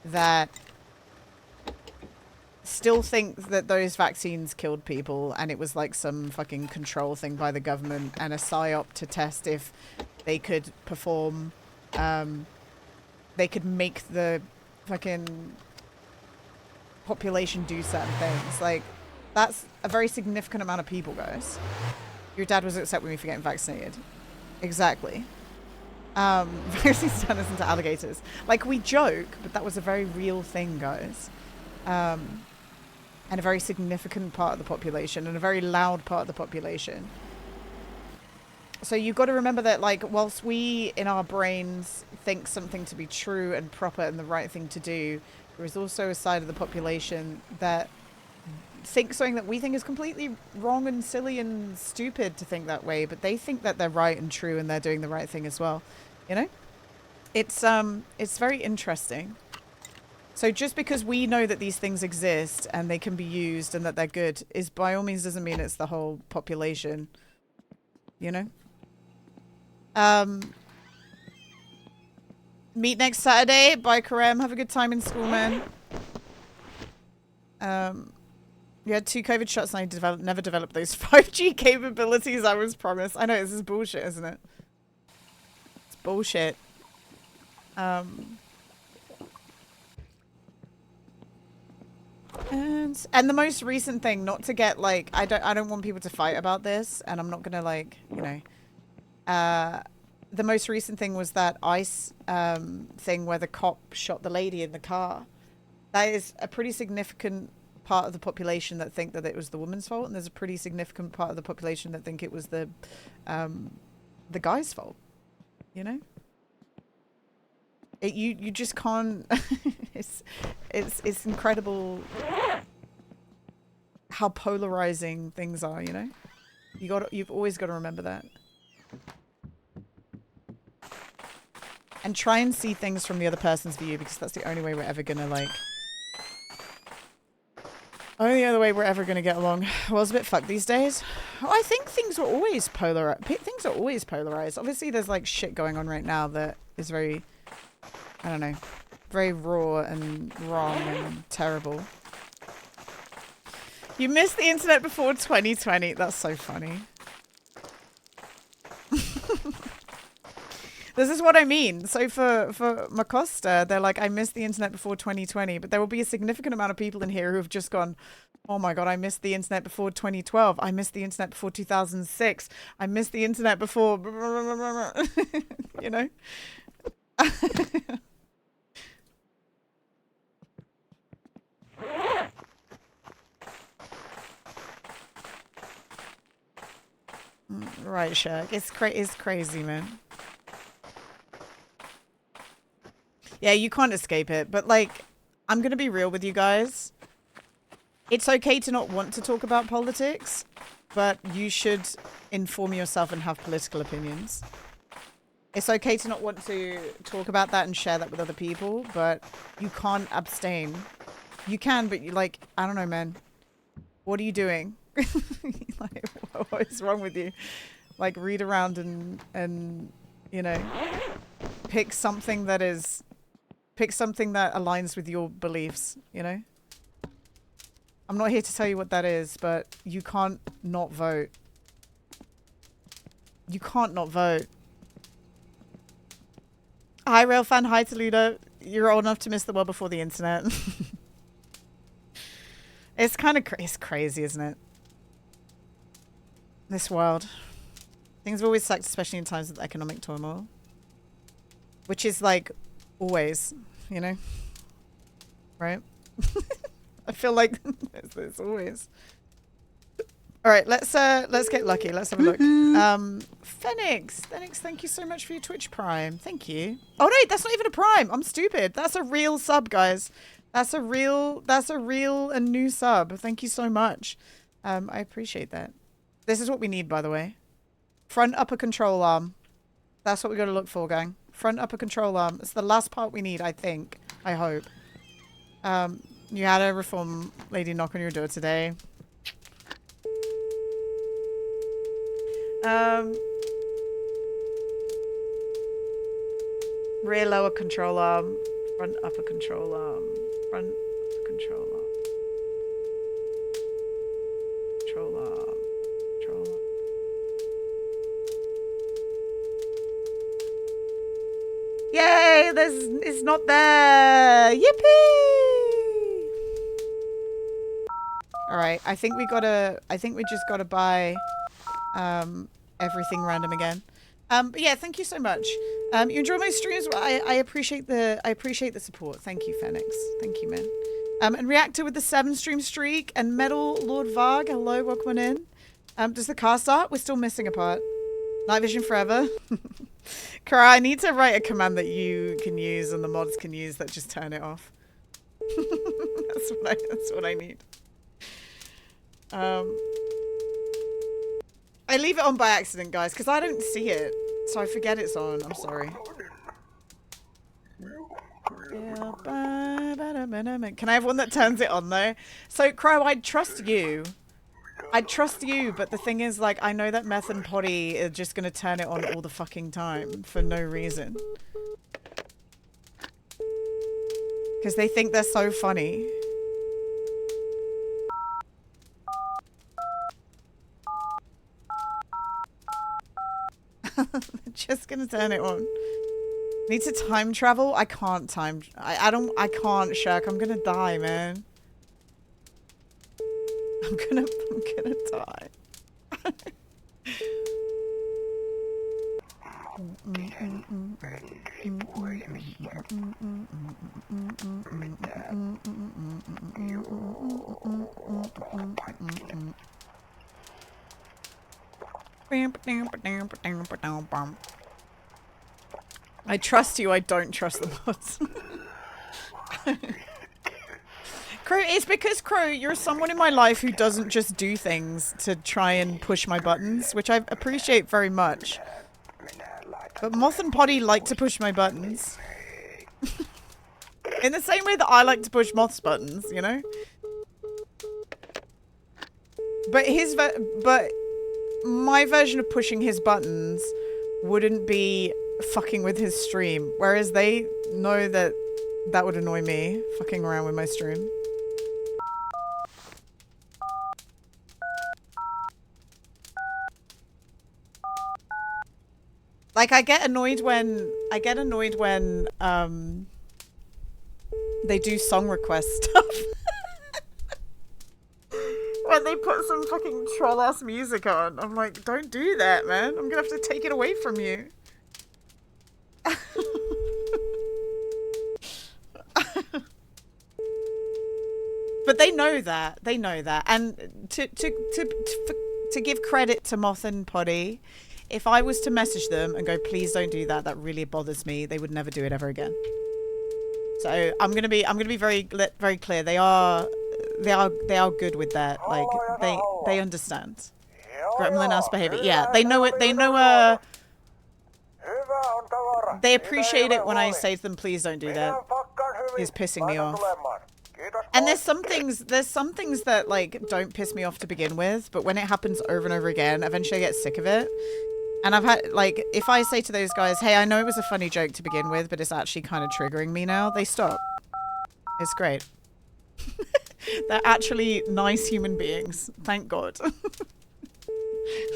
[SPEAKER 1] that still think that those vaccines killed people and it was like some fucking control thing by the government and a psyop to test if they could perform, they could make the fucking population do certain things. Like, that's a very significant amount of people, guys. Your dad was upset with me for getting vaccinated. Exactly. Vaccines turn us into alligators. Like, we joke, but that was a very real thing, guys. And a very significant part of the population and a very loud part of the population. So you've got to remember that, like, whilst we in our brains think something to be true and proper and the right thing to do, there is also a side of the population that thinks something that we think is completely wrong and silly and stupid to think that way, but they think that they're right and true and they're doing the right thing as well. You know? It's very interesting. So just because we know that these things exist and they can be used and that they're good is by all means doesn't mean it's the whole population. You know? Meet next Saturday. Bye, Karem. Have a good time in school, man. You had 2 COVID shots and I never developed those 5G capabilities I was promised. I know, this is bullshit, isn't it? It's bullshit. And the most recent thing, not to get like, I don't want people to fight about this, and I'm not gonna like, you know, the most recent thing was that ICE thing where the cop shot the lady in the car. That is a pretty significant part of the population that think that it was the woman's fault, and there's a pretty significant part of the population that think it was the guy's fault. You know, you just can't. it's incredible how polarizing things are. You know, you've always got to remember that. And try and see things from the other person's view, because that's the only way we're ever gonna like. Only other way we're ever gonna get along. Well, it's a bit fucked these days. Oh, I think things are always polarized. Things are always polarized. Obviously, there's like shit going on right now that is very, I don't know, very raw and wrong and terrible. You missed the internet before 2020. That's so funny. This is what I mean. So for Macosta, they're like, I missed the internet before 2020, but there will be a significant amount of people in here who have just gone, oh my God, I missed the internet before 2012. I missed the internet before 2006. I missed the internet before, you know? Right, Shaq. It's crazy, man. Yeah, you can't escape it. But, like, I'm going to be real with you guys. It's okay to not want to talk about politics, but you should inform yourself and have political opinions. It's okay to not want to talk about that and share that with other people, but you can't abstain. You can, but you, like, I don't know, man. What are you doing? Like, what is wrong with you? Like, read around and you know, pick something that aligns with your beliefs, you know? I'm not here to tell you what that is, but you can't not vote. You can't not vote. Hi, Railfan. Hi, Toledo. You're old enough to miss the world before the internet. It's kind of it's crazy, isn't it? This world. Things have always sucked, especially in times of economic turmoil. Which is like always, you know? Right? I feel like it's always. Alright, let's get lucky. Let's have a look. Phoenix, thank you so much for your Twitch Prime. Thank you. Oh no, that's not even a Prime. I'm stupid. That's a real sub, guys. That's a real and new sub. Thank you so much. I appreciate that. This is what we need, by the way. Front upper control arm. That's what we got to look for, gang. Front upper control arm. It's the last part we need, I think. I hope. You had a reform lady knock on your door today. Rear lower control arm. Front upper control arm. Front upper control arm. Control arm. Control arm. Yay! It's not there. Yippee! All right. I think we just gotta buy everything random again. But yeah, thank you so much. You enjoy my streams? Well, I appreciate the support. Thank you, Phoenix. Thank you, man. And Reactor with the 7-stream streak, and Metal Lord Varg. Hello, welcome on in. Does the car start? We're still missing a part. Night vision forever. Kara, I need to write a command that you can use and the mods can use that just turn it off. That's what I need. I leave it on by accident, guys, because I don't see it. So I forget it's on. I'm sorry. Can I have one that turns it on, though? So, Crow, I'd trust you. I'd trust you, but the thing is, like, I know that Meth and Potty are just going to turn it on all the fucking time for no reason. Because they think they're so funny. Just gonna turn it on. Need to time travel? I can't time. I can't, Shaq. I'm gonna die, man. I'm gonna die. I trust you, I don't trust the bots. Crow, it's because, Crow, you're someone in my life who doesn't just do things to try and push my buttons, which I appreciate very much. But Moth and Potty like to push my buttons. In the same way that I like to push Moth's buttons, you know? But my version of pushing his buttons wouldn't be fucking with his stream, whereas they know that that would annoy me, fucking around with my stream. Like, I get annoyed when they do song request stuff. When they put some fucking troll-ass music on. I'm like, don't do that, man. I'm gonna have to take it away from you. But they know that. They know that. And to give credit to Moth and Potty, if I was to message them and go, please don't do that, that really bothers me, they would never do it ever again. So I'm gonna be very clear. They are good with that. Like they understand. Gremlin-ass behavior. Yeah, they know it. They know. They appreciate it when I say to them, please don't do that. It's pissing me off. And there's some things that like don't piss me off to begin with, but when it happens over and over again, eventually I get sick of it. And I've had, like, if I say to those guys, hey, I know it was a funny joke to begin with, but it's actually kind of triggering me now, they stop. It's great. They're actually nice human beings. Thank God.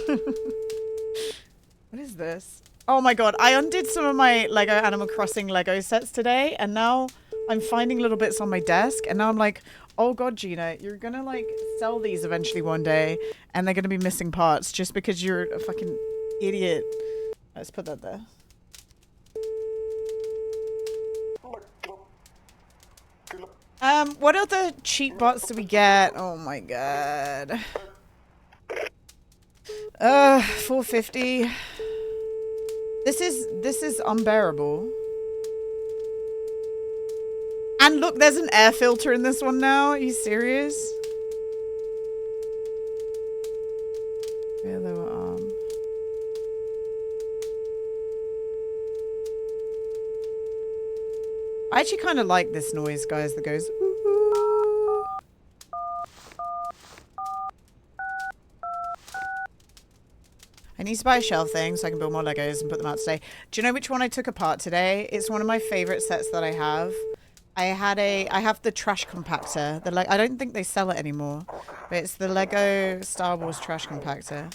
[SPEAKER 1] What is this? Oh my God. I undid some of my Lego Animal Crossing Lego sets today, and now I'm finding little bits on my desk, and now I'm like, oh God, Gina, you're gonna, like, sell these eventually one day, and they're gonna be missing parts just because you're a fucking idiot. Let's put that there. What other cheap bots do we get? Oh my God. 450. This is unbearable. And look, there's an air filter in this one now. Are you serious? Yeah, lower arm. I actually kind of like this noise, guys, that goes ooh. I need to buy a shelf thing so I can build more Legos and put them out today. Do you know which one I took apart today? It's one of my favorite sets that I have. I have the trash compactor. I don't think they sell it anymore, but it's the Lego Star Wars trash compactor.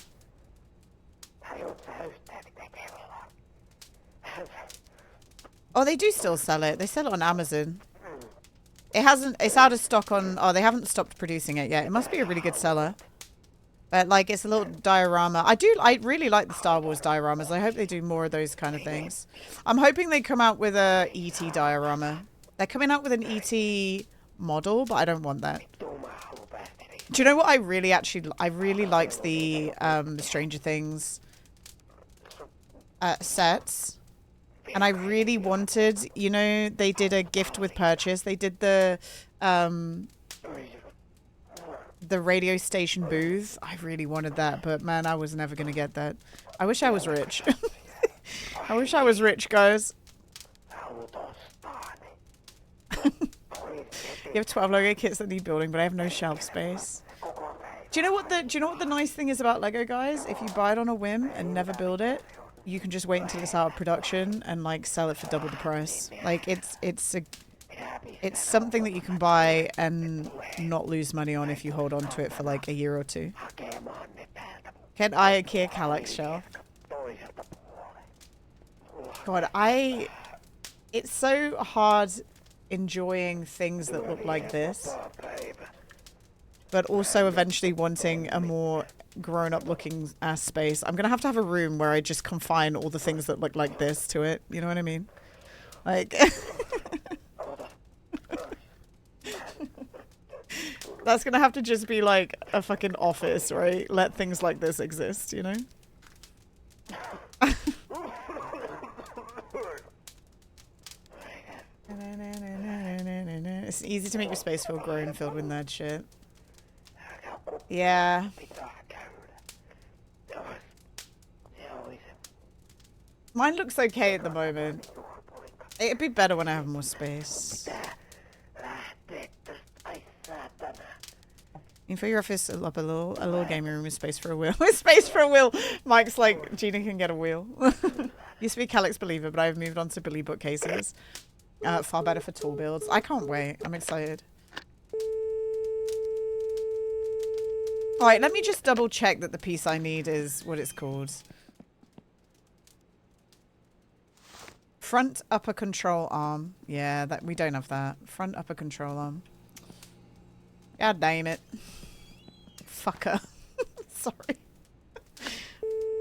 [SPEAKER 1] Oh, they do still sell it. They sell it on Amazon. It's out of stock on, oh, they haven't stopped producing it yet. It must be a really good seller. But like, it's a little diorama. I really like the Star Wars dioramas. I hope they do more of those kind of things. I'm hoping they come out with a ET diorama. They're coming out with an ET model, but I don't want that. Do you know what I really liked the Stranger Things sets. And I really wanted, you know, they did a gift with purchase. They did the radio station booth. I really wanted that, but man, I was never going to get that. I wish I was rich. I wish I was rich, guys. You have 12 Lego kits that need building, but I have no shelf space. Do you know what the nice thing is about Lego, guys? If you buy it on a whim and never build it, you can just wait until it's out of production and like sell it for double the price. Like it's something that you can buy and not lose money on if you hold on to it for like a year or two. Can I IKEA Kallax shelf? God, it's so hard enjoying things that look like this, but also eventually wanting a more grown-up looking ass space. I'm gonna have to have a room where I just confine all the things that look like this to it. You know what I mean? Like, that's gonna have to just be like a fucking office, right? Let things like this exist, you know? It's easy to make your space feel grown, filled with nerd shit. Yeah. Mine looks okay at the moment. It'd be better when I have more space. You fill your office up a little gaming room with space for a wheel. With space for a wheel! Mike's like, Gina can get a wheel. Used to be a Kallax believer, but I've moved on to Billy bookcases. Far better for tool builds. I can't wait. I'm excited. Alright, let me just double check that the piece I need is what it's called. Front upper control arm. Yeah, that we don't have that. Front upper control arm. God damn it. Fucker. Sorry.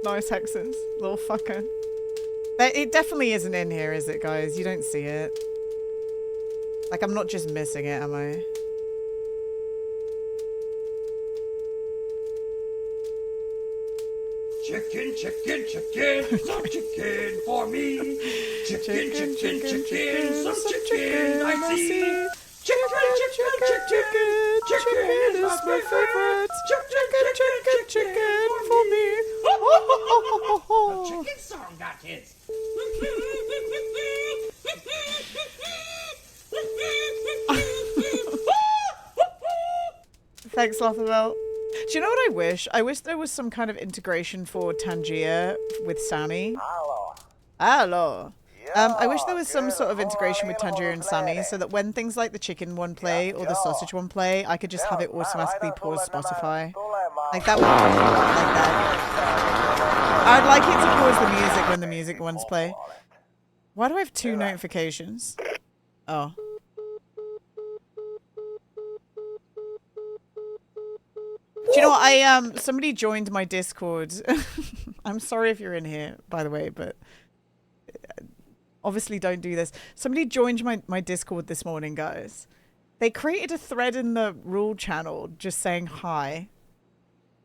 [SPEAKER 1] Nice hexes. Little fucker. But it definitely isn't in here, is it, guys? You don't see it. Like, I'm not just missing it, am I?
[SPEAKER 5] Chicken, chicken, chicken, some chicken for me. Chicken, chicken, chicken, some chicken I see. Chicken, chicken, chicken, chicken is my favorite. Chicken, chicken, chicken for me. A chicken song, that is.
[SPEAKER 1] Thanks, Lothabel. Do you know what I wish? I wish there was some kind of integration for Tangier with Sammy. Hello. I wish there was some sort of integration with Tangier and Sammy so that when things like the chicken one play or the sausage one play, I could just have it automatically pause Spotify. Like that would like that. I'd like it to pause the music when the music ones play. Why do I have 2 notifications? Oh. Do you know what? Somebody joined my Discord. I'm sorry if you're in here, by the way, but obviously don't do this. Somebody joined my Discord this morning, guys. They created a thread in the rule channel just saying hi.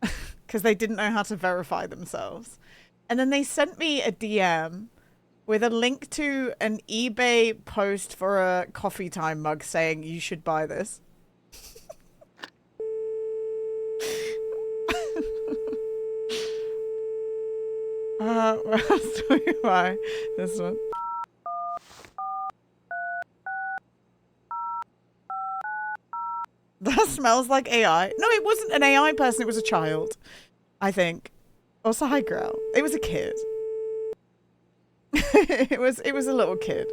[SPEAKER 1] Because they didn't know how to verify themselves. And then they sent me a DM with a link to an eBay post for a coffee time mug saying you should buy this. Where else do we buy this one? That smells like AI. No, it wasn't an AI person. It was a child, I think. Also, hi, girl. It was a kid. it was a little kid.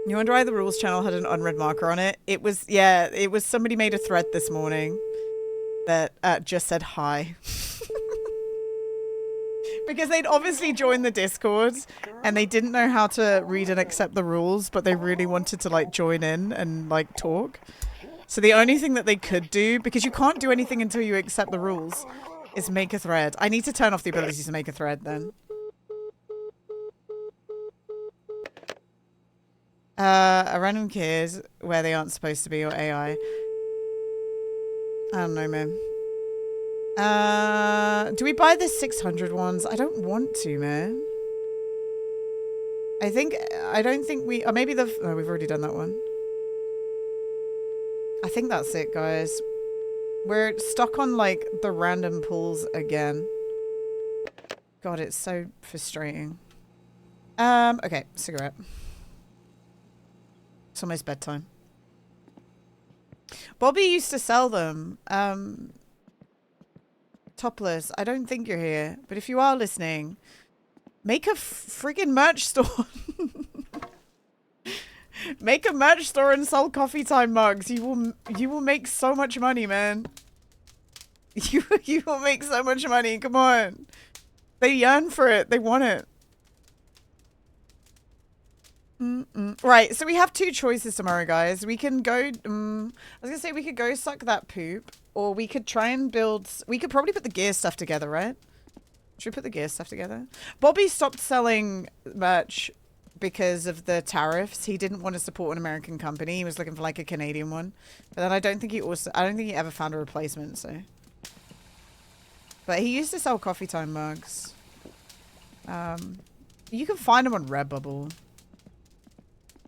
[SPEAKER 1] You wonder why the rules channel had an unread marker on it? It was, yeah, it was somebody made a thread this morning that just said hi. Because they'd obviously joined the Discord and they didn't know how to read and accept the rules, but they really wanted to like join in and like talk. So the only thing that they could do, because you can't do anything until you accept the rules, is make a thread. I need to turn off the ability to make a thread then. A random kid where they aren't supposed to be, or AI. I don't know, man. Do we buy the 600 ones? I don't want to, man. I don't think we, or maybe we've already done that one. I think that's it, guys. We're stuck on like the random pulls again. God, it's so frustrating. Okay, cigarette. It's almost bedtime. Bobby used to sell them. Topless, I don't think you're here, but if you are listening, make a friggin' merch store. Make a merch store and sell coffee time mugs. You will make so much money, man. You will make so much money. Come on. They yearn for it. They want it. Right, so we have two choices tomorrow, guys. We can go, I was gonna say we could go suck that poop, or we could try and build, we could probably put the gear stuff together, right? Should we put the gear stuff together? Bobby stopped selling merch because of the tariffs. He didn't want to support an American company. He was looking for like a Canadian one. But then I don't think he ever found a replacement, so. But he used to sell coffee time mugs. You can find them on Redbubble.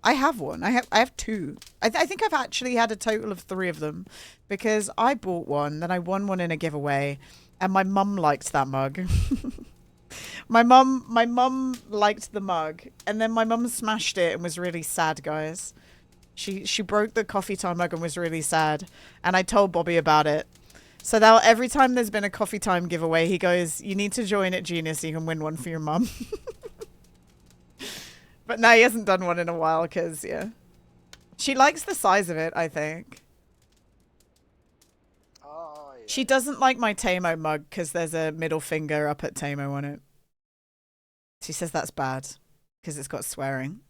[SPEAKER 1] I have one. I have two. I think I've actually had a total of 3 of them because I bought one, then I won one in a giveaway, and my mum liked that mug. My mum liked the mug, and then my mum smashed it and was really sad, guys. She broke the coffee time mug and was really sad, and I told Bobby about it. So now every time there's been a coffee time giveaway, he goes, "You need to join at Genius so you can win one for your mum." But no, he hasn't done one in a while because, yeah. She likes the size of it, I think.
[SPEAKER 6] Oh, yeah.
[SPEAKER 1] She doesn't like my Tamo mug because there's a middle finger up at Tamo on it. She says that's bad because it's got swearing.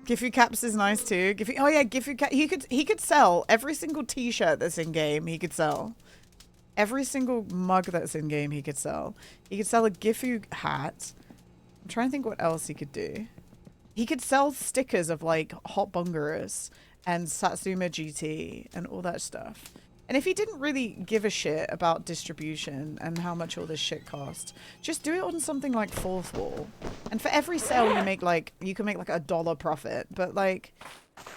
[SPEAKER 1] Giffy Caps is nice too. Oh yeah, Giffy Cap. He could sell every single T-shirt that's in game. He could sell. Every single mug that's in game he could sell. He could sell a Gifu hat. I'm trying to think what else he could do. He could sell stickers of like Hot Bungarus and Satsuma GT and all that stuff. And if he didn't really give a shit about distribution and how much all this shit cost, just do it on something like Fourth Wall. And for every sale you make like, you can make like $1 profit. But like,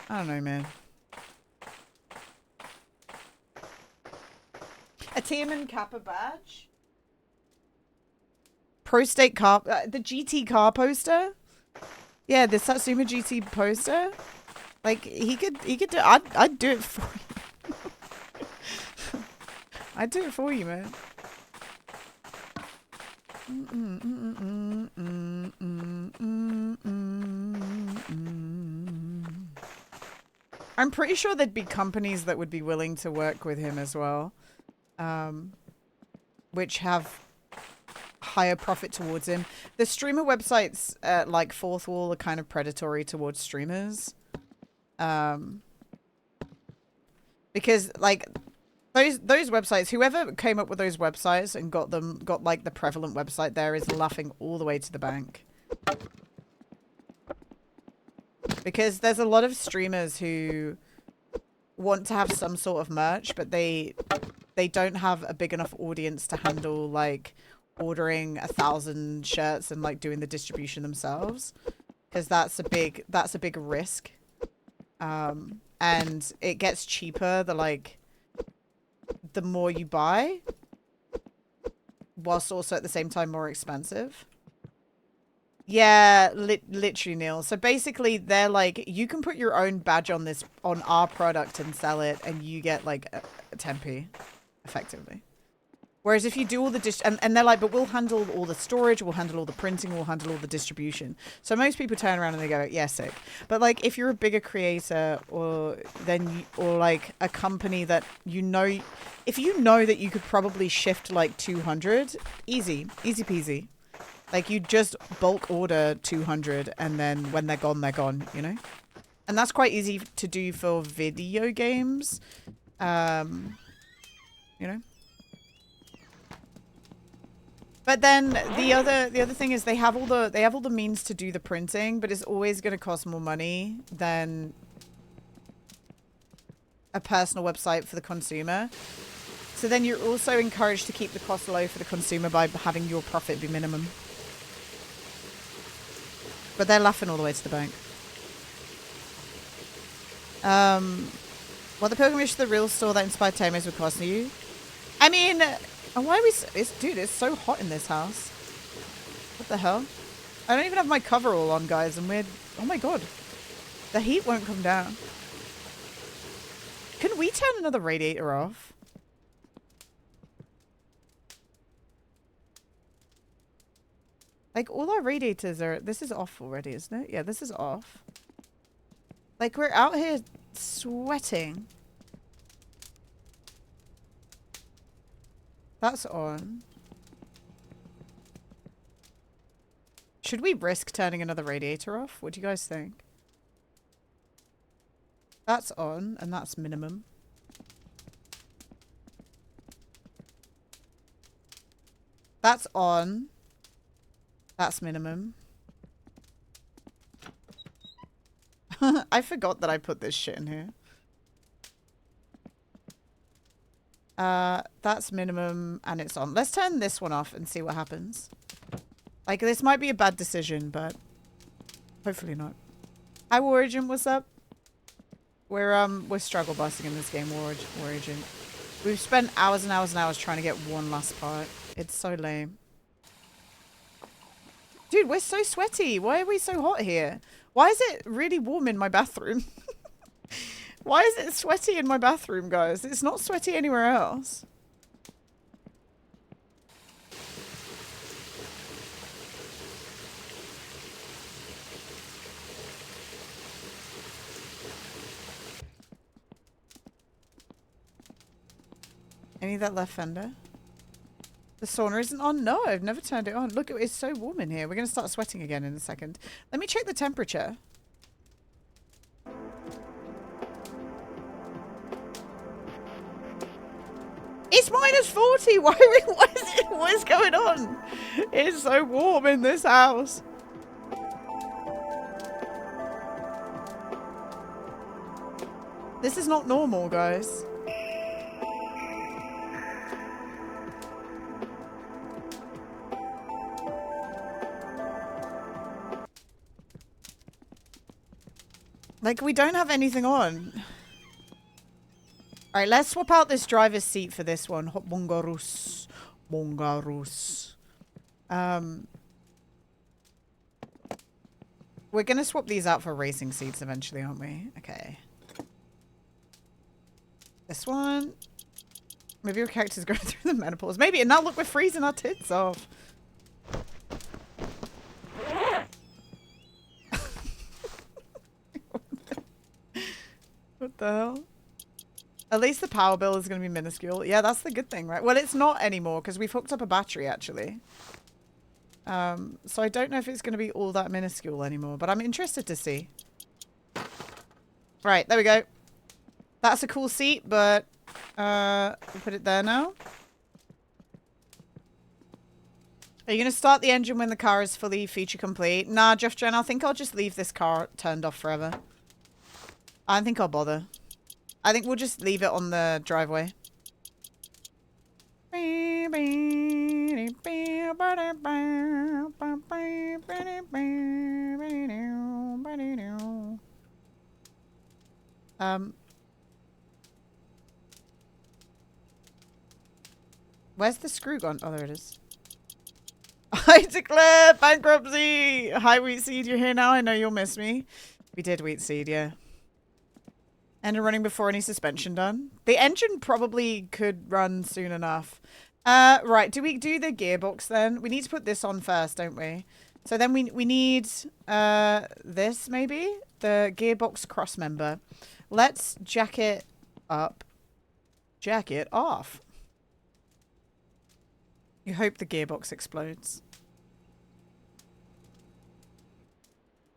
[SPEAKER 1] I don't know, man. A Tiaman Kappa badge? Pro State car, the GT car poster? Yeah, the Satsuma GT poster? Like, he could do, I'd do it for you. I'd do it for you, man. I'm pretty sure there'd be companies that would be willing to work with him as well. Which have higher profit towards him. The streamer websites like Fourth Wall are kind of predatory towards streamers. Because like those websites, whoever came up with those websites and got like the prevalent website there is laughing all the way to the bank. Because there's a lot of streamers who want to have some sort of merch, but they don't have a big enough audience to handle like ordering 1,000 shirts and like doing the distribution themselves, because that's a big risk. And it gets cheaper the more you buy, whilst also at the same time more expensive. Yeah, literally, Neil. So basically, they're like, you can put your own badge on our product and sell it, and you get like a 10p, effectively. Whereas if you do all the and they're like, but we'll handle all the storage, we'll handle all the printing, we'll handle all the distribution. So most people turn around and they go, yeah, sick. But like, if you're a bigger creator or like a company that if you know that you could probably shift like 200, easy peasy. Like you just bulk order 200 and then when they're gone, you know? And that's quite easy to do for video games. You know? But then the other thing is they have all the means to do the printing, but it's always going to cost more money than a personal website for the consumer. So then you're also encouraged to keep the cost low for the consumer by having your profit be minimum. But they're laughing all the way to the bank. What the pilgrimage to the real store that inspired Tamers would cost you? I mean, why are we... dude, it's so hot in this house. What the hell? I don't even have my coverall on, guys, and we're... Oh my god. The heat won't come down. Can we turn another radiator off? Like, all our radiators are... This is off already, isn't it? Yeah, this is off. Like, we're out here sweating. That's on. Should we risk turning another radiator off? What do you guys think? That's on, and that's minimum. That's on. That's minimum. I forgot that I put this shit in here. That's minimum and it's on. Let's turn this one off and see what happens. Like, this might be a bad decision, but hopefully not. Hi, War Agent, what's up? We're struggle busting in this game, War Agent. We've spent hours and hours and hours trying to get one last part. It's so lame. Dude, we're so sweaty. Why are we so hot here? Why is it really warm in my bathroom? Why is it sweaty in my bathroom, guys? It's not sweaty anywhere else. Any of that left fender? The sauna isn't on? No, I've never turned it on. Look, it's so warm in here. We're going to start sweating again in a second. Let me check the temperature. It's -40. What is going on? It's so warm in this house. This is not normal, guys. Like, we don't have anything on. Alright, let's swap out this driver's seat for this one. Hot Bongarus. Bongarus. We're gonna swap these out for racing seats eventually, aren't we? Okay. This one. Maybe your character's going through the menopause. Maybe. And now look, we're freezing our tits off. What the hell? At least the power bill is going to be minuscule. Yeah, that's the good thing, right? Well, it's not anymore because we've hooked up a battery, actually. So I don't know if it's going to be all that minuscule anymore, but I'm interested to see. Right, there we go. That's a cool seat, but we'll put it there now. Are you going to start the engine when the car is fully feature complete? Nah, Jeff Jen, I think I'll just leave this car turned off forever. I don't think I'll bother. I think we'll just leave it on the driveway. Where's the screw gone? Oh, there it is. I declare bankruptcy! Hi, Wheat Seed, you're here now. I know you'll miss me. We did, Wheat Seed, yeah. Engine running before any suspension done. The engine probably could run soon enough. Right. Do we do the gearbox then? We need to put this on first, don't we? So then we need this maybe? The gearbox cross member. Let's jack it up. Jack it off. You hope the gearbox explodes.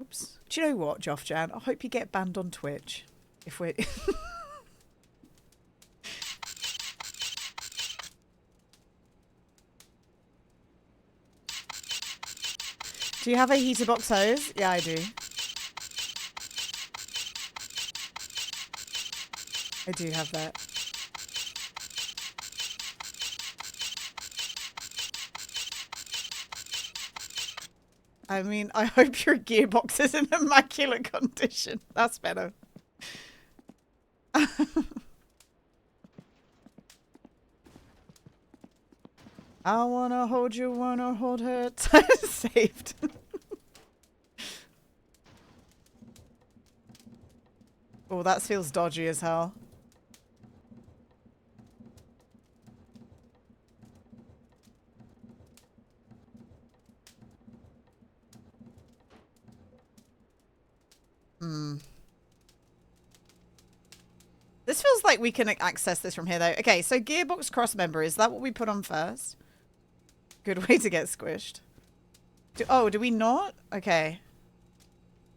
[SPEAKER 1] Oops. Do you know what, Joff Jan? I hope you get banned on Twitch. If we're... Do you have a heater box hose? Yeah, I do. I do have that. I mean, I hope your gearbox is in immaculate condition. That's better. I wanna hold you, wanna hold her. Saved. Oh, that feels dodgy as hell. This feels like we can access this from here, though. Okay, so gearbox cross member. Is that what we put on first? Good way to get squished. Do we not? Okay.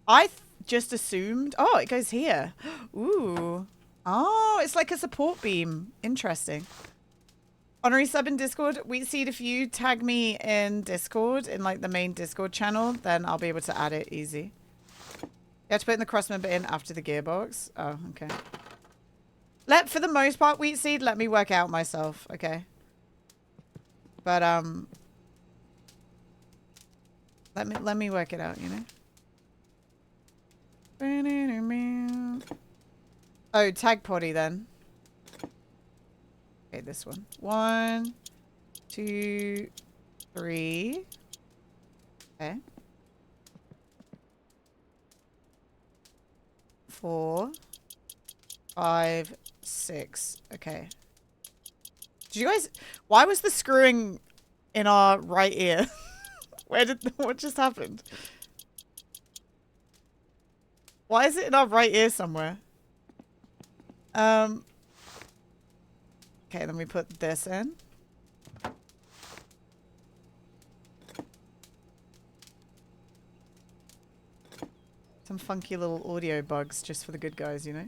[SPEAKER 1] I just assumed... Oh, it goes here. Ooh. Oh, it's like a support beam. Interesting. Honorary sub in Discord. Wheatseed, if you tag me in Discord, in like the main Discord channel, then I'll be able to add it easy. You have to put in the cross member in after the gearbox. Oh, okay. For the most part, Wheatseed, let me work out myself. Okay. But, let me work it out, you know? Oh, tag potty then. Okay, this one. 1, 2, 3. Okay. 4, 5, 6. Okay. Did you guys... Why was the screwing in our right ear? What just happened? Why is it in our right ear somewhere? Okay, then we put this in. Some funky little audio bugs just for the good guys, you know?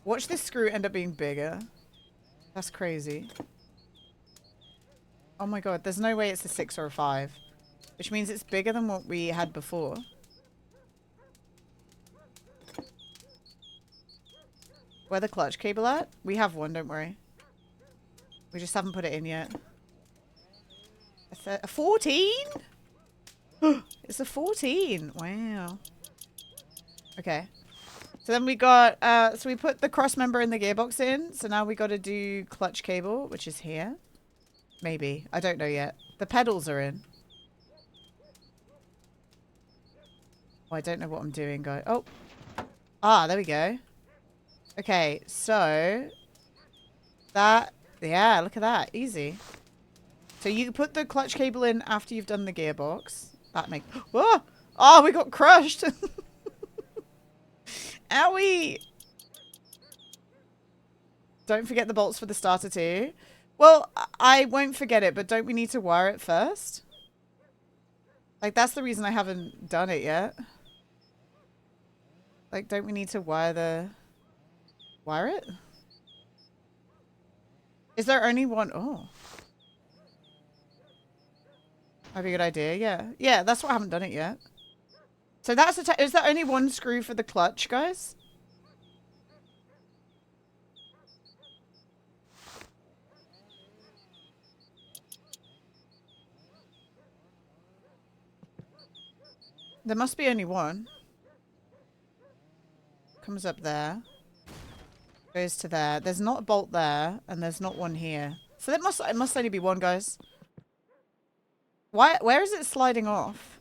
[SPEAKER 1] Watch this screw end up being bigger. That's crazy. Oh my god, there's no way it's a 6 or a 5. Which means it's bigger than what we had before. Where the clutch cable at? We have one, don't worry. We just haven't put it in yet. A 14? It's a 14. Wow. Okay. So then we got, so we put the cross member in the gearbox in. So now we got to do clutch cable, which is here. Maybe. I don't know yet. The pedals are in. Oh, I don't know what I'm doing, guys. Oh. Ah, there we go. Okay, so that, yeah, look at that. Easy. So you put the clutch cable in after you've done the gearbox. That makes... Oh! Oh, we got crushed! Owie! Don't forget the bolts for the starter too. Well, I won't forget it, but don't we need to wire it first? Like, that's the reason I haven't done it yet. Like, don't we need to wire it? Is there only one? Oh. That'd be a good idea, yeah. Yeah, that's why I haven't done it yet. So that's is there only one screw for the clutch, guys? There must be only one. Comes up there. Goes to there. There's not a bolt there, and there's not one here. So it must only be one, guys. Where is it sliding off?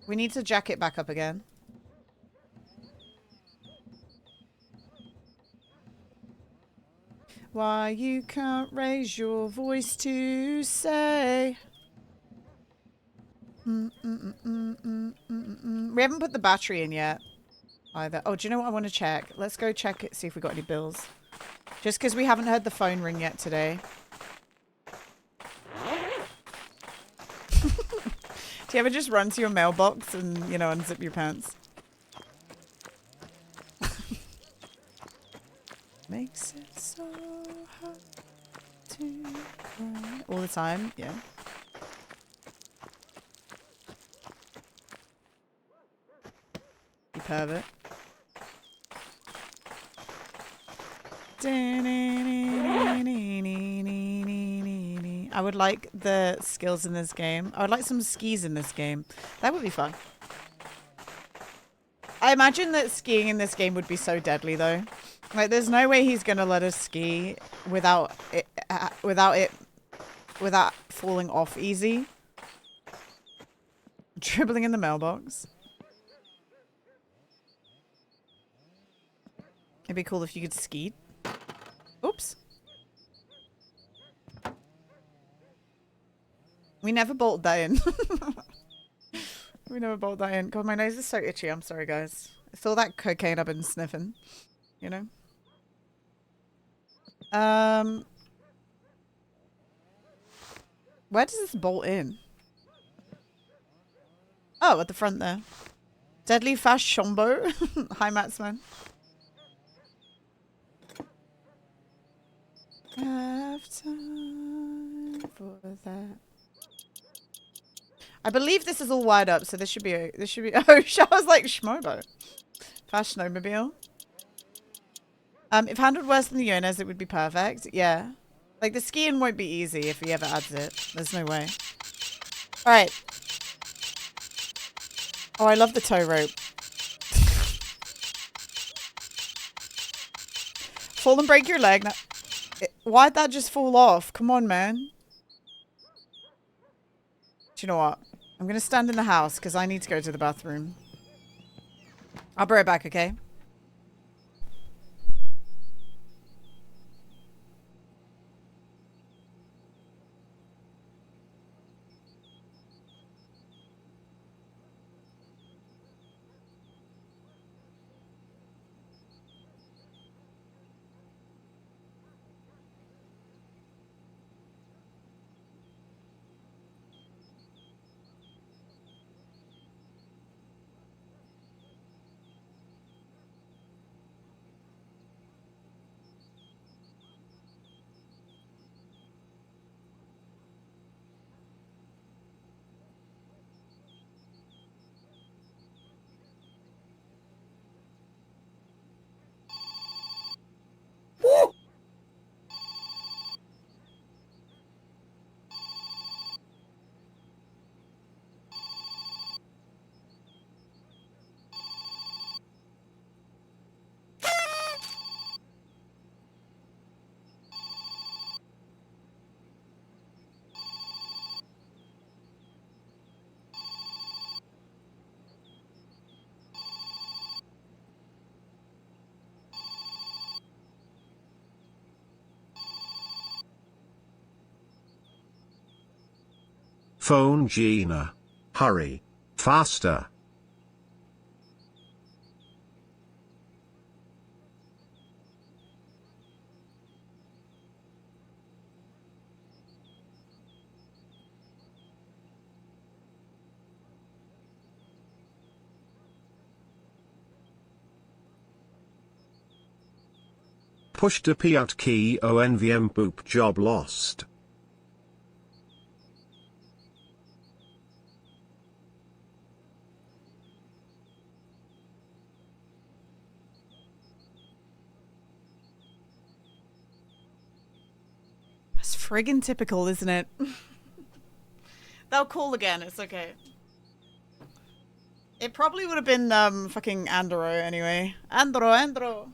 [SPEAKER 1] We need to jack it back up again. why you can't raise your voice to say. We haven't put the battery in yet either. Oh, do you know what I want to check? Let's go check it, see if we got any bills. Just because we haven't heard the phone ring yet today. Do you ever just run to your mailbox and, you know, unzip your pants? Makes it so hard to cry. All the time, yeah. You pervert. I would like the skills in this game. I would like some skis in this game. That would be fun. I imagine that skiing in this game would be so deadly, though. Like, there's no way he's gonna let us ski without falling off easy. Dribbling in the mailbox. It'd be cool if you could ski. Oops. We never bolted that in. We never bolted that in. God, my nose is so itchy. I'm sorry, guys. It's all that cocaine I've been sniffing. You know? Where does this bolt in? Oh, at the front there. Deadly fast Shombo. Hi, Matsman. Have time for that. I believe this is all wired up, so this should be oh, I was like Schmobo. Fast snowmobile. If handled worse than the owners, it would be perfect. Yeah. Like, the skiing won't be easy if he ever adds it. There's no way. Alright. Oh, I love the tow rope. Fall and break your leg. Why'd that just fall off? Come on, man. Do you know what? I'm going to stand in the house because I need to go to the bathroom. I'll be right back, okay?
[SPEAKER 3] Phone Gina. Hurry. Faster. Push to P out key ONVM boop job lost.
[SPEAKER 1] That's friggin' typical, isn't it? They'll call again, it's okay. It probably would have been fucking Andro anyway. Andro.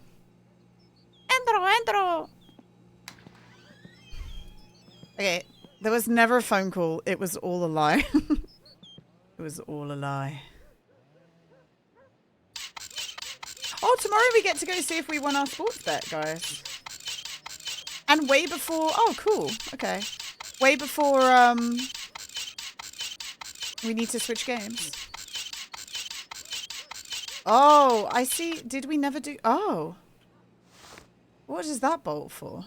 [SPEAKER 1] Okay, there was never a phone call. It was all a lie. It was all a lie. Oh, tomorrow we get to go see if we won our sports bet, guys. And way before... Oh, cool. Okay. Way before, we need to switch games. Oh, I see. Did we never do... Oh. What is that bolt for?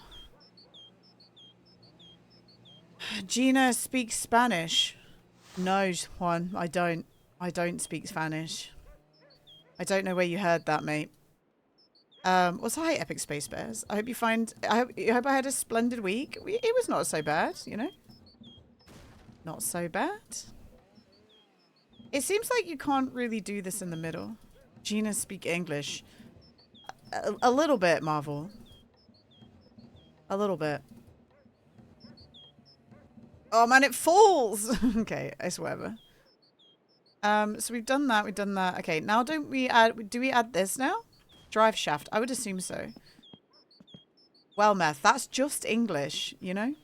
[SPEAKER 1] Gina speaks Spanish. No, Juan, I don't. I don't speak Spanish. I don't know where you heard that, mate. Also, hi, Epic Space Bears. I hope you find... I hope I had a splendid week. It was not so bad, you know? Not so bad. It seems like you can't really do this in the middle. Gina speak English. A little bit, Marvel. A little bit. Oh man, it falls! Okay, I swear. So we've done that, Okay, now do we add this now? Drive shaft, I would assume so. Well, Meth, that's just English, you know?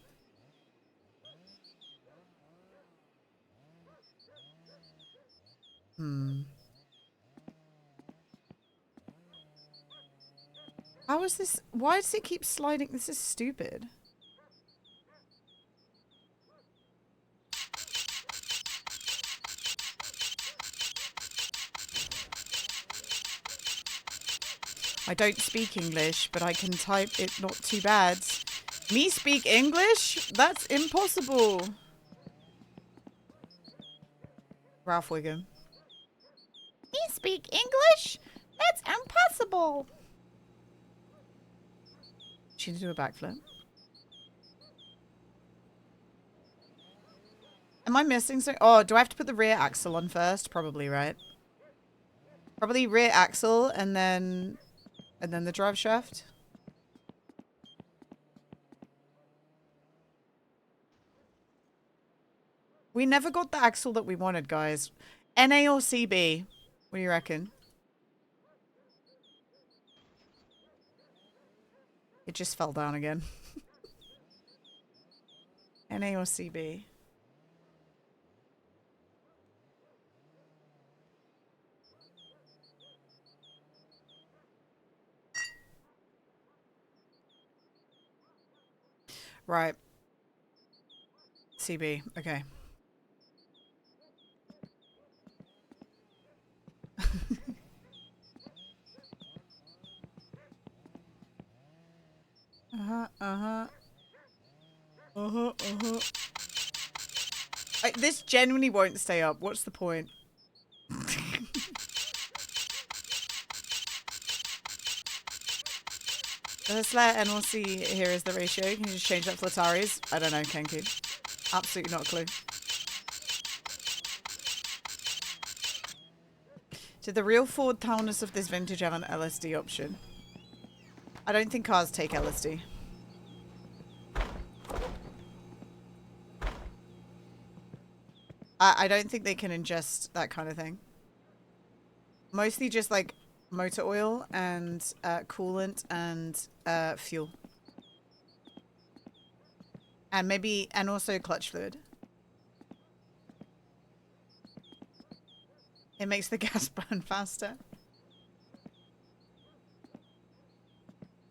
[SPEAKER 1] How is this? Why does it keep sliding? This is stupid. I don't speak English, but I can type it not too bad. Me speak English? That's impossible. Ralph Wiggum. Me speak English? That's impossible. She need to do a backflip. Am I missing something? Oh, do I have to put the rear axle on first? Probably, right? Probably rear axle and then the drive shaft. We never got the axle that we wanted, guys. NA or CB? What do you reckon? It just fell down again. NA or CB? Right. CB. Okay. This genuinely won't stay up. What's the point? Let's let NLC here is the ratio. Can you just change that for Lataris? I don't know, Kenku. Absolutely not a clue. Did the real Ford Taunus of this vintage have an LSD option? I don't think cars take LSD. I don't think they can ingest that kind of thing. Mostly just like motor oil and coolant and fuel. And maybe, and also clutch fluid. It makes the gas burn faster.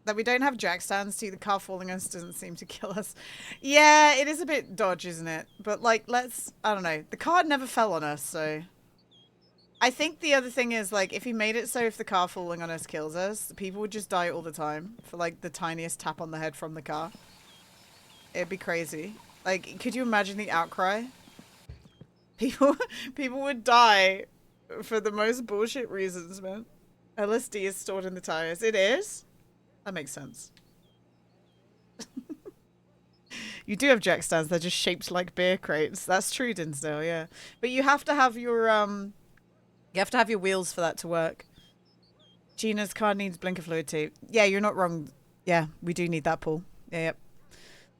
[SPEAKER 1] That we don't have jack stands to the car falling us doesn't seem to kill us. Yeah, it is a bit dodge, isn't it? But like, I don't know. The car never fell on us, so. I think the other thing is like, if he made it so if the car falling on us kills us, people would just die all the time for like the tiniest tap on the head from the car. It'd be crazy. Like, could you imagine the outcry? People would die for the most bullshit reasons, man. LSD is stored in the tires. It is? That makes sense. You do have jack stands. They're just shaped like beer crates. That's true, Dinsdale, yeah. But you have to have your, wheels for that to work. Gina's car needs blinker fluid too. Yeah, you're not wrong. Yeah, we do need that, Paul. Yeah, yep.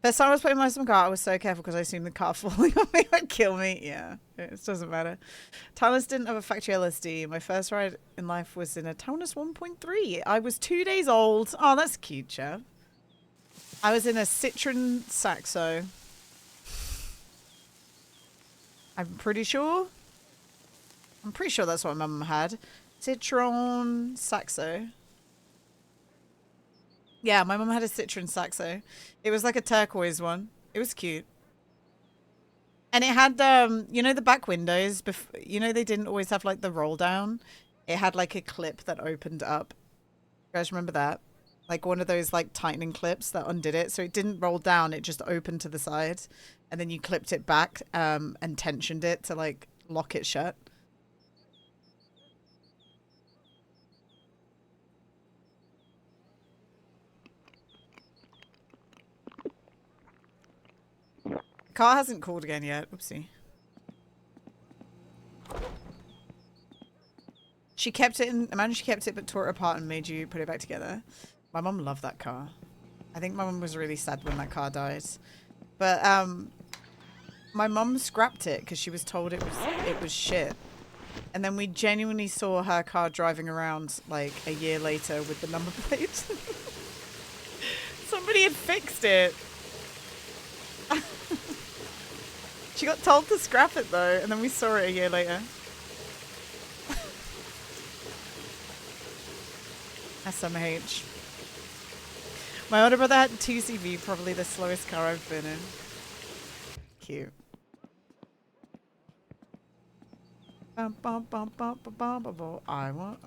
[SPEAKER 1] First time I was putting my car, I was so careful because I assumed the car falling on me would kill me. Yeah, it doesn't matter. Taunus didn't have a factory LSD. My first ride in life was in a Taunus 1.3. I was 2 days old. Oh, that's cute, Chad. I was in a Citroen Saxo. I'm pretty sure that's what my mum had. Citroen Saxo. Yeah, my mum had a Citroen Saxo. It was like a turquoise one. It was cute. And it had, you know, the back windows. You know, they didn't always have like the roll down. It had like a clip that opened up. You guys remember that? Like one of those like tightening clips that undid it. So it didn't roll down. It just opened to the side. And then you clipped it back and tensioned it to like lock it shut. Car hasn't called again yet. Oopsie. She kept it in. Imagine she kept it but tore it apart and made you put it back together. My mum loved that car. I think my mum was really sad when that car died. But my mum scrapped it because she was told it was shit. And then we genuinely saw her car driving around like a year later with the number plate. Somebody had fixed it. She got told to scrap it though, and then we saw it a year later. SMH. My older brother had 2CV, probably the slowest car I've been in. Cute. I want.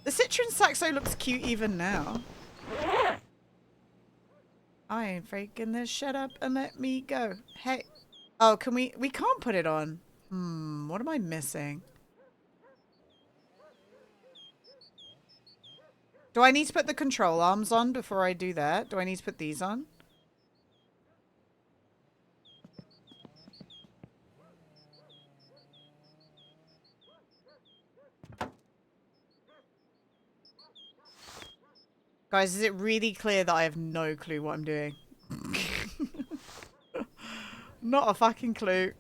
[SPEAKER 1] The Citroen Saxo looks cute even now. I ain't faking this. Shut up and let me go. Hey. Oh, can we? We can't put it on. What am I missing? Do I need to put the control arms on before I do that? Do I need to put these on? Guys, is it really clear that I have no clue what I'm doing? Not a fucking clue.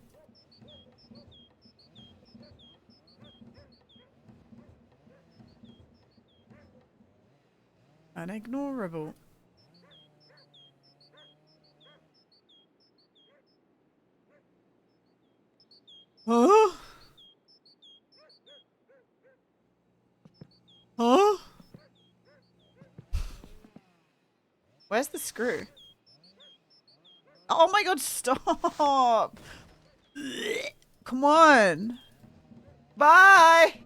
[SPEAKER 1] Unignorable. Huh? Huh? Where's the screw? Oh my god, stop! Come on! Bye!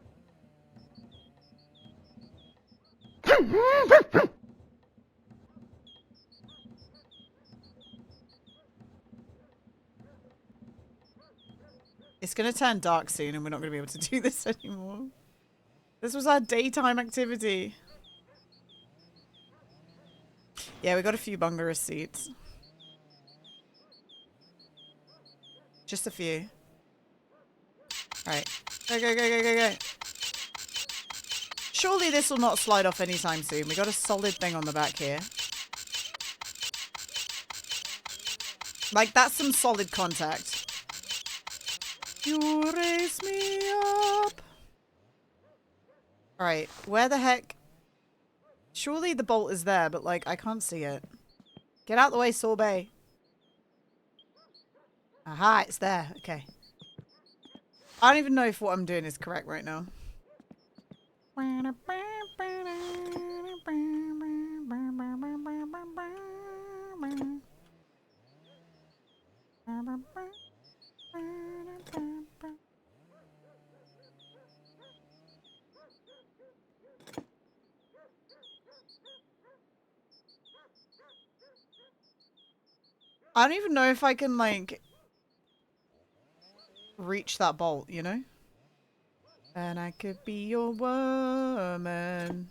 [SPEAKER 1] It's gonna turn dark soon and we're not gonna be able to do this anymore. This was our daytime activity. Yeah, we got a few bunga receipts. Just a few. Alright. Go, go, go, go, go, go. Surely this will not slide off anytime soon. We got a solid thing on the back here. Like, that's some solid contact. You raise me up. Alright, where the heck? Surely the bolt is there, but like, I can't see it. Get out the way, sorbet. Aha, it's there. Okay. I don't even know if what I'm doing is correct right now. I don't even know if I can, like, reach that bolt, you know? And I could be your woman.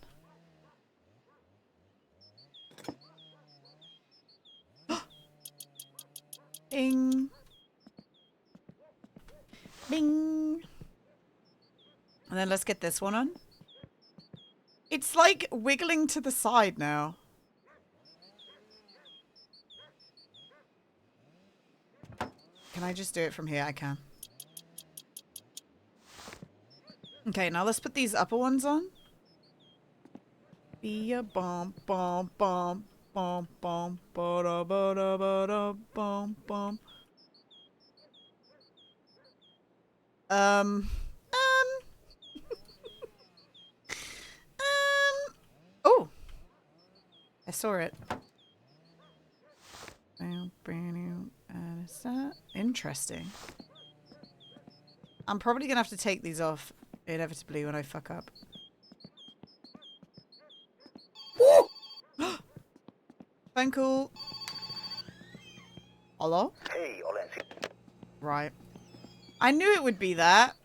[SPEAKER 1] Bing. Bing. And then let's get this one on. It's like wiggling to the side now. Can I just do it from here? I can. Okay, now let's put these upper ones on. Be a bomb, bomb, bomb, bomb, bomb, ba da ba da ba da bomb, bomb. Um. Oh, saw it. Interesting. I'm probably gonna have to take these off inevitably when I fuck up. Phone call. Hello?
[SPEAKER 6] Hey, Olensi.
[SPEAKER 1] Right. I knew it would be that.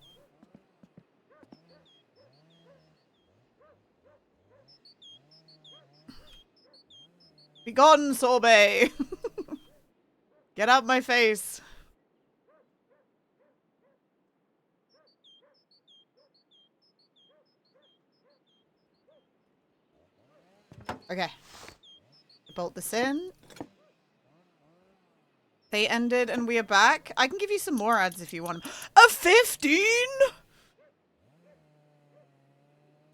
[SPEAKER 1] Be gone, sorbet. Get out my face. Okay. Bolt this in. They ended and we are back. I can give you some more ads if you want. A 15?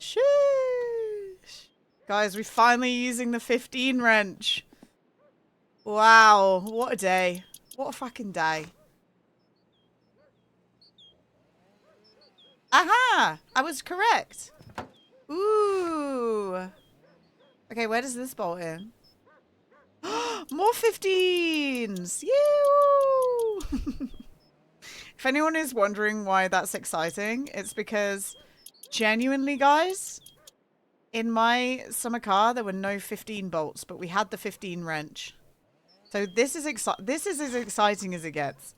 [SPEAKER 1] Sheesh. Guys, we're finally using the 15 wrench. Wow. What a day. What a fucking day. Aha! I was correct. Ooh. Okay, where does this bolt in? More 15s! You! If anyone is wondering why that's exciting, it's because genuinely, guys, in my summer car there were no 15 bolts, but we had the 15 wrench. So this is as exciting as it gets.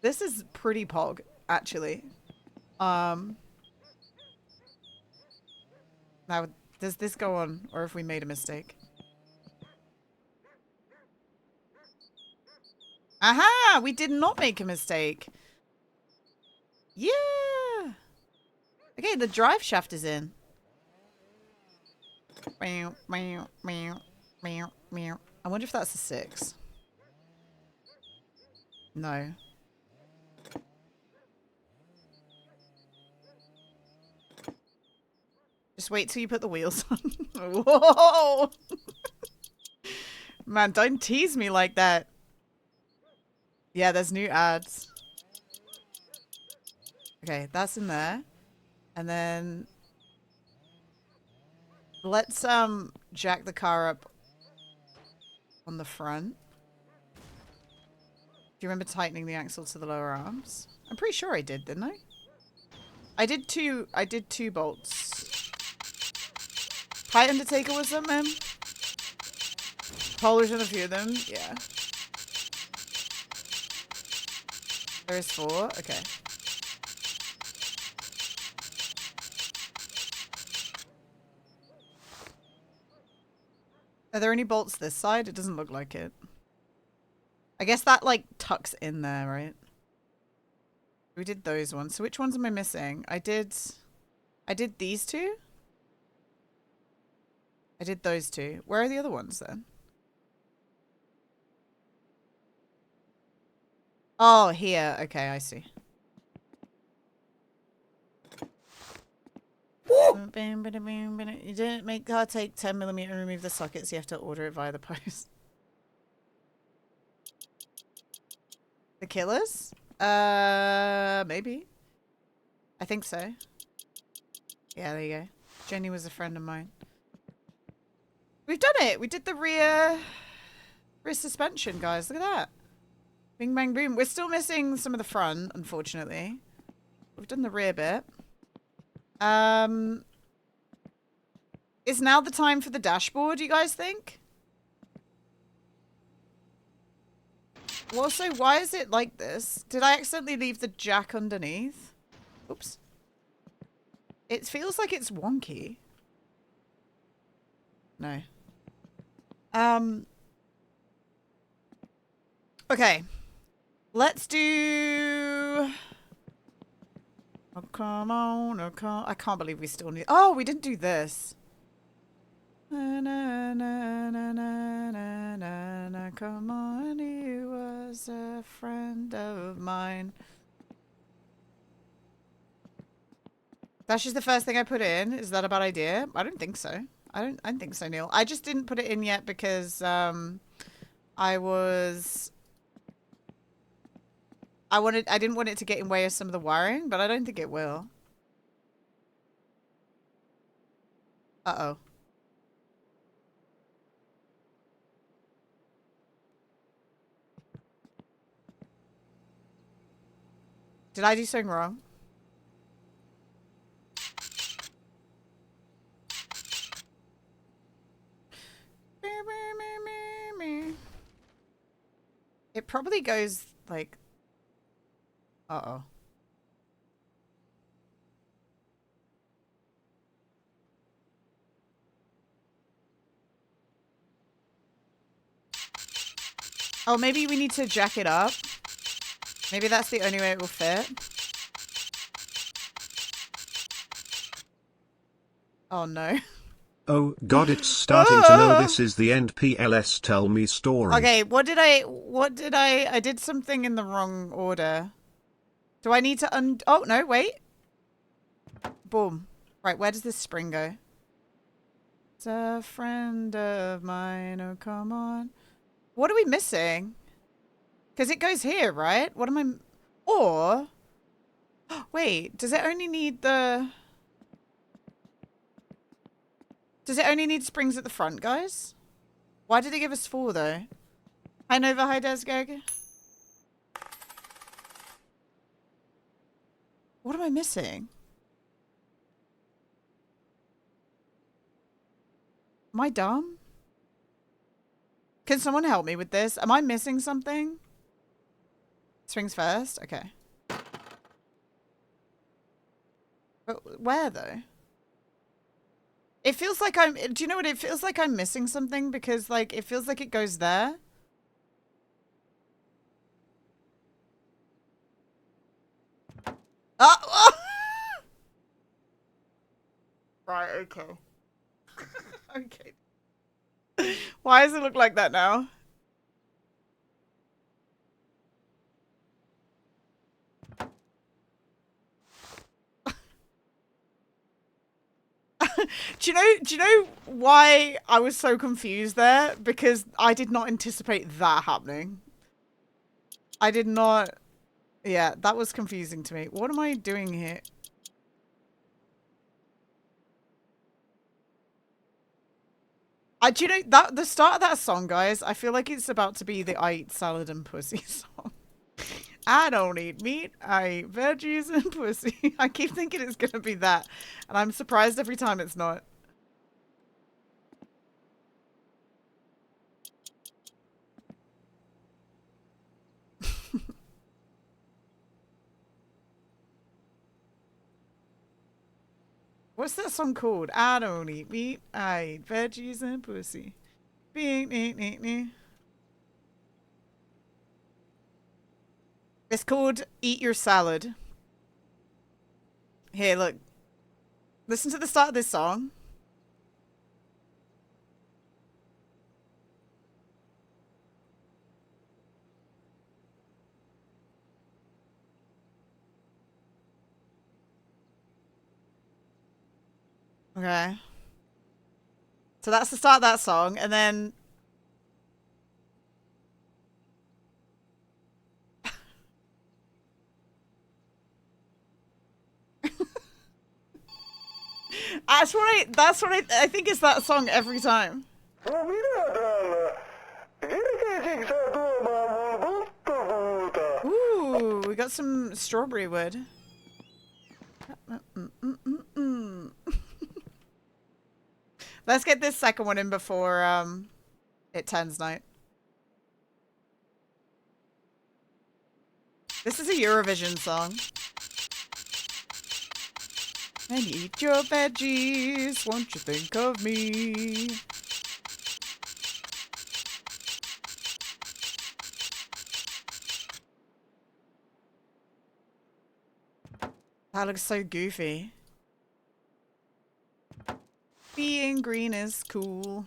[SPEAKER 1] This is pretty pog, actually. Now, does this go on, or have we made a mistake? Aha! We did not make a mistake. Yeah! Okay, the drive shaft is in. I wonder if that's a 6. No. Just wait till you put the wheels on. Whoa! Man, don't tease me like that. Yeah, there's new ads. Okay, that's in there. And then let's jack the car up on the front. Do you remember tightening the axle to the lower arms? I'm pretty sure I did, didn't I? I did two bolts. Pie Undertaker was that, man? Polish on a few of them, yeah. There is 4, okay. Are there any bolts this side? It doesn't look like it. I guess that, like, tucks in there, right? We did those ones. So which ones am I missing? I did these 2? I did those 2. Where are the other ones, then? Oh, here. Okay, I see. You didn't make car take 10mm and remove the sockets. You have to order it via the post. The killers? Maybe. I think so. Yeah, there you go. Jenny was a friend of mine. We've done it! We did the rear suspension, guys. Look at that. Bing, bang, boom. We're still missing some of the front, unfortunately. We've done the rear bit. Is now the time for the dashboard, you guys think? Also, why is it like this? Did I accidentally leave the jack underneath? Oops. It feels like it's wonky. No. Okay. Let's do... Oh, come on. Oh, come... I can't believe we still need... Oh, we didn't do this. Na, na, na, na, na, na, na, na. Come on, he was a friend of mine. That's just the first thing I put in. Is that a bad idea? I don't think so. I don't think so, Neil. I just didn't put it in yet because I didn't want it to get in way of some of the wiring, but I don't think it will. Uh-oh. Did I do something wrong? It probably goes like... Uh-oh. Oh, maybe we need to jack it up. Maybe that's the only way it will fit. Oh no.
[SPEAKER 3] Oh god, it's starting to know this is the end. PLS, tell me story.
[SPEAKER 1] Okay, what did I did something in the wrong order. Do I need to oh no, wait. Boom. Right, where does this spring go? It's a friend of mine, oh come on. What are we missing? Because it goes here, right? What am I... Or... Wait, does it only need the... Does it only need springs at the front, guys? Why did they give us 4, though? Hi, Nova. Hi, Desgeg. What am I missing? Am I dumb? Can someone help me with this? Am I missing something? Springs first? Okay. But where, though? It feels like I'm... Do you know what? It feels like I'm missing something because, like, it feels like it goes there. Oh! Right, okay. Okay. Why does it look like that now? Do you know why I was so confused there? Because I did not anticipate that happening. I did not... Yeah, that was confusing to me. What am I doing here? Do you know, that the start of that song, guys, I feel like it's about to be the I eat salad and pussy song. I don't eat meat, I eat veggies and pussy. I keep thinking it's gonna be that. And I'm surprised every time it's not. What's that song called? I don't eat meat, I eat veggies and pussy. It's called Eat Your Salad. Here, look. Listen to the start of this song. Okay. So that's the start of that song, and then... that's what I think it's that song every time. Ooh, we got some strawberry wood. Let's get this second one in before it turns night. This is a Eurovision song. And eat your veggies, won't you think of me? That looks so goofy. Being green is cool.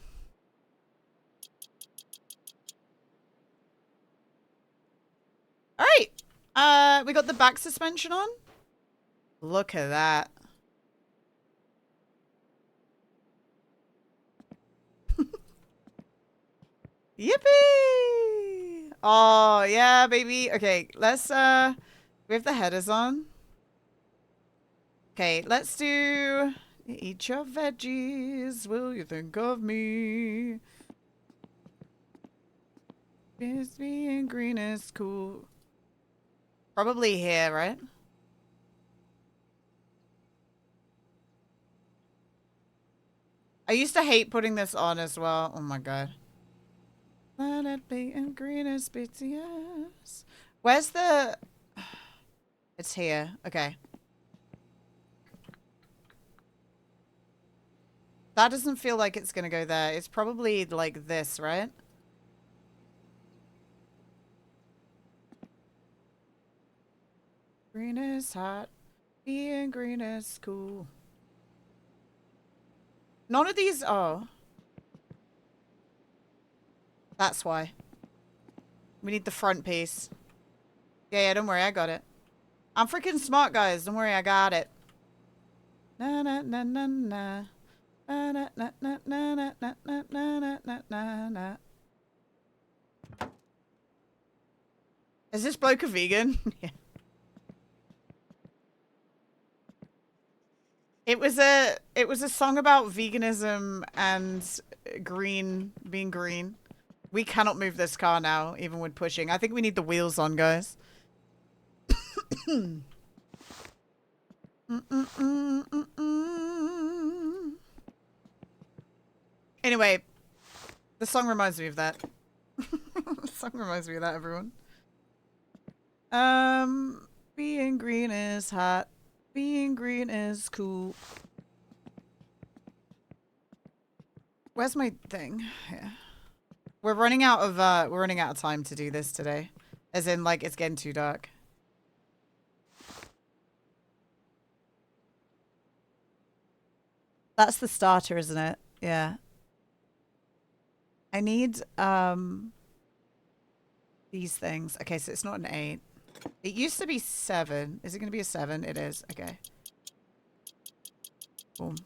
[SPEAKER 1] Alright. We got the back suspension on. Look at that. Yippee! Oh, yeah, baby. Okay, let's, we have the headers on. Okay, let's do... Eat your veggies, will you think of me? Is being green is cool. Probably here, right? I used to hate putting this on as well. Oh my god. Let it be in green as BTS. Where's the... It's here. Okay. That doesn't feel like it's gonna go there. It's probably like this, right? Green is hot. Being green is cool. None of these... Oh. That's why. We need the front piece. Yeah, don't worry. I got it. I'm freaking smart, guys. Don't worry. I got it. Na na na na na. Na na na na na na na na na na na na. Is this bloke a vegan? Yeah. It was a song about veganism and being green. We cannot move this car now, even with pushing. I think we need the wheels on, guys. Anyway, the song reminds me of that. The song reminds me of that, everyone. Being green is hot. Being green is cool. Where's my thing? Yeah. We're running out of time to do this today. As in, like, it's getting too dark. That's the starter, isn't it? Yeah. I need these things. Okay, so it's not an 8. It used to be 7. Is it going to be a 7? It is. Okay. Boom.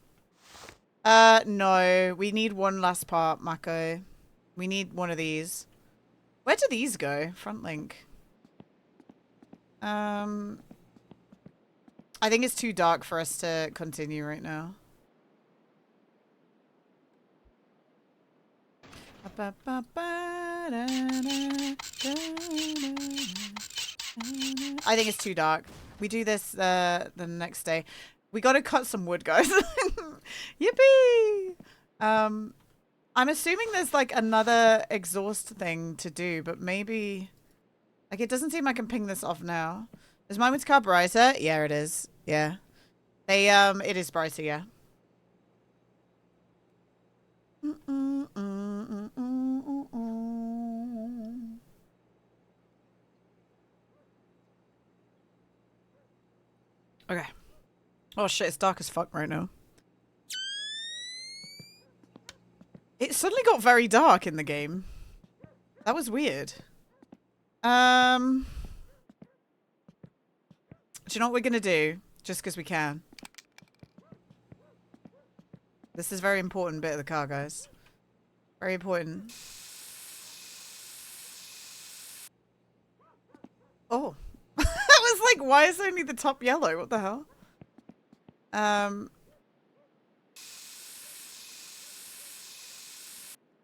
[SPEAKER 1] No. We need one last part, Mako. We need one of these. Where do these go? Front link. I think it's too dark for us to continue right now. I think it's too dark. We do this the next day. We gotta cut some wood, guys. Yippee! I'm assuming there's like another exhaust thing to do, but maybe... Like, it doesn't seem I can ping this off now. Is My Winter Car brighter? Yeah, it is. Yeah. It is brighter, yeah. Okay. Oh shit, it's dark as fuck right now. It suddenly got very dark in the game. That was weird. Do you know what we're gonna do? Just because we can. This is a very important bit of the car, guys. Very important. Oh. I was like, why is only the top yellow? What the hell?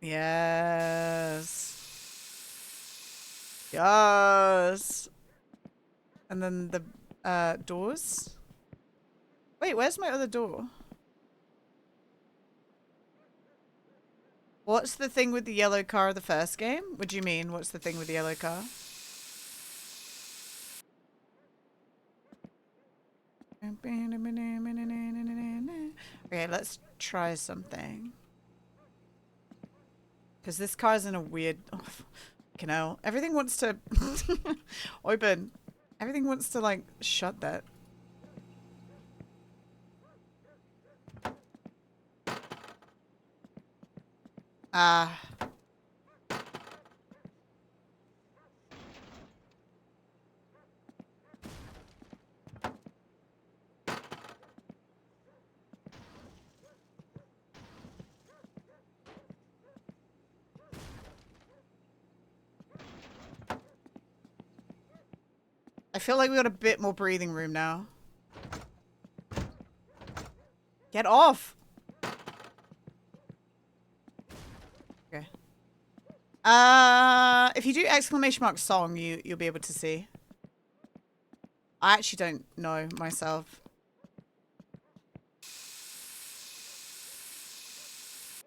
[SPEAKER 1] Yes. Yes. And then the doors. Wait, where's my other door? What's the thing with the yellow car of the first game? What do you mean? What's the thing with the yellow car? Okay, let's try something. Because this car's in a weird... Oh, you know, everything wants to... Open. Everything wants to, like, shut that. Ah. I feel like we got a bit more breathing room now. Get off! Okay. If you do exclamation mark song, you'll be able to see. I actually don't know myself.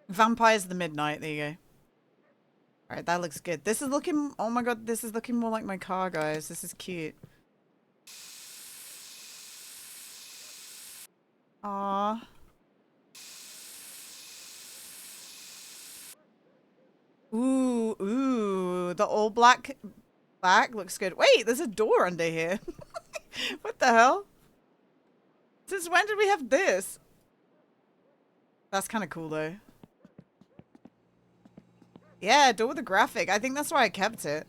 [SPEAKER 1] Vampires of the Midnight. There you go. Alright, that looks good. This is looking... Oh my god, this is looking more like my car, guys. This is cute. Aww. Ooh. The all black back looks good. Wait, there's a door under here. What the hell? Since when did we have this? That's kind of cool, though. Yeah, door with a graphic. I think that's why I kept it.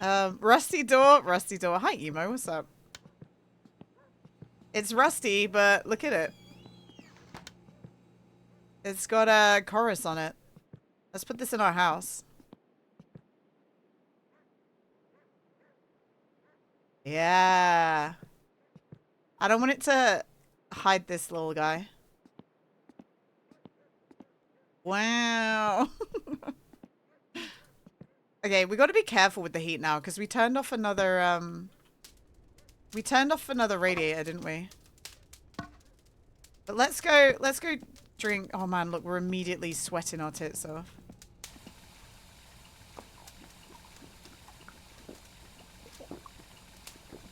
[SPEAKER 1] Rusty door. Rusty door. Hi, Emo. What's up? It's rusty, but look at it. It's got a chorus on it. Let's put this in our house. Yeah. I don't want it to hide this little guy. Wow. Okay, we got to be careful with the heat now because we turned off another radiator, didn't we? But let's go drink. Oh man, look, we're immediately sweating our tits off.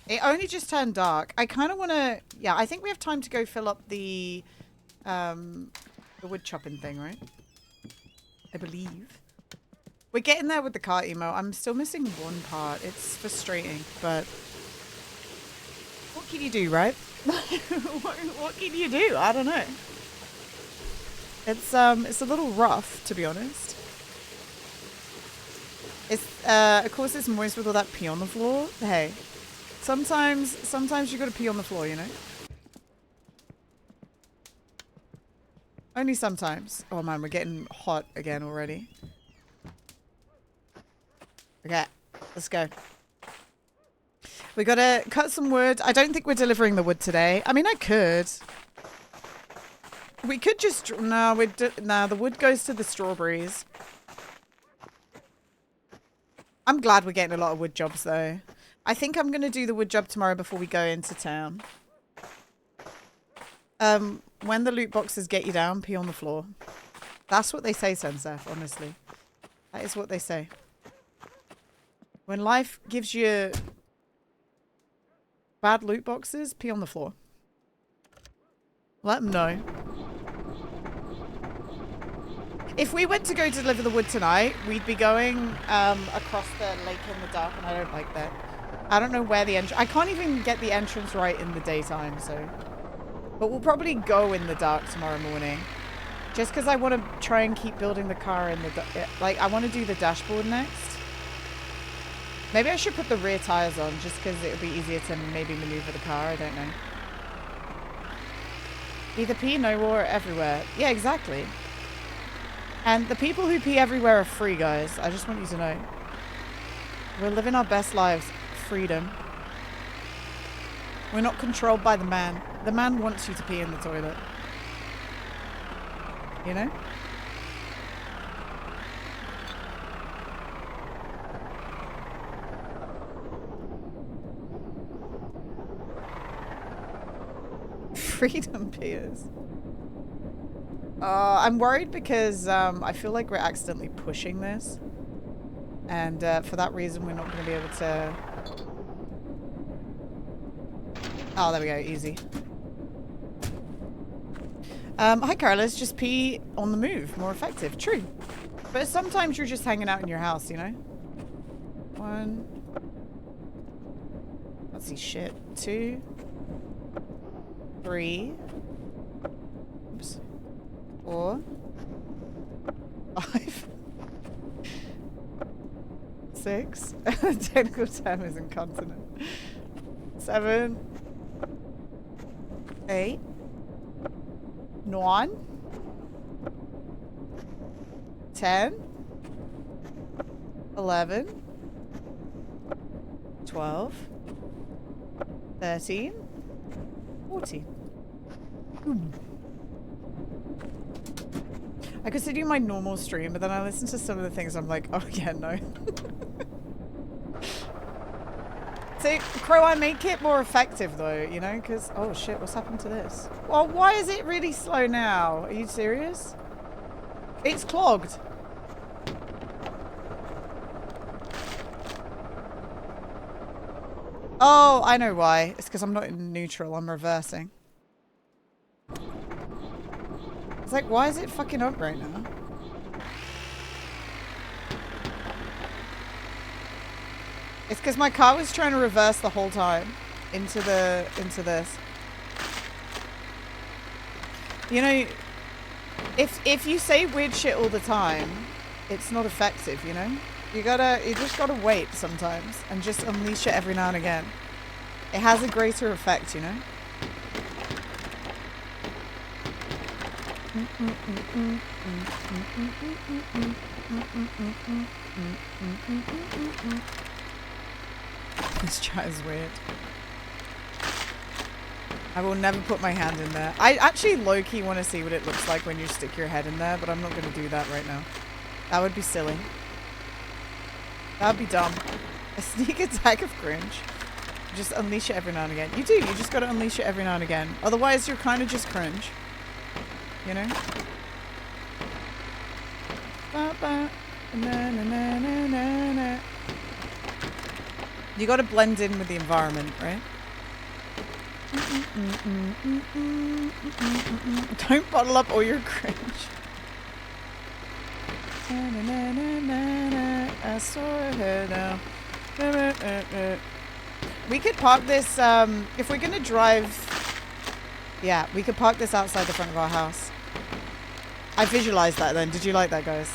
[SPEAKER 1] It only just turned dark. I kind of want to... Yeah, I think we have time to go fill up the wood chopping thing, right? I believe. We're getting there with the car emo. I'm still missing one part. It's frustrating, but... What can you do, right? what can you do? I don't know. It's a little rough, to be honest. It's, of course it's moist with all that pee on the floor. Hey. Sometimes you gotta pee on the floor, you know? Only sometimes. Oh man, we're getting hot again already. Okay, let's go. We gotta cut some wood. I don't think we're delivering the wood today. I mean, I could. We could just... No, the wood goes to the strawberries. I'm glad we're getting a lot of wood jobs, though. I think I'm going to do the wood job tomorrow before we go into town. When the loot boxes get you down, pee on the floor. That's what they say, Sensef, honestly. That is what they say. When life gives you bad loot boxes, pee on the floor. Let them know. If we went to go deliver the wood tonight, we'd be going across the lake in the dark, and I don't like that. I don't know where the entrance... I can't even get the entrance right in the daytime, so... But we'll probably go in the dark tomorrow morning. Just because I want to try and keep building the car in the... Like, I want to do the dashboard next. Maybe I should put the rear tires on, just because it would be easier to maybe maneuver the car. I don't know. Either pee nowhere or everywhere. Yeah, exactly. And the people who pee everywhere are free, guys. I just want you to know. We're living our best lives. Freedom. We're not controlled by the man. The man wants you to pee in the toilet. You know? Freedom peers. I'm worried because I feel like we're accidentally pushing this. And for that reason, we're not going to be able to... Oh, there we go. Easy. Hi, Carlos. Just pee on the move. More effective. True. But sometimes you're just hanging out in your house, you know? 1. Let's see. Shit. 2. 3. Oops. 4. 5. 6. Technical term is incontinent. 7. 8. 9. 10. 11. 12. 13. 14. I could still do my normal stream, but then I listen to some of the things I'm like, oh yeah, no. So, Crow, I make it more effective though, you know, because... Oh shit, what's happened to this? Well, why is it really slow now? Are you serious? It's clogged. Oh, I know why. It's because I'm not in neutral. I'm reversing. It's like, why is it fucking up right now? It's because my car was trying to reverse the whole time into this. You know, if you say weird shit all the time, it's not effective, you know? You just gotta wait sometimes and just unleash it every now and again. It has a greater effect, you know? This chat is weird. I will never put my hand in there. I actually low-key want to see what it looks like when you stick your head in there, but I'm not going to do that right now. That would be silly. That would be dumb. A sneak attack of cringe. Just unleash it every now and again. You do. You just got to unleash it every now and again. Otherwise, you're kind of just cringe. You know? You got to blend in with the environment, right? Don't bottle up all your cringe. I saw her now. We could park this, if we're gonna drive, yeah, we could park this outside the front of our house. I visualized that then. Did you like that, guys?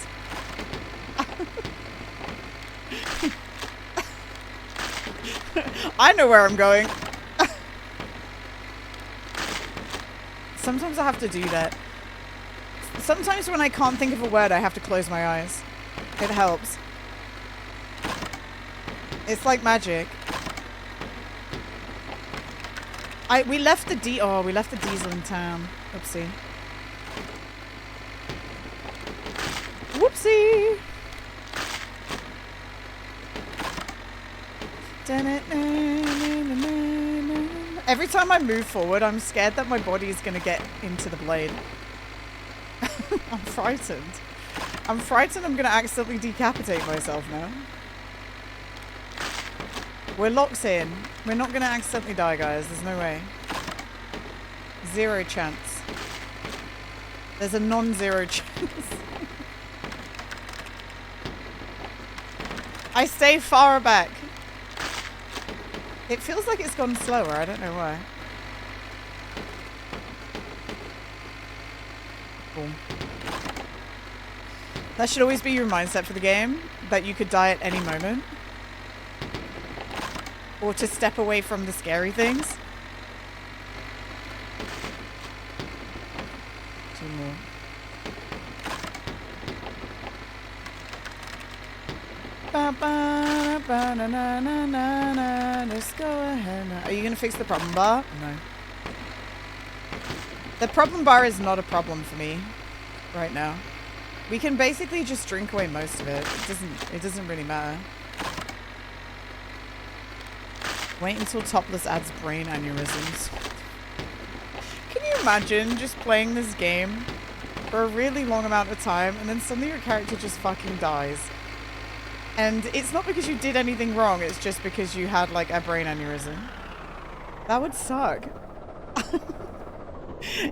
[SPEAKER 1] I know where I'm going. Sometimes I have to do that. Sometimes when I can't think of a word, I have to close my eyes. It helps. It's like magic. We left the diesel in town. Oopsie. Whoopsie. Every time I move forward, I'm scared that my body is going to get into the blade. I'm frightened. I'm frightened I'm going to accidentally decapitate myself now. We're locked in. We're not going to accidentally die, guys. There's no way. 0 chance. There's a non-zero chance. I stay far back. It feels like it's gone slower. I don't know why. Boom. That should always be your mindset for the game. That you could die at any moment. Or to step away from the scary things. 2 more. Let's go ahead now. Are you going to fix the problem bar? No. The problem bar is not a problem for me right now. We can basically just drink away most of it. It doesn't really matter. Wait until topless adds brain aneurysms. Can you imagine just playing this game for a really long amount of time and then suddenly your character just fucking dies? And it's not because you did anything wrong, it's just because you had like a brain aneurysm. That would suck.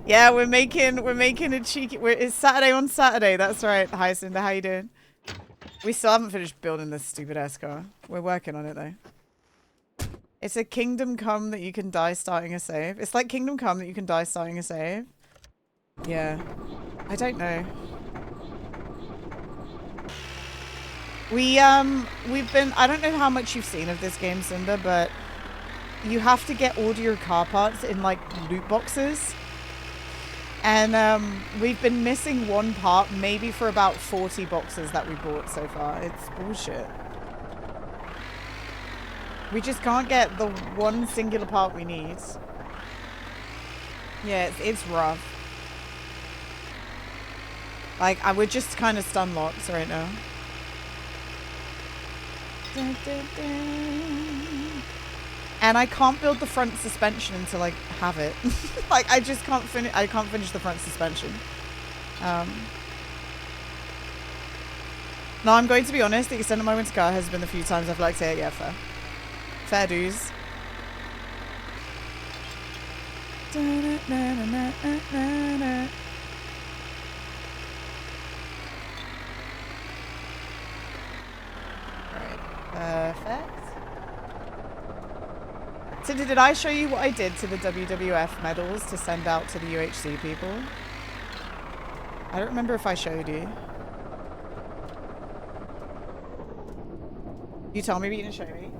[SPEAKER 1] Yeah, we're making a cheeky, it's Saturday on Saturday, that's right. Hi Cinder, how you doing? We still haven't finished building this stupid ass car. We're working on it though. It's a Kingdom Come that you can die starting a save. It's like Kingdom Come that you can die starting a save. Yeah. I don't know. We've been, I don't know how much you've seen of this game, Cinder, but you have to get all your car parts in like loot boxes. And we've been missing one part maybe for about 40 boxes that we bought so far. It's bullshit. We just can't get the one singular part we need. Yeah, it's rough. Like, we're just kind of stun locked right now. And I can't build the front suspension until I have it. Like, I just can't finish. I can't finish the front suspension. No, I'm going to be honest. The extent of my winter car has been the few times I've liked it. Yeah, fair. Fair dues. Perfect. So did I show you what I did to the WWF medals to send out to the UHC people? I don't remember if I showed you. You told me, but you didn't show me.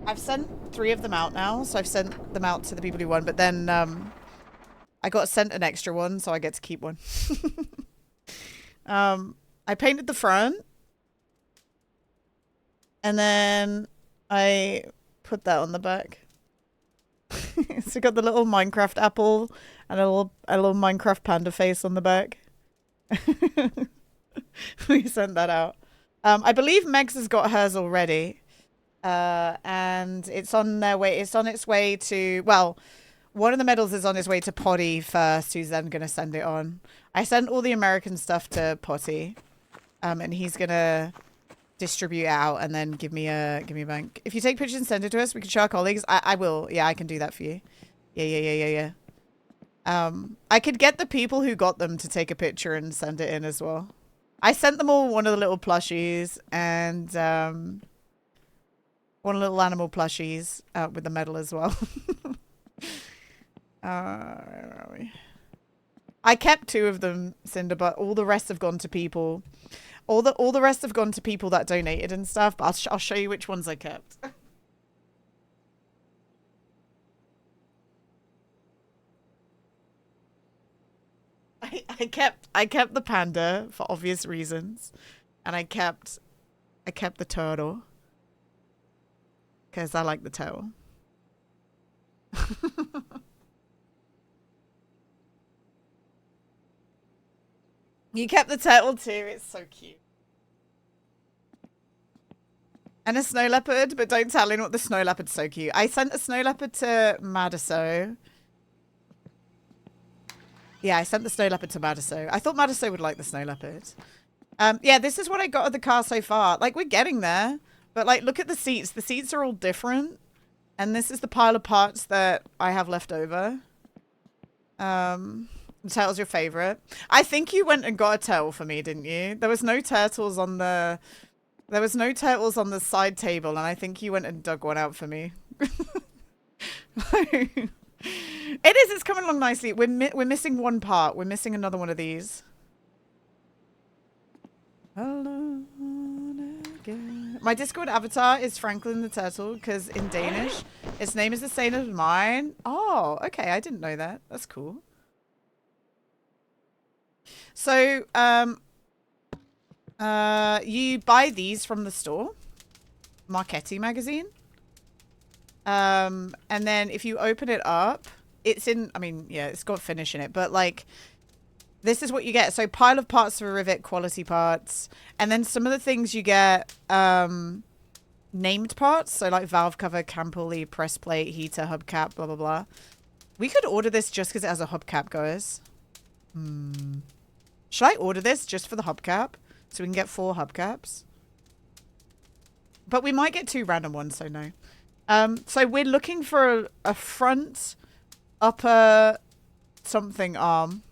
[SPEAKER 1] I've sent 3 of them out now, so I've sent them out to the people who won, but then I got sent an extra one, so I get to keep one. I painted the front. And then I put that on the back. So got the little Minecraft apple and a little Minecraft panda face on the back. We sent that out. I believe Megs has got hers already. And it's on their way. It's on its way to, well, one of the medals is on its way to Potty first, who's then going to send it on. I sent all the American stuff to Potty. And he's going to distribute it out and then give me a bank. If you take pictures and send it to us, we can show our colleagues. I will. Yeah, I can do that for you. Yeah. I could get the people who got them to take a picture and send it in as well. I sent them all one of the little plushies and one little animal plushies with the medal as well. Where are we? I kept 2 of them, Cinder, but all the rest have gone to people. All the rest have gone to people that donated and stuff, but I'll show you which ones I kept. I kept the panda for obvious reasons, and I kept the turtle because I like the turtle. You kept the turtle too. It's so cute. And a snow leopard, but don't tell anyone what the snow leopard's so cute. I sent a snow leopard to Madiso. Yeah, I sent the snow leopard to Madiso. I thought Madiso would like the snow leopard. Yeah, this is what I got of the car so far. Like, we're getting there. But, like, look at the seats. The seats are all different. And this is the pile of parts that I have left over. The turtle's your favorite. I think you went and got a turtle for me, didn't you? There was no turtles on the... There was no turtles on the side table, and I think you went and dug one out for me. It is. It's coming along nicely. We're missing one part. We're missing another one of these. My Discord avatar is Franklin the Turtle, because in Danish, its name is the same as mine. Oh, okay. I didn't know that. That's cool. So, you buy these from the store. Marchetti magazine. And then if you open it up, it's in, I mean, yeah, it's got finish in it, but like, this is what you get. So pile of parts for Rivet, quality parts. And then some of the things you get, named parts. So like valve cover, cam pulley, press plate, heater, hubcap, blah, blah, blah. We could order this just because it has a hubcap, guys. Should I order this just for the hubcap? So we can get 4 hubcaps? But we might get 2 random ones, so no. So we're looking for a front, upper, something arm.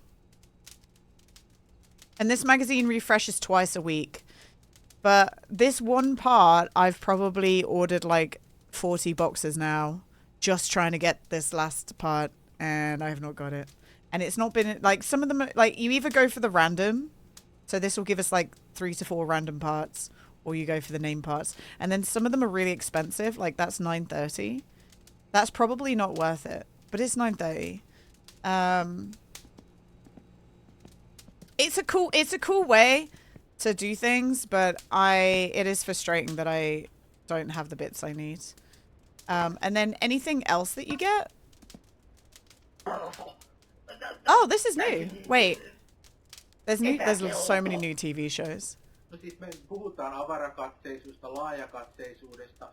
[SPEAKER 1] And this magazine refreshes twice a week. But this one part, I've probably ordered like 40 boxes now. Just trying to get this last part. And I have not got it. And it's not been, like, some of them, like, you either go for the random. So this will give us like 3 to 4 random parts. Or you go for the name parts. And then some of them are really expensive. Like, that's $9.30. That's probably not worth it. But it's $9.30. It's a cool way to do things, but it is frustrating that I don't have the bits I need. And then anything else that you get? Oh, this is new. Wait. There's so many new TV shows.
[SPEAKER 6] No siis me puhutaan avarakatseisuudesta, laajakatseisuudesta.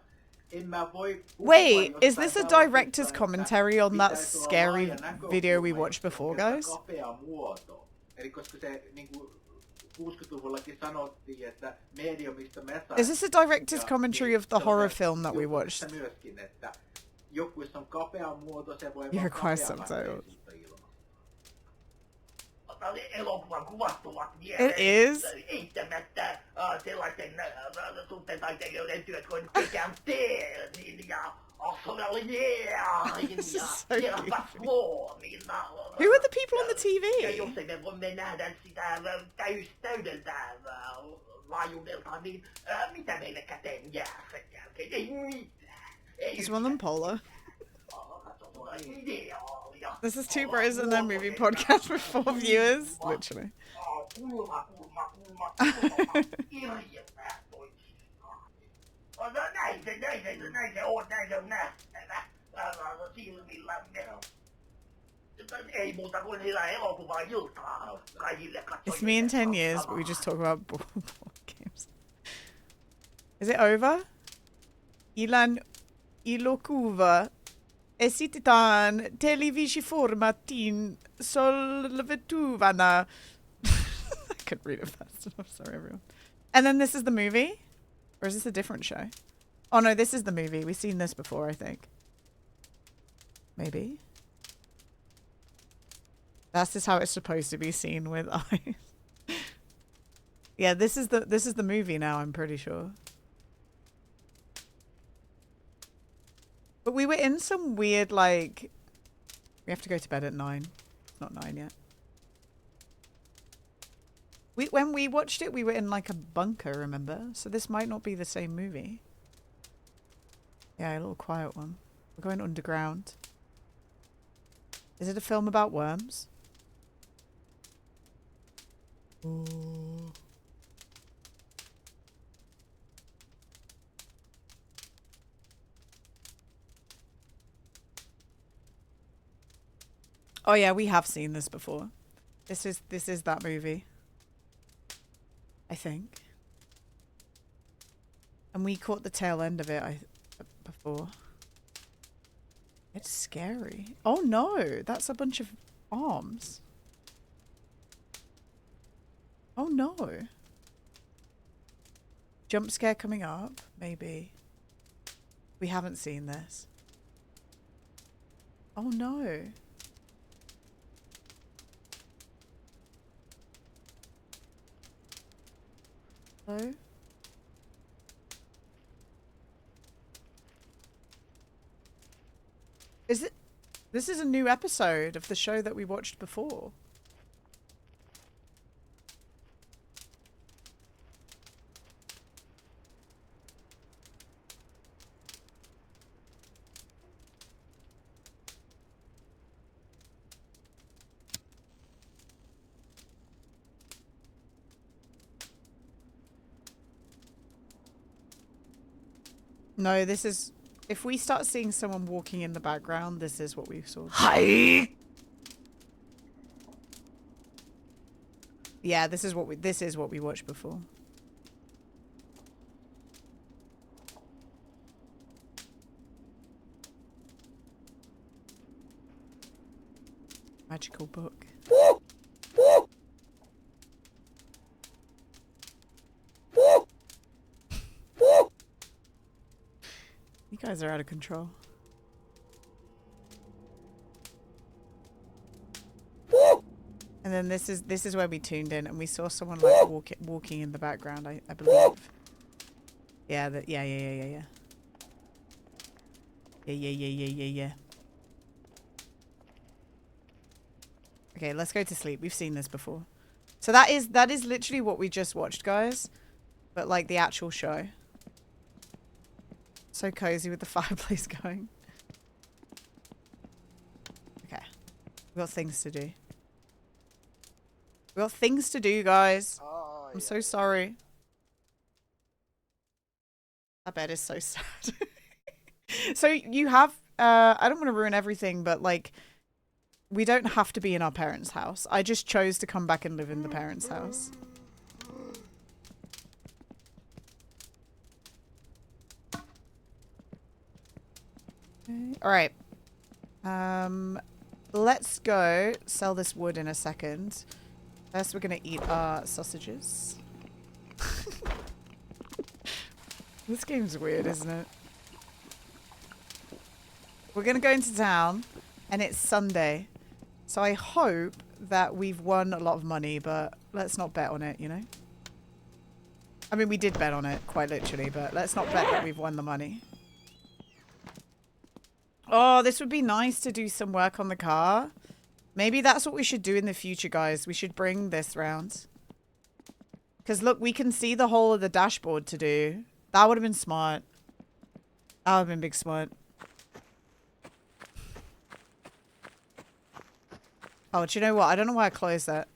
[SPEAKER 6] En mä voi
[SPEAKER 1] Wait, is this a director's commentary on that scary video we watched before, guys?
[SPEAKER 6] Kapea muoto. Eli koska se niinku 60-luvullakin sanottiin, että mediumista meta.
[SPEAKER 1] Is this a director's commentary of the horror film that we watched?
[SPEAKER 6] Myöskin, että joku, jos on kapea muoto, se voi
[SPEAKER 1] You
[SPEAKER 6] vaan
[SPEAKER 1] require
[SPEAKER 6] kapea
[SPEAKER 1] subtitles.
[SPEAKER 6] katteisuutta ilman.
[SPEAKER 5] Elokuvan kuvat ovat
[SPEAKER 1] It is.
[SPEAKER 5] eittämättä sellaisten suhteentaiteilijoiden työt kuin Peter Steelenin ja Australian ja Gerard Suomina.
[SPEAKER 1] Who are the people on the
[SPEAKER 5] Ja
[SPEAKER 1] TV?
[SPEAKER 5] jos me voimme nähdä sitä täydeltä laajuudelta, niin mitä meille käteen jää sen jälkeen? Ei mitään.
[SPEAKER 1] Is one of them Polo? This is two bros and their movie podcast with 4 viewers. Literally.
[SPEAKER 5] Näin se on nähtävä silmillämme. Ei muuta kuin hyvää elokuvaa iltaa kaikille katsojille.
[SPEAKER 1] It's me in 10 years, but we just talk about board games. Is it over? Ilan ilokuva esitetään televisiformatin solvetuvana. I couldn't read it fast enough. Sorry, everyone. And then this is the movie? Or is this a different show? Oh no, this is the movie. We've seen this before, I think. Maybe. That's just how it's supposed to be seen with eyes. Yeah, this is the movie now, I'm pretty sure. But we were in some weird, like... We have to go to bed at 9. It's not 9 yet. When we watched it, we were in, like, a bunker, remember? So this might not be the same movie. Yeah, a little quiet one. We're going underground. Is it a film about worms? Ooh. Oh yeah, we have seen this before. This is that movie. I think. And we caught the tail end of it before. It's scary. Oh no, that's a bunch of arms. Oh no. Jump scare coming up, maybe. We haven't seen this. Oh no. Hello? Is it? This is a new episode of the show that we watched before. No, this is... If we start seeing someone walking in the background, this is what we saw.
[SPEAKER 5] Hi.
[SPEAKER 1] Yeah, this is what we watched before. Magical book. You guys are out of control. And then this is where we tuned in and we saw someone like walking in the background, I believe. Yeah, yeah. Yeah. Okay, let's go to sleep. We've seen this before. So that is literally what we just watched, guys. But like the actual show. So cozy with the fireplace going. Okay. We've got things to do. We've got things to do, guys.
[SPEAKER 7] Oh,
[SPEAKER 1] I'm so sorry. That bed is so sad. So you have... I don't want to ruin everything, but like... We don't have to be in our parents' house. I just chose to come back and live in the parents' house. Okay. All right. Let's go sell this wood in a second. First, we're gonna eat our sausages. This game's weird, isn't it? We're gonna go into town, and it's Sunday. So I hope that we've won a lot of money, but let's not bet on it, you know? I mean, we did bet on it, quite literally, but let's not bet that we've won the money. Oh, this would be nice to do some work on the car. Maybe that's what we should do in the future, guys. We should bring this round. Because look, we can see the whole of the dashboard to do. That would have been smart. That would have been big smart. Oh, do you know what? I don't know why I closed that.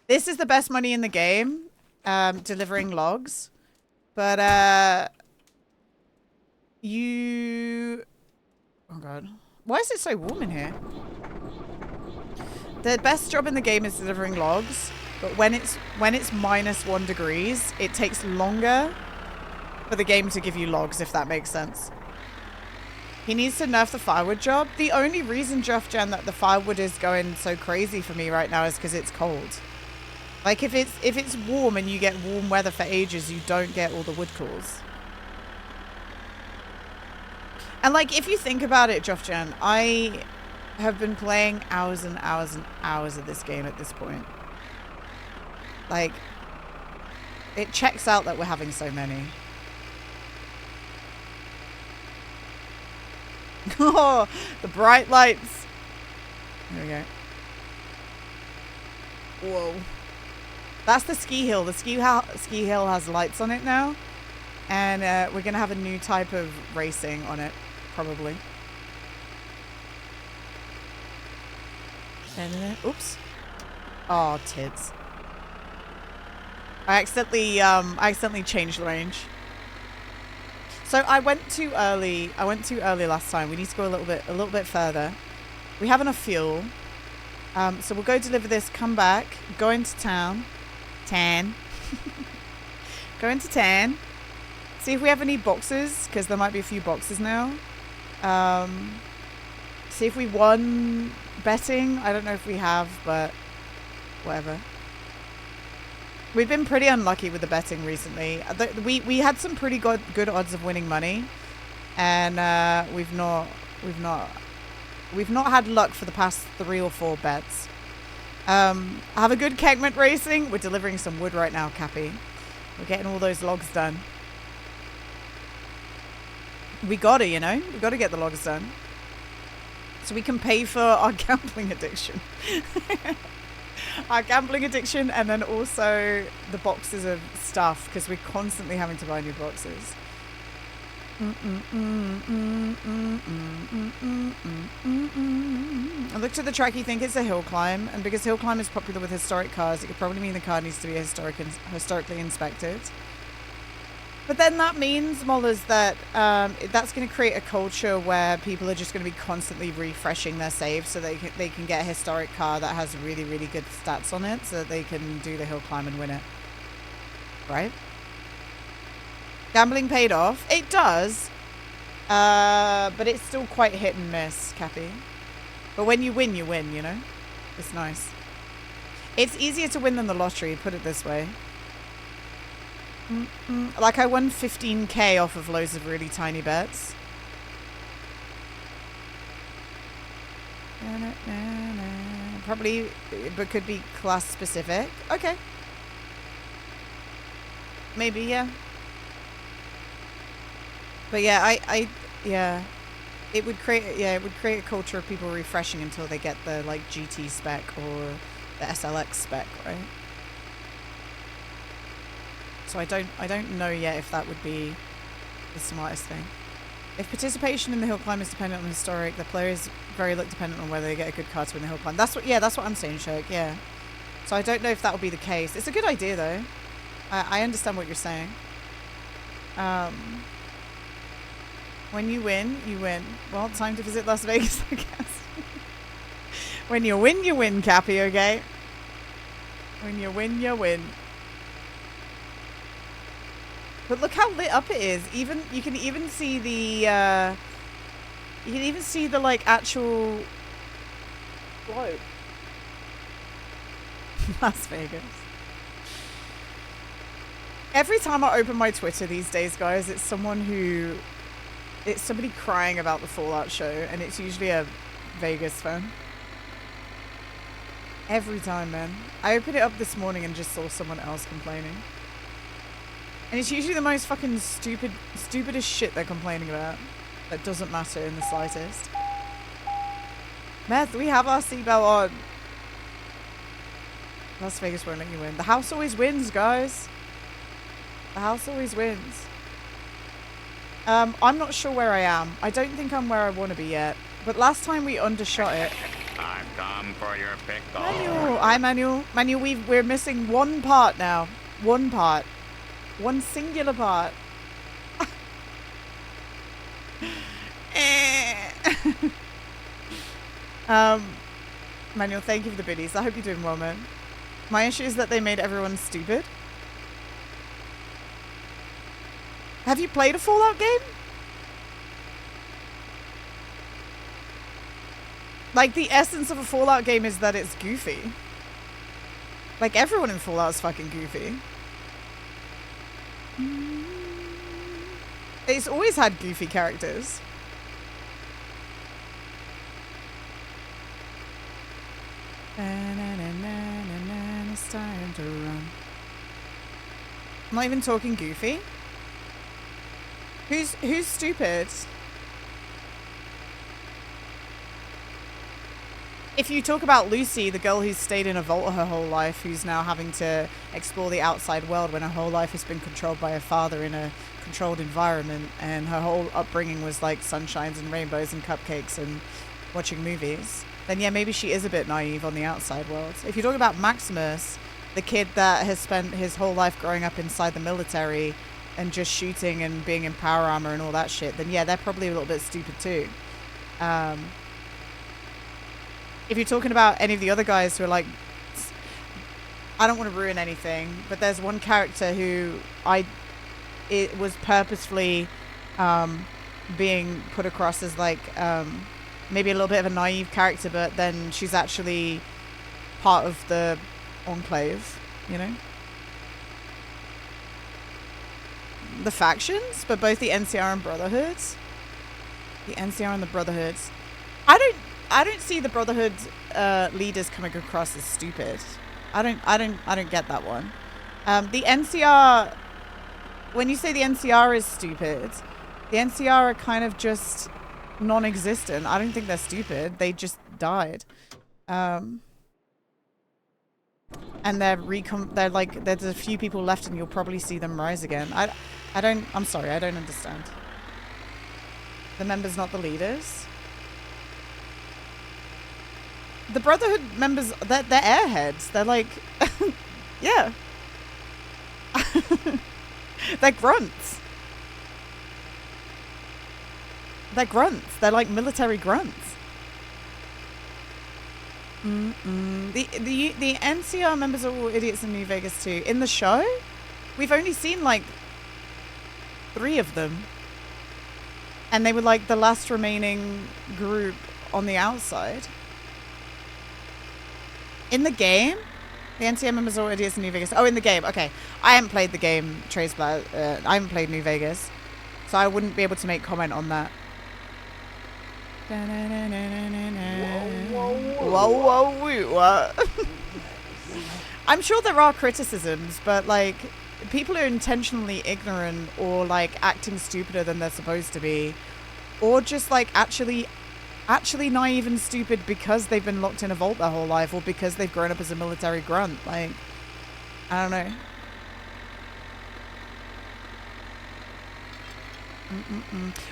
[SPEAKER 1] This is the best money in the game. Delivering logs. But, you... Oh, God. Why is it so warm in here? The best job in the game is delivering logs. But when it's -1 degrees, it takes longer for the game to give you logs, if that makes sense. He needs to nerf the firewood job. The only reason, Jeff Jen, that the firewood is going so crazy for me right now is because it's cold. Like, if it's warm and you get warm weather for ages, you don't get all the wood calls. And, like, if you think about it, Jeff Jen, I have been playing hours and hours and hours of this game at this point. Like, it checks out that we're having so many. Oh, the bright lights. There we go. Whoa. That's the ski hill. The ski hill has lights on it now. And we're going to have a new type of racing on it, probably. Oops. Oh, tits. I accidentally changed the range. So I went too early. I went too early last time. We need to go a little bit further. We have enough fuel. So we'll go deliver this, come back, go into town. Go into town. See if we have any boxes, because there might be a few boxes now. See if we won betting. I don't know if we have, but whatever. We've been pretty unlucky with the betting recently. We had some pretty good odds of winning money, and we've not had luck for the past 3 or 4 bets. Have a good kegment racing. We're delivering some wood right now, Cappy. We're getting all those logs done. We gotta, you know, we gotta get the logs done, so we can pay for our gambling addiction. Our gambling addiction, and then also the boxes of stuff, because we're constantly having to buy new boxes. I looked at the track, you think it's a hill climb, and because hill climb is popular with historic cars, it could probably mean the car needs to be historically inspected. But then that means, Mollers, that that's going to create a culture where people are just going to be constantly refreshing their saves so they can get a historic car that has really, really good stats on it so that they can do the hill climb and win it. Right? Gambling paid off. It does. But it's still quite hit and miss, Cappy. But when you win, you know? It's nice. It's easier to win than the lottery, put it this way. Like, I won 15k off of loads of really tiny bets. Probably, but could be class specific. Okay. Maybe, yeah. But yeah, yeah. It would create a culture of people refreshing until they get the, like, GT spec or the SLX spec, right? So I don't know yet if that would be the smartest thing. If participation in the hill climb is dependent on historic, the player is very luck dependent on whether they get a good car to win the hill climb. That's what I'm saying, Shirk, yeah. So I don't know if that will be the case. It's a good idea though. I understand what you're saying. When you win, you win. Well, time to visit Las Vegas, I guess. When you win, Cappy, okay? When you win, you win. But look how lit up it is. Even you can even see the like actual globe. Las Vegas. Every time I open my Twitter these days, guys, it's somebody crying about the Fallout show, and it's usually a Vegas fan. Every time, man. I opened it up this morning and just saw someone else complaining. And it's usually the most fucking stupidest shit they're complaining about. That doesn't matter in the slightest. Meth, we have our seatbelt on. Las Vegas won't let you win. The house always wins, guys. The house always wins. I'm not sure where I am. I don't think I'm where I want to be yet. But last time we undershot it.
[SPEAKER 7] I've come for your pickle.
[SPEAKER 1] Manuel, hi Manuel. Manuel, we're missing one part now. One part. One singular part. Manuel, thank you for the biddies. I hope you're doing well, man. My issue is that they made everyone stupid. Have you played a Fallout game? Like, the essence of a Fallout game is that it's goofy. Like, everyone in Fallout is fucking goofy. It's always had goofy characters. It's time to run. I'm not even talking goofy. Who's stupid? If you talk about Lucy, the girl who's stayed in a vault her whole life, who's now having to explore the outside world when her whole life has been controlled by her father in a controlled environment, and her whole upbringing was like sunshines and rainbows and cupcakes and watching movies, then yeah, maybe she is a bit naive on the outside world. If you talk about Maximus, the kid that has spent his whole life growing up inside the military and just shooting and being in power armor and all that shit, then yeah, they're probably a little bit stupid too. If you're talking about any of the other guys who are like, I don't want to ruin anything, but there's one character who it was purposefully being put across as like maybe a little bit of a naive character, but then she's actually part of the Enclave, you know? The factions, but both the NCR and Brotherhoods. The NCR and the Brotherhoods. I don't see the Brotherhood leaders coming across as stupid. I don't get that one. The NCR, when you say the NCR is stupid, the NCR are kind of just non-existent. I don't think they're stupid. They just died. And they're like, there's a few people left and you'll probably see them rise again. I'm sorry, I don't understand. The members, not the leaders. The Brotherhood members, they're airheads. They're like, yeah. They're grunts. They're grunts. They're like military grunts. The NCR members are all idiots in New Vegas too. In the show, we've only seen like 3 of them. And they were like the last remaining group on the outside. In the game, the NCR members are all idiots in New Vegas. Oh, in the game. Okay. I haven't played the game, Trace I haven't played New Vegas. So I wouldn't be able to make comment on that. Whoa, what? I'm sure there are criticisms, but like, people are intentionally ignorant or like acting stupider than they're supposed to be, or just like actually naive and stupid because they've been locked in a vault their whole life, or because they've grown up as a military grunt. Like, I don't know.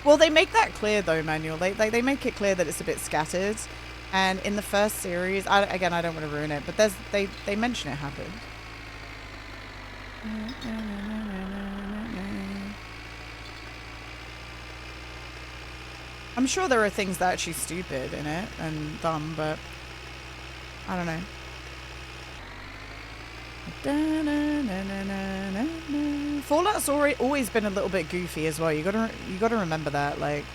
[SPEAKER 1] Well, they make that clear though, Manuel. They make it clear that it's a bit scattered. And in the first series, I don't want to ruin it, but they mention it happened. I'm sure there are things that are actually stupid in it and dumb, but I don't know. Fallout's always been a little bit goofy as well. You gotta remember that. Like,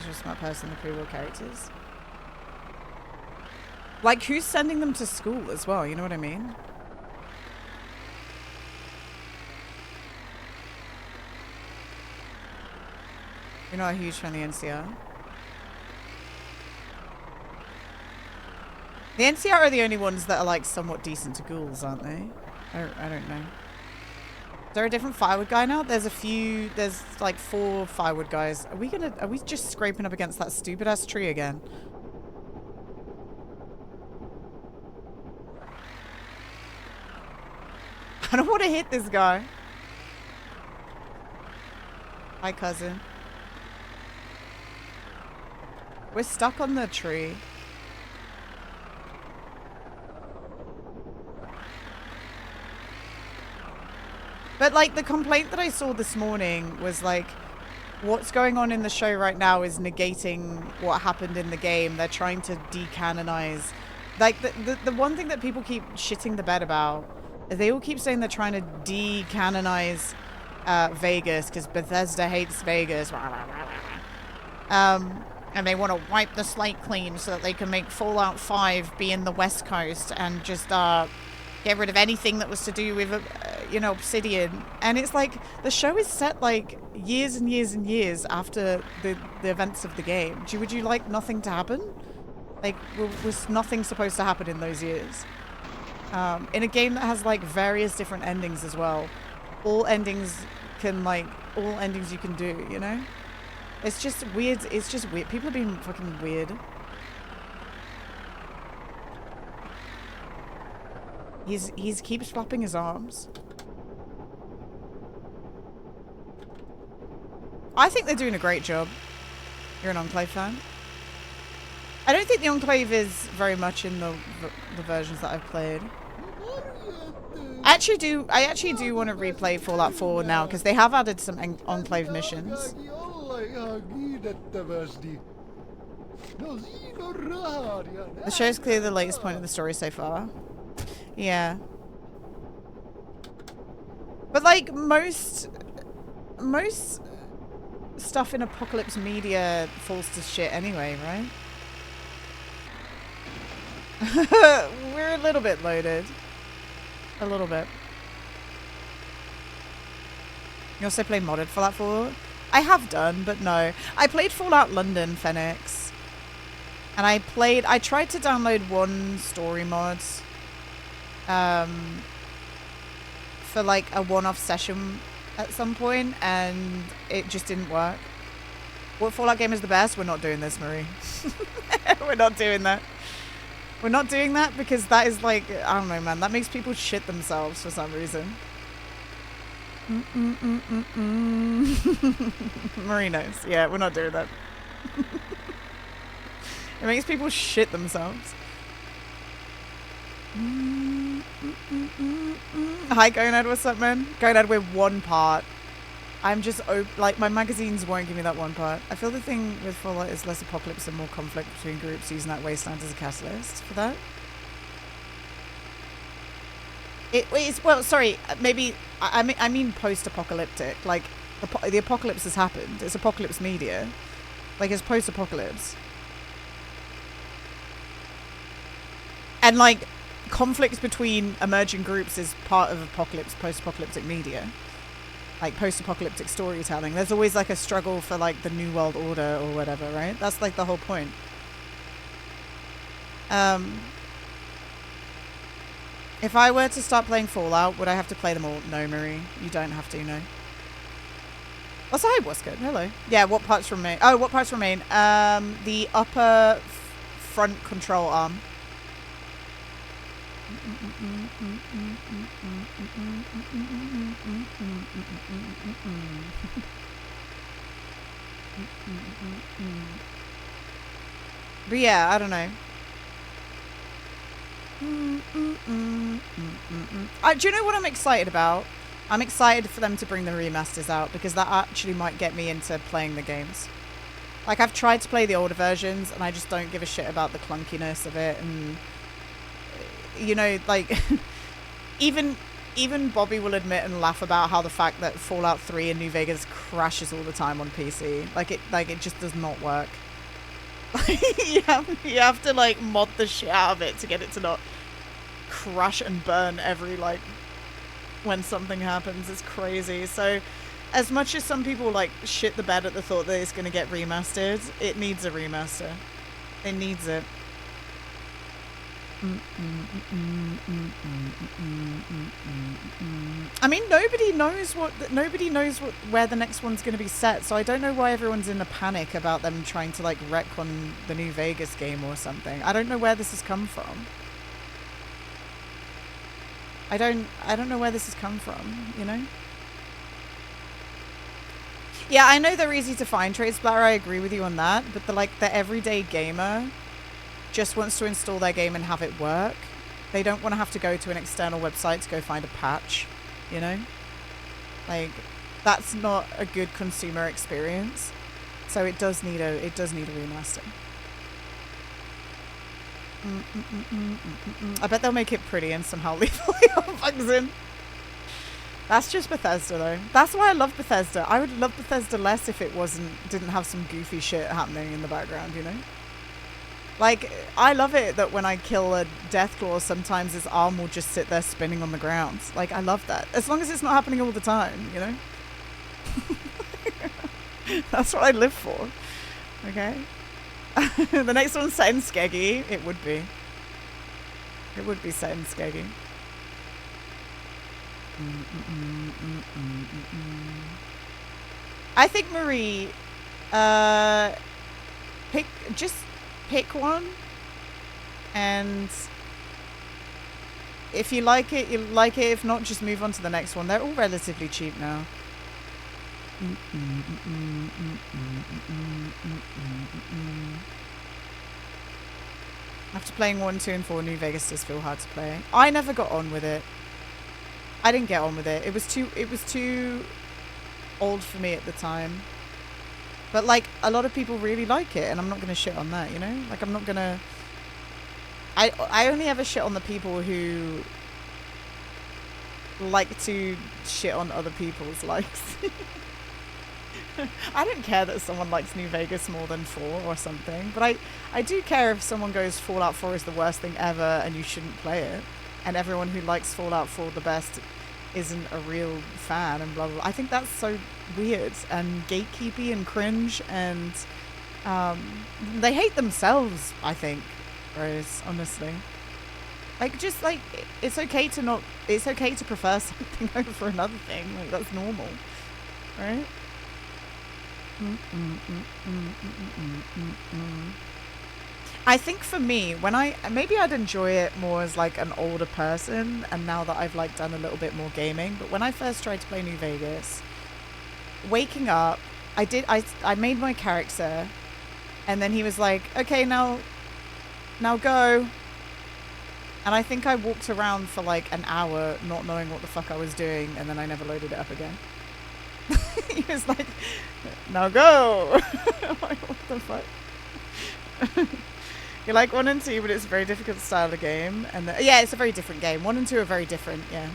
[SPEAKER 1] He's just a smart person, the pre-war characters. Like, who's sending them to school as well? You know what I mean? You're not a huge fan of the NCR? The NCR are the only ones that are, like, somewhat decent to ghouls, aren't they? I don't know. Is there a different firewood guy now? There's like 4 firewood guys. Are we just scraping up against that stupid ass tree again? I don't want to hit this guy. Hi, cousin. We're stuck on the tree. But, like, the complaint that I saw this morning was, like, what's going on in the show right now is negating what happened in the game. They're trying to decanonize. Like, the one thing that people keep shitting the bed about is they all keep saying they're trying to decanonize Vegas because Bethesda hates Vegas. And they want to wipe the slate clean so that they can make Fallout 5 be in the West Coast and just get rid of anything that was to do with, you know, Obsidian. And it's like, the show is set, like, years and years and years after the events of the game. Would you like nothing to happen? Like, was nothing supposed to happen in those years? In a game that has, like, various different endings as well. All endings you can do, you know? It's just weird. It's just weird. People are being fucking weird. He keeps flapping his arms. I think they're doing a great job. You're an Enclave fan? I don't think the Enclave is very much in the versions that I've played. I actually do want to replay Fallout 4 now because they have added some Enclave missions. The show's clearly the latest point of the story so far. Yeah. But, like, most stuff in apocalypse media falls to shit anyway, right? We're a little bit loaded. A little bit. You also play modded Fallout 4? I have done, but no. I played Fallout London, Phoenix. And I tried to download one story mod. For like a one-off session at some point, and it just didn't work. What Fallout game is the best? We're not doing this, Marie. We're not doing that. We're not doing that because that is like, I don't know, man. That makes people shit themselves for some reason. Marie knows. Yeah, we're not doing that. It makes people shit themselves. Hi, Gonad. What's up, man? Gonad, we're one part. I'm just, like, my magazines won't give me that one part. I feel the thing with Fallout is less apocalypse and more conflict between groups using that wasteland as a catalyst for that. Well, sorry, maybe, I mean post-apocalyptic. Like, the apocalypse has happened. It's apocalypse media. Like, it's post-apocalypse. And, like, conflicts between emerging groups is part of post-apocalyptic media. Like, post-apocalyptic storytelling. There's always, like, a struggle for, like, the New World Order or whatever, right? That's, like, the whole point. If I were to start playing Fallout, would I have to play them all? No, Marie. You don't have to, no. Also, hi, what's good? Hello. Yeah, what parts remain? Oh, what parts remain? The upper front control arm. But yeah, I don't know. Do you know what I'm excited about? I'm excited for them to bring the remasters out because that actually might get me into playing the games. Like, I've tried to play the older versions and I just don't give a shit about the clunkiness of it, and you know, like even even Bobby will admit and laugh about how the fact that Fallout 3 in New Vegas crashes all the time on PC. Like it just does not work. you have to like mod the shit out of it to get it to not crash and burn every like when something happens. It's crazy. So as much as some people like shit the bed at the thought that it's going to get remastered, it needs a remaster. It needs it. I mean, nobody knows where the next one's going to be set, so I don't know why everyone's in a panic about them trying to like wreck on the New Vegas game or something. I don't know where this has come from. I don't know where this has come from, you know? Yeah, I know they're easy to find, Tradesplatter, I agree with you on that, but the everyday gamer just wants to install their game and have it work. They don't want to have to go to an external website to go find a patch, you know? Like, that's not a good consumer experience. So it does need a remaster. I bet they'll make it pretty and somehow leave all the bugs in. That's just Bethesda though. That's why I love Bethesda. I would love Bethesda less if it didn't have some goofy shit happening in the background, you know? Like, I love it that when I kill a Deathclaw, sometimes his arm will just sit there spinning on the ground. Like, I love that. As long as it's not happening all the time, you know? That's what I live for. Okay? The next one's set in Skeggy. It would be. It would be set in Skeggy. I think Marie, pick one, and if you like it, you like it. If not, just move on to the next one. They're all relatively cheap now. After playing 1, 2, and 4, New Vegas does feel hard to play. I never got on with it. I didn't get on with it. It was too old for me at the time. But, like, a lot of people really like it, and I'm not going to shit on that, you know? Like, I'm not going to... I only ever shit on the people who like to shit on other people's likes. I don't care that someone likes New Vegas more than 4 or something, but I do care if someone goes Fallout 4 is the worst thing ever and you shouldn't play it, and everyone who likes Fallout 4 the best isn't a real fan and blah blah blah. I think that's so weird and gatekeepy and cringe, and they hate themselves, I think, Rose, honestly. Like, just like, it's okay to prefer something over another thing. Like, that's normal, right? I think for me, maybe I'd enjoy it more as like an older person, and now that I've like done a little bit more gaming, but when I first tried to play New Vegas, waking up, I made my character, and then he was like, okay, now go. And I think I walked around for like an hour not knowing what the fuck I was doing, and then I never loaded it up again. He was like, now go. I'm like, what the fuck? You like 1 and 2, but it's a very difficult style of game. And yeah, it's a very different game. 1 and 2 are very different, yeah.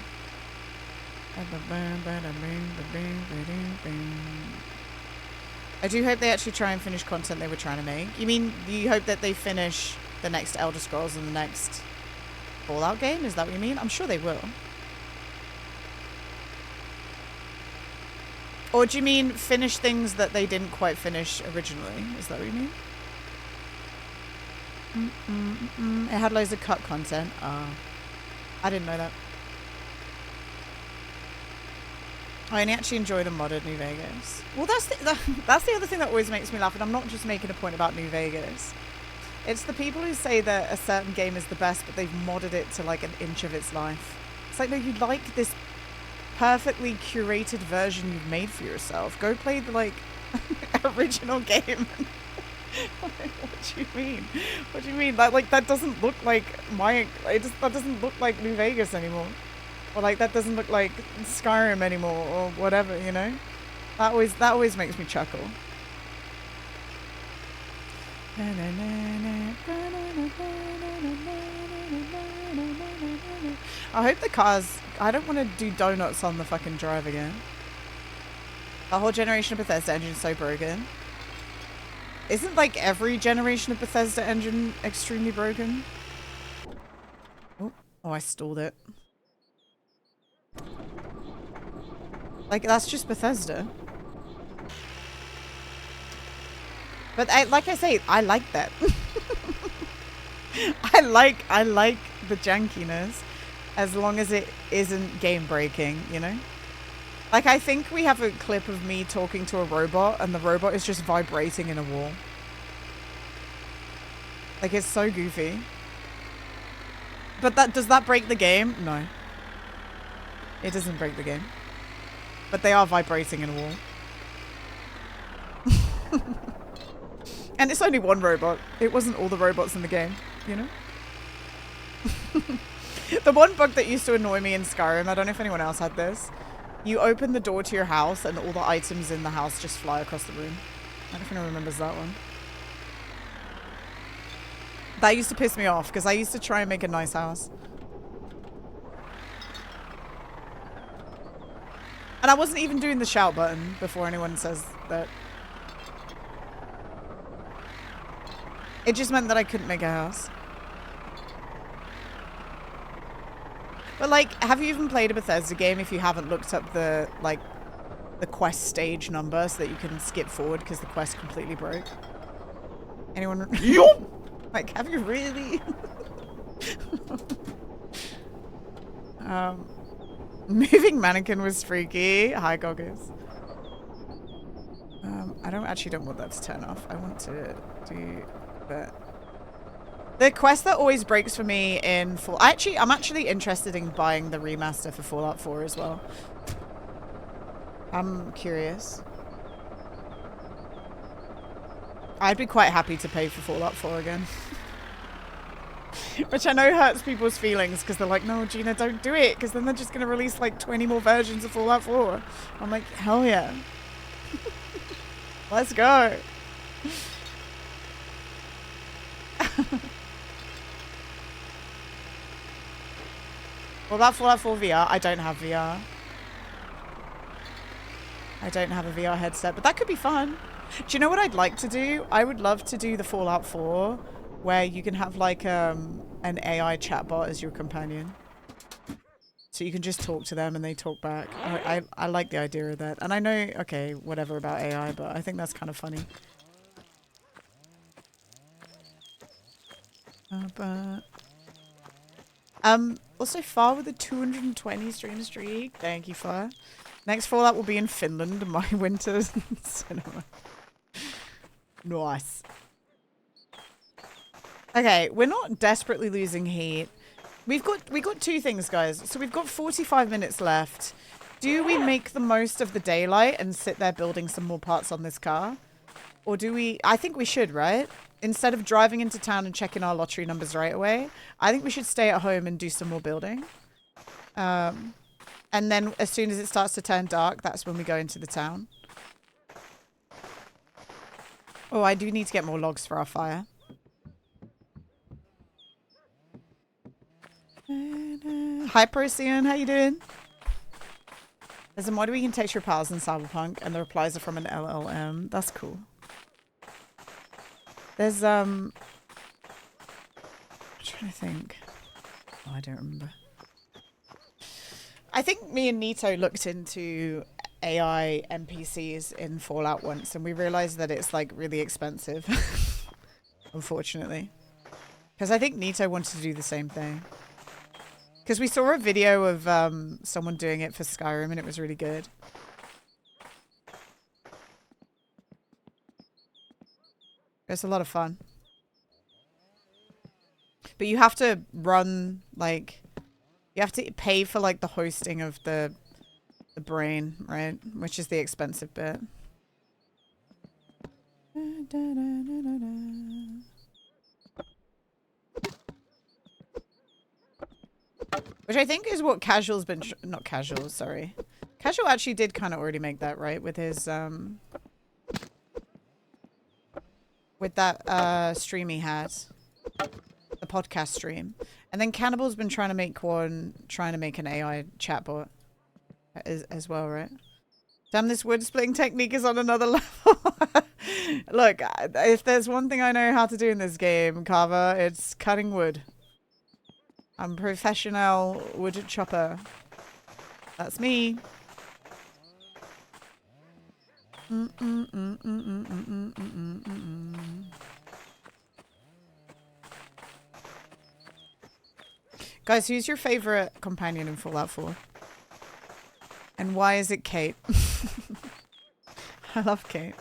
[SPEAKER 1] I do hope they actually try and finish content they were trying to make. You mean you hope that they finish the next Elder Scrolls and the next Fallout game? Is that what you mean? I'm sure they will. Or do you mean finish things that they didn't quite finish originally? Is that what you mean? It had loads of cut content. I didn't know that. I only actually enjoy the modded New Vegas. Well, that's the other thing that always makes me laugh, and I'm not just making a point about New Vegas. It's the people who say that a certain game is the best, but they've modded it to like an inch of its life. It's like, no, you like this perfectly curated version you've made for yourself. Go play the like original game. What do you mean? What do you mean? That doesn't look like that doesn't look like New Vegas anymore. Or like that doesn't look like Skyrim anymore, or whatever, you know? That always makes me chuckle. I hope the cars I don't want to do donuts on the fucking drive again. The whole generation of Bethesda engine is so broken. Isn't like every generation of Bethesda engine extremely broken? Oh, I stalled it. Like, that's just Bethesda. But like I say, I like that. I like the jankiness as long as it isn't game breaking, you know? Like, I think we have a clip of me talking to a robot and the robot is just vibrating in a wall. Like, it's so goofy. But does that break the game? No. It doesn't break the game. But they are vibrating in a wall. And it's only one robot. It wasn't all the robots in the game, you know? The one bug that used to annoy me in Skyrim, I don't know if anyone else had this. You open the door to your house and all the items in the house just fly across the room. I don't know if anyone remembers that one. That used to piss me off because I used to try and make a nice house. And I wasn't even doing the shout button before anyone says that. It just meant that I couldn't make a house. But like, have you even played a Bethesda game if you haven't looked up the, like, the quest stage number so that you can skip forward because the quest completely broke? Anyone? Like, have you really? Moving mannequin was freaky. Hi, Goggers. I don't want that to turn off. I want to do that. The quest that always breaks for me in I'm actually interested in buying the remaster for Fallout 4 as well. I'm curious. I'd be quite happy to pay for Fallout 4 again. Which I know hurts people's feelings because they're like, no, Gina, don't do it because then they're just going to release like 20 more versions of Fallout 4. I'm like, hell yeah. Let's go. What about Fallout 4 VR? I don't have VR. I don't have a VR headset, but that could be fun. Do you know what I'd like to do? I would love to do the Fallout 4 where you can have like an AI chatbot as your companion. So you can just talk to them and they talk back. I like the idea of that. And I know, okay, whatever about AI, but I think that's kind of funny. Also Far with a 220 stream streak. Thank you, Far. Next Fallout will be in Finland, My Winter Cinema. Nice. Okay, we're not desperately losing heat. We got two things, guys. So we've got 45 minutes left. Do we make the most of the daylight and sit there building some more parts on this car? Or do we... I think we should, right? Instead of driving into town and checking our lottery numbers right away, I think we should stay at home and do some more building. And then as soon as it starts to turn dark, that's when we go into the town. Oh, I do need to get more logs for our fire. Hi, Procyon. How you doing? There's a mod where you can text your pals in Cyberpunk and the replies are from an LLM. That's cool. There's, I'm trying to think. Oh, I don't remember. I think me and Nito looked into AI NPCs in Fallout once and we realized that it's like really expensive. Unfortunately. Because I think Nito wanted to do the same thing. Because we saw a video of someone doing it for Skyrim and it was really good. It's a lot of fun. But you have to run, like... You have to pay for, like, the hosting of the brain, right? Which is the expensive bit. Which I think is what Casual's been... not Casual, sorry. Casual actually did kind of already make that, right? With his, with that, stream he had. The podcast stream. And then Cannibal's been trying to make one, trying to make an AI chatbot as well, right? Damn, this wood splitting technique is on another level. Look, if there's one thing I know how to do in this game, Carver, it's cutting wood. I'm a professional wood chopper. That's me. Guys, who's your favorite companion in Fallout 4? And why is it Kate? I love Kate.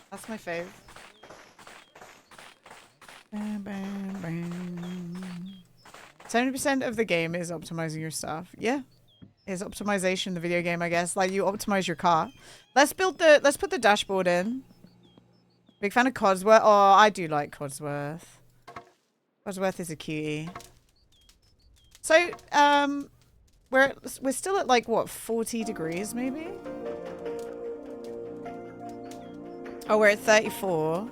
[SPEAKER 1] That's my fave. 70% of the game is optimizing your stuff. Yeah. Is optimization the video game, I guess. Like you optimize your car. Let's put the dashboard in. Big fan of Codsworth. Oh, I do like Codsworth. Codsworth is a cutie. So, we're still at like what, 40 degrees maybe? Oh, we're at 34.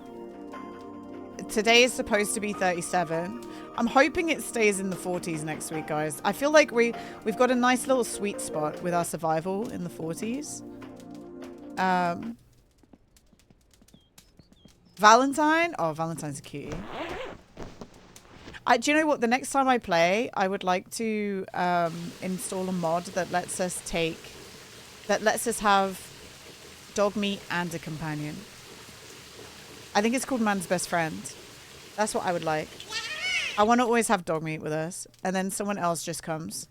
[SPEAKER 1] Today is supposed to be 37. I'm hoping it stays in the 40s next week, guys. I feel like we've got a nice little sweet spot with our survival in the 40s. Valentine? Oh, Valentine's a cutie. Do you know what? The next time I play, I would like to install a mod that lets us have dog meat and a companion. I think it's called Man's Best Friend. That's what I would like. I want to always have dog meat with us, and then someone else just comes.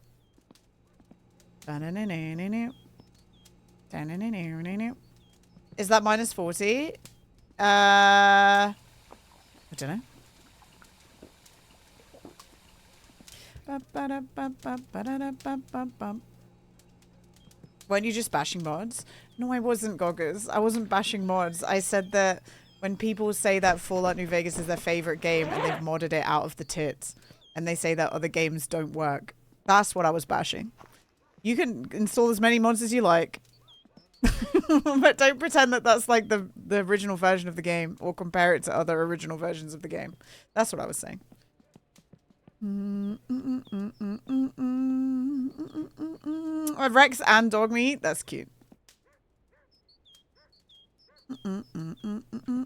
[SPEAKER 1] Is that minus 40? I don't know. Weren't you just bashing mods? No, I wasn't, Goggers. I wasn't bashing mods. I said that when people say that Fallout New Vegas is their favorite game and they've modded it out of the tits, and they say that other games don't work, that's what I was bashing. You can install as many mods as you like. But don't pretend that that's like the original version of the game, or compare it to other original versions of the game. That's what I was saying. Rex and dog meat? That's cute.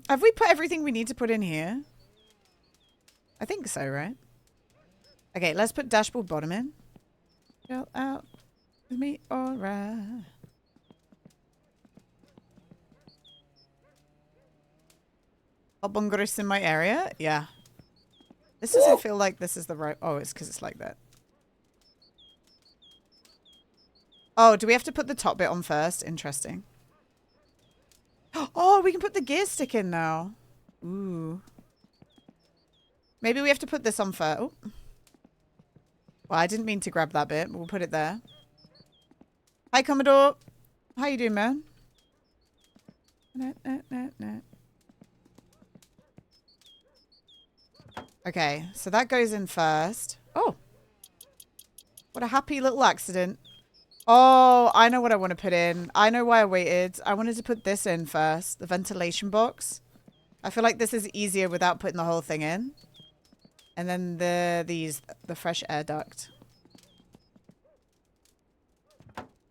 [SPEAKER 1] Have we put everything we need to put in here? I think so, right? Okay, let's put dashboard bottom in. Chill out with me, alright. Albungris in my area? Yeah. This doesn't feel like this is the right... Oh, it's because it's like that. Oh, do we have to put the top bit on first? Interesting. Oh, we can put the gear stick in now. Ooh. Maybe we have to put this on first. Oh. Well, I didn't mean to grab that bit. We'll put it there. Hi, Commodore. How you doing, man? Okay, so that goes in first. Oh. What a happy little accident. Oh, I know what I want to put in. I know why I waited. I wanted to put this in first. The ventilation box. I feel like this is easier without putting the whole thing in. And then the fresh air duct.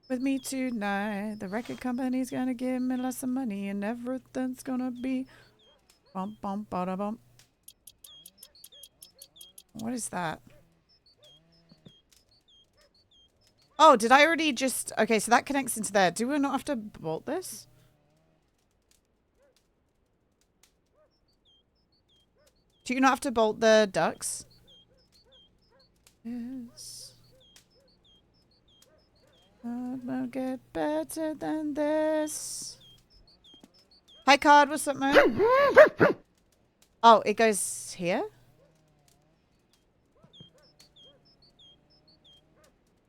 [SPEAKER 1] With me tonight. The record company's gonna give me lots of money and everything's gonna be bum bum bada bum. What is that? Oh, did I already just... Okay, so that connects into there. Do we not have to bolt this? Do you not have to bolt the ducts? Yes. I will get better than this. Hi, Card. What's up, man? Oh, it goes here?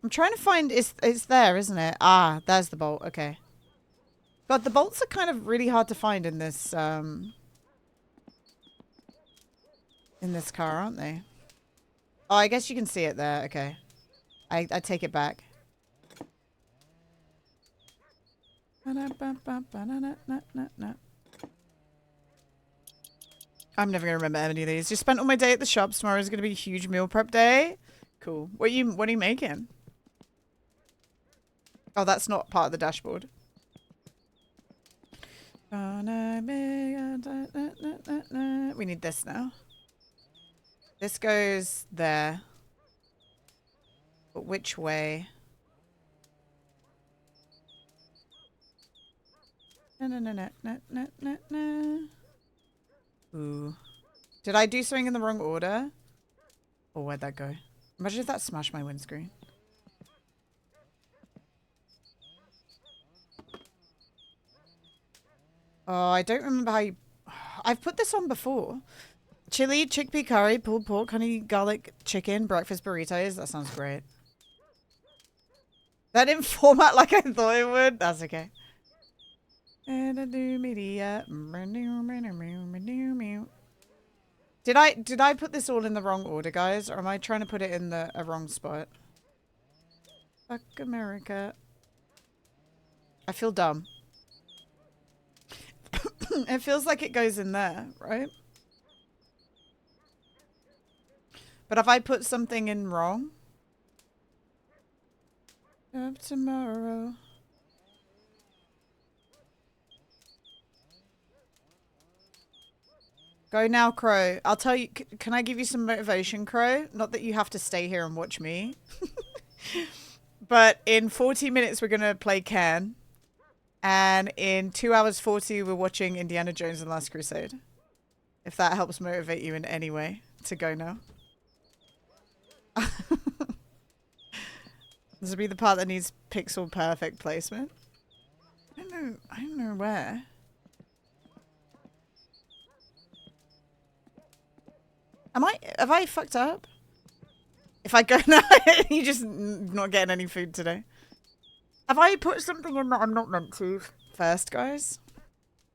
[SPEAKER 1] I'm trying to find... It's there, isn't it? Ah, there's the bolt. Okay. God, the bolts are kind of really hard to find in this car, aren't they? Oh, I guess you can see it there. Okay. I take it back. I'm never gonna remember any of these. Just spent all my day at the shops. Tomorrow's gonna be a huge meal prep day. Cool. What are you making? Oh, that's not part of the dashboard. We need this now. This goes there. But which way? Ooh. Did I do something in the wrong order? Or where'd that go? Imagine if that smashed my windscreen. Oh, I don't remember how you... I've put this on before. Chili, chickpea curry, pulled pork, honey garlic chicken, breakfast burritos. That sounds great. That didn't format like I thought it would. That's okay. And a new media. Did I put this all in the wrong order, guys? Or am I trying to put it in the wrong spot? Fuck America. I feel dumb. It feels like it goes in there, right? But if I put something in wrong... Up tomorrow. Go now, Crow. I'll tell you... Can I give you some motivation, Crow? Not that you have to stay here and watch me. But in 40 minutes, we're going to play Can. And in 2 hours 40, we're watching Indiana Jones and the Last Crusade. If that helps motivate you in any way to go now. This will be the part that needs pixel perfect placement. I don't know where. Have I fucked up? If I go now, you just not getting any food today. Have I put something in that I'm not meant to first, guys?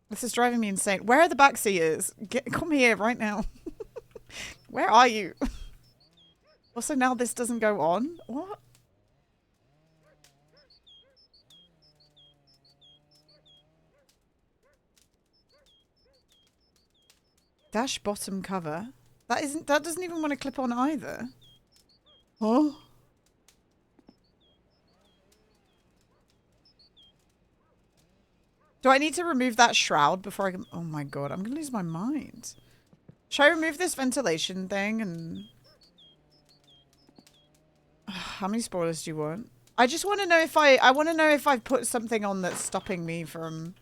[SPEAKER 1] This is driving me insane. Where are the backseaters? Come here right now. Where are you? Also, now this doesn't go on? What? Dash bottom cover? That doesn't even want to clip on either. Huh? Do I need to remove that shroud before I can... Oh my god, I'm going to lose my mind. Should I remove this ventilation thing and... How many spoilers do you want? I just want to know if I want to know if I've put something on that's stopping me from...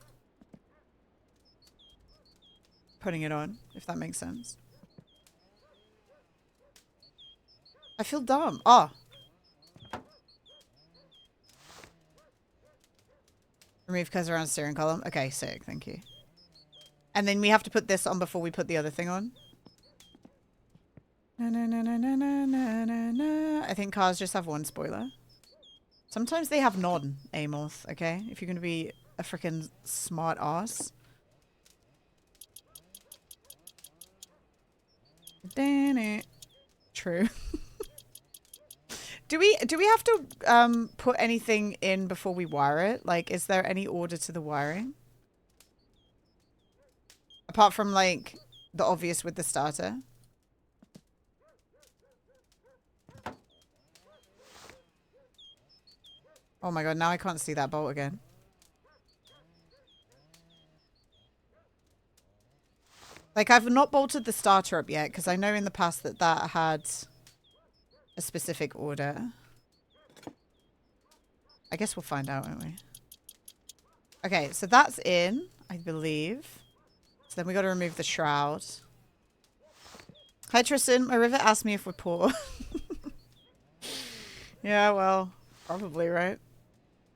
[SPEAKER 1] putting it on, if that makes sense. I feel dumb. Oh. Remove cursor around steering column. Okay, sick. Thank you. And then we have to put this on before we put the other thing on. Na, na, na, na, na, na, na, na. I think cars just have one spoiler. Sometimes they have none, Amorth, okay? If you're going to be a freaking smart ass. Damn it. True. Do we have to put anything in before we wire it? Like, is there any order to the wiring? Apart from, like, the obvious with the starter. Oh my god, now I can't see that bolt again. Like, I've not bolted the starter up yet, because I know in the past that that had a specific order. I guess we'll find out, won't we? Okay, so that's in, I believe. So then we got to remove the shroud. Hi, Tristan. My rivet asked me if we're poor. Yeah, well, probably, right?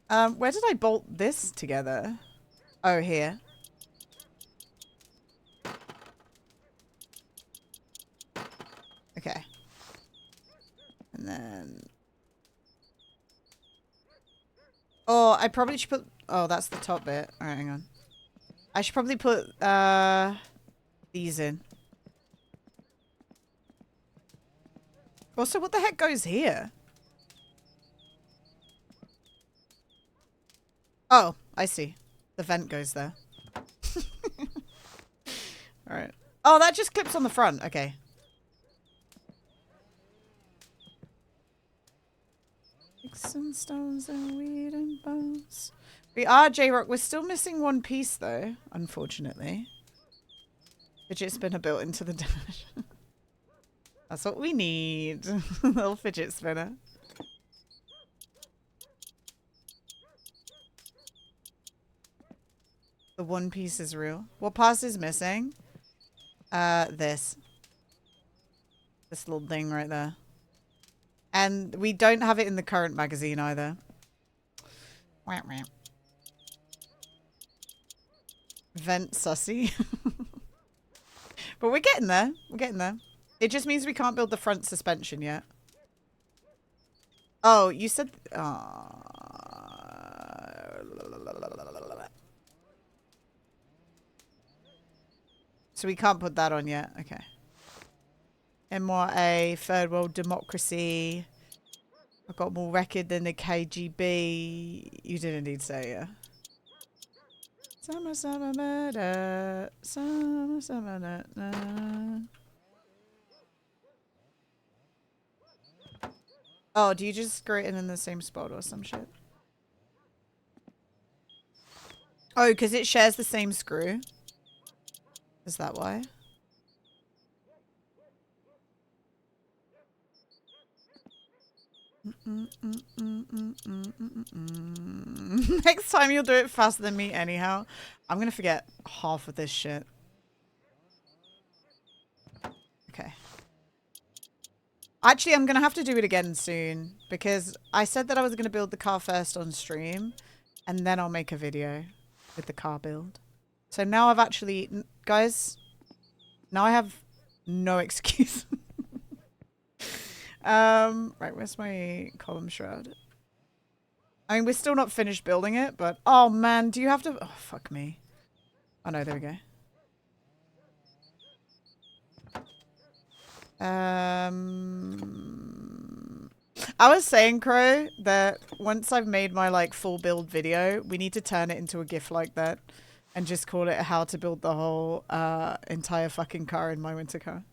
[SPEAKER 1] Where did I bolt this together? Oh, here. Okay. And then... Oh, I probably should put... Oh, that's the top bit. Alright, hang on. I should probably put, these in. Also, what the heck goes here? Oh, I see. The vent goes there. Alright. Oh, that just clips on the front. Okay. Sticks and stones and weed and bones. We are J-Rock. We're still missing one piece, though, unfortunately. Fidget spinner built into the demolition. That's what we need. Little fidget spinner. The one piece is real. What part is missing? This. This little thing right there. And we don't have it in the current magazine either. Wah, wah. Vent sussy. But we're getting there. We're getting there. It just means we can't build the front suspension yet. Oh, you said... So we can't put that on yet. Okay. MRA, third world democracy. I've got more record than the KGB. You didn't need to say, yeah. Summer, summer murder. Summer, summer murder. Oh, do you just screw it in the same spot or some shit? Oh, because it shares the same screw. Is that why? Next time you'll do it faster than me anyhow. I'm going to forget half of this shit. Okay. Actually, I'm going to have to do it again soon because I said that I was going to build the car first on stream and then I'll make a video with the car build. So now I've actually, guys, now I have no excuse. Right, where's my column shroud? I mean, we're still not finished building it, but oh man, do you have to? Oh, fuck me. Oh no, there we go. I was saying, Crow, that once I've made my like full build video, we need to turn it into a GIF like that and just call it how to build the whole entire fucking car in My Winter Car.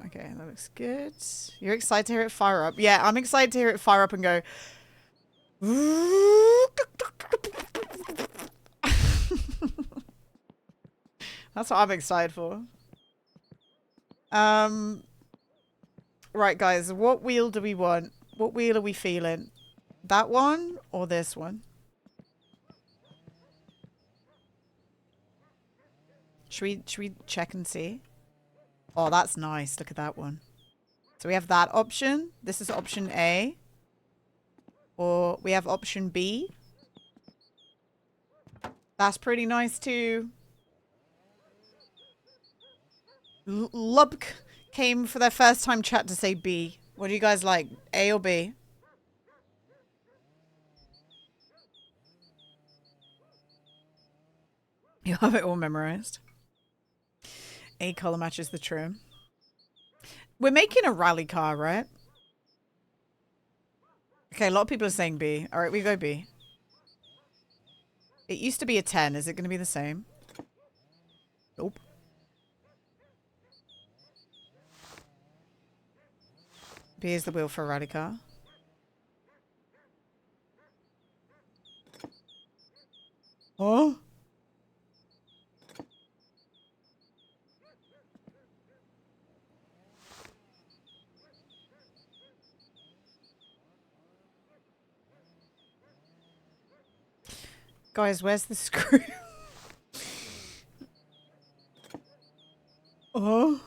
[SPEAKER 1] Okay, that looks good. You're excited to hear it fire up? Yeah, I'm excited to hear it fire up and go. That's what I'm excited for. Right, guys, what wheel do we want? What wheel are we feeling? That one or this one? Should we check and see? Oh, that's nice. Look at that one. So we have that option. This is option A. Or we have option B. That's pretty nice too. Lubk came for their first time chat to say B. What do you guys like? A or B? You have it all memorized. A color matches the trim. We're making a rally car, right? Okay, a lot of people are saying B. All right, we go B. It used to be a 10. Is it going to be the same? Nope. B is the wheel for a rally car. Oh? Guys, where's the screw? Oh?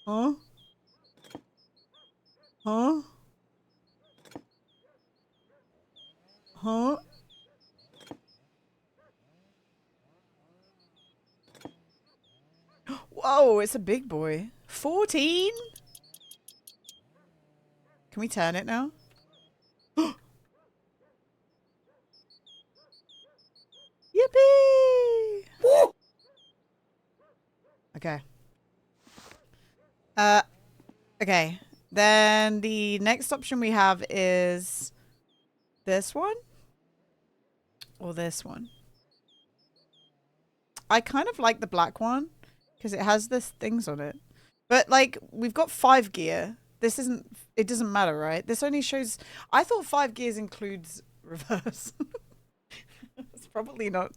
[SPEAKER 1] Huh? Huh? Huh? Whoa, it's a big boy. 14? Can we turn it now? Yippee! Okay. Okay. Then the next option we have is This one? Or this one? I kind of like the black one because it has this things on it. But like, we've got 5 gear. This isn't, it doesn't matter, right? This only shows, I thought 5 gears includes reverse. That's probably not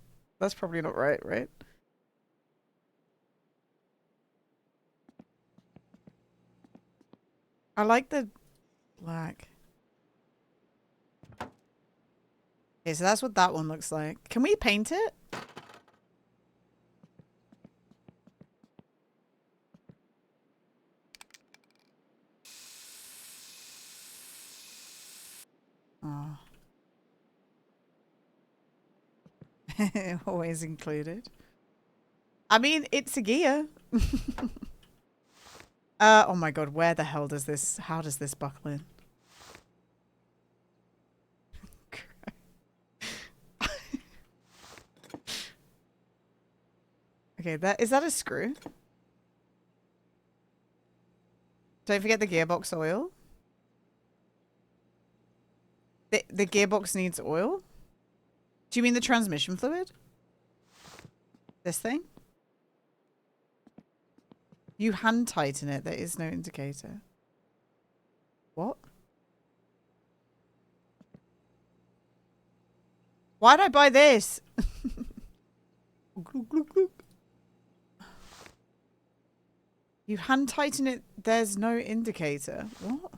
[SPEAKER 1] right, right? I like the black. Okay, so that's what that one looks like. Can we paint it? Oh. Always included. I mean, it's a gear. Oh my god, where the hell does this, how does this buckle in? Okay, is that a screw? Don't forget the gearbox oil. The gearbox needs oil? Do you mean the transmission fluid? This thing? You hand tighten it. There is no indicator. What? Why'd I buy this? You hand tighten it. There's no indicator. What?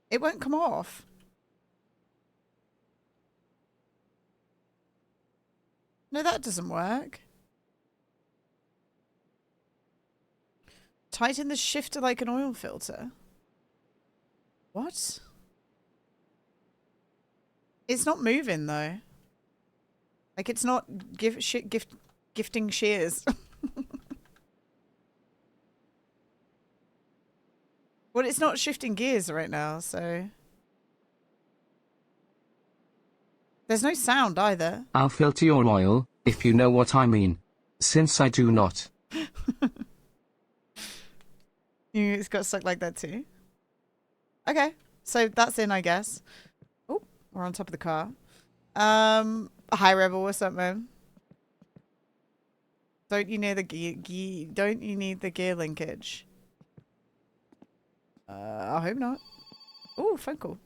[SPEAKER 1] It won't come off. No, that doesn't work. Tighten the shifter like an oil filter. What? It's not moving though. Like it's not gifting shears. Well, it's not shifting gears right now, so there's no sound either.
[SPEAKER 8] I'll filter your oil, if you know what I mean. Since I do not.
[SPEAKER 1] It's got stuck like that too. Okay, so that's in, I guess. Oh, we're on top of the car. Hi Rebel, what's up, man? Don't you need the gear? Don't you need the gear linkage? I hope not. Oh, phone call.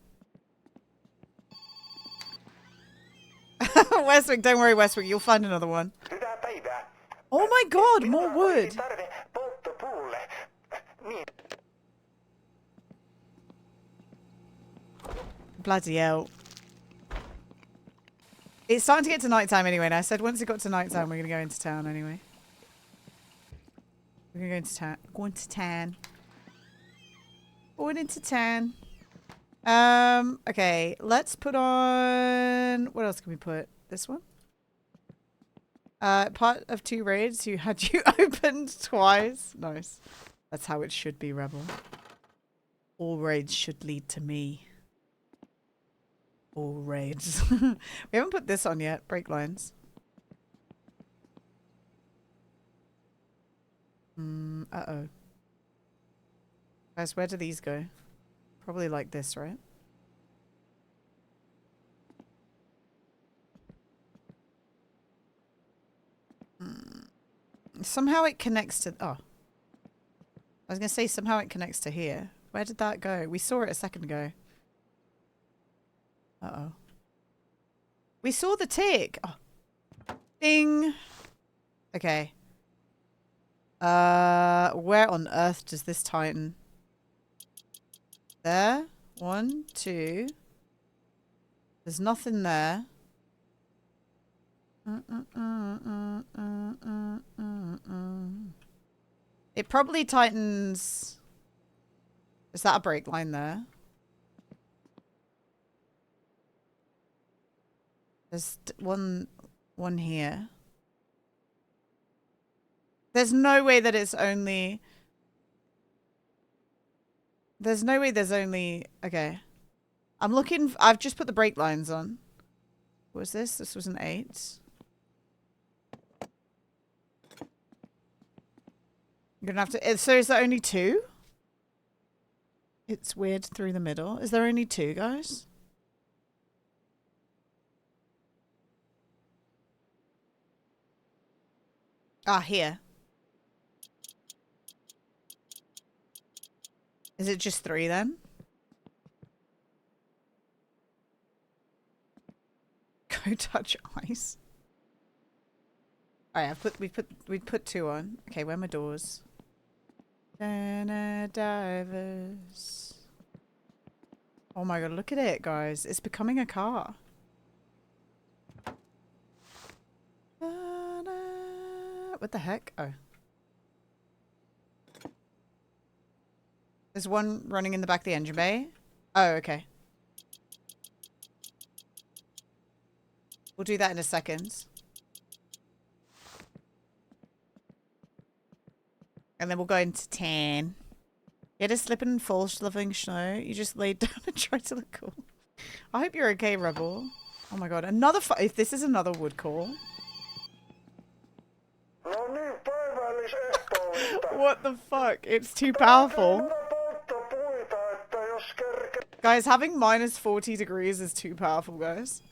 [SPEAKER 1] Westwick, don't worry, Westwick. You'll find another one. Oh my god, more wood. Bloody hell. It's starting to get to nighttime anyway, and I said once it got to nighttime, we're going to go into town anyway. We're going to go into town. Going to town. Going into town. Okay, let's put on... What else can we put? This one? Part of 2 raids who had you opened twice. Nice. That's how it should be, Rebel. All raids should lead to me. All raids. We haven't put this on yet. Brake lines. Uh-oh. Guys, where do these go? Probably like this, right? Somehow it connects to... Oh. I was going to say somehow it connects to here. Where did that go? We saw it a second ago. Uh-oh. We saw the tick. Oh. Ding. Okay. Where on earth does this tighten? There. 1, 2. There's nothing there. It probably tightens... Is that a brake line there? There's one here. There's no way that it's only... There's no way there's only... Okay. I'm looking... I've just put the brake lines on. What was this? This was an 8. You're gonna have to. So is there only 2? It's weird through the middle. Is there only 2, guys? Ah, here. Is it just 3 then? Go touch ice. Alright, we put 2 on. Okay, where are my doors? Divers. Oh my god, look at it, guys. It's becoming a car. What the heck? Oh. There's one running in the back of the engine bay. Oh, okay. We'll do that in a second. And then we'll go into 10. Get a slipping and fall, shoveling snow. You just laid down and tried to look cool. I hope you're okay, Rebel. Oh my god, another if this is another wood call. What the fuck? It's too powerful. Guys, having minus 40 degrees is too powerful, guys.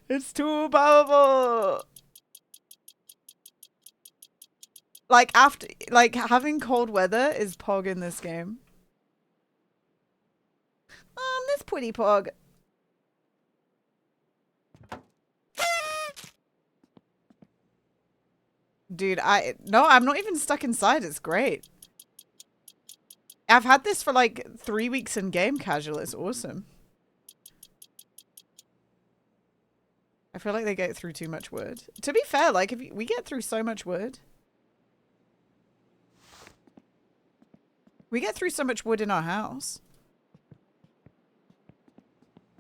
[SPEAKER 1] It's too powerful. Like having cold weather is pog in this game. This pretty pog. Dude, I'm not even stuck inside. It's great. I've had this for like 3 weeks in game casual. It's awesome. I feel like they get through too much wood. To be fair, like if we get through so much wood. We get through so much wood in our house.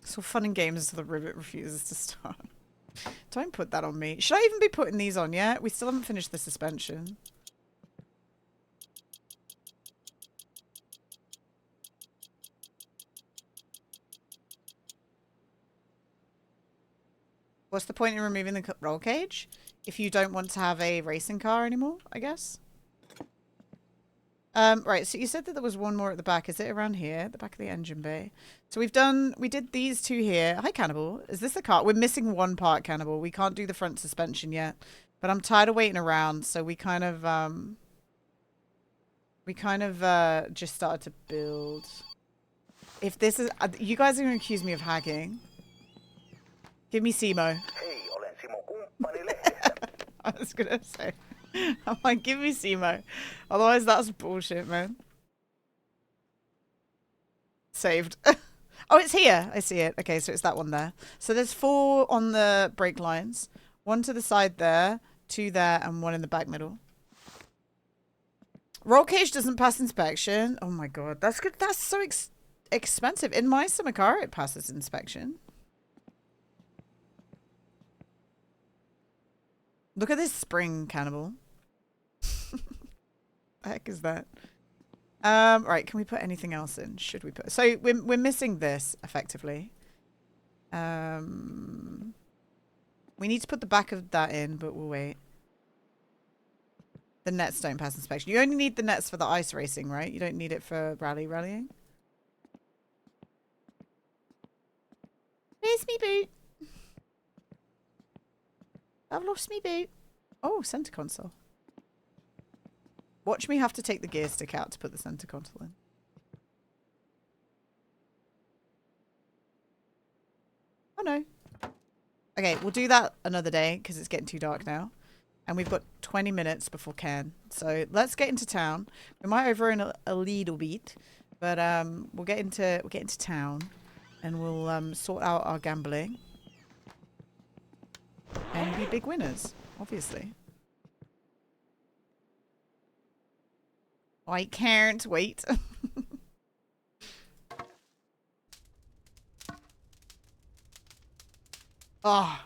[SPEAKER 1] So fun in games until the rivet refuses to start. Don't put that on me. Should I even be putting these on yet? We still haven't finished the suspension. What's the point in removing the roll cage? If you don't want to have a racing car anymore, I guess. Right, so you said that there was one more at the back. Is it around here? The back of the engine bay. So we did these 2 here. Hi, Cannibal. Is this the car? We're missing one part, Cannibal. We can't do the front suspension yet. But I'm tired of waiting around, so we kind of just started to build. If this is... you guys are going to accuse me of hacking. Give me Simo. I was going to say... I'm like, give me Simo. Otherwise, that's bullshit, man. Saved. Oh, it's here. I see it. Okay, so it's that one there. So there's 4 on the brake lines. 1 to the side there, 2 there, and 1 in the back middle. Roll cage doesn't pass inspection. Oh my god, that's good. That's so expensive. In my summer car, it passes inspection. Look at this spring, Cannibal. The heck is that? Right, can we put anything else in? Should we put... So we're missing this, effectively. We need to put the back of that in, but we'll wait. The nets don't pass inspection. You only need the nets for the ice racing, right? You don't need it for rallying. Where's me boot? I've lost me boot. Oh, center console. Watch me have to take the gear stick out to put the center console in. Oh no. Okay, we'll do that another day because it's getting too dark now. And we've got 20 minutes before Cairn. So let's get into town. We might overrun a little bit, but we'll get into town and we'll sort out our gambling. And be big winners, obviously. I can't wait. Oh.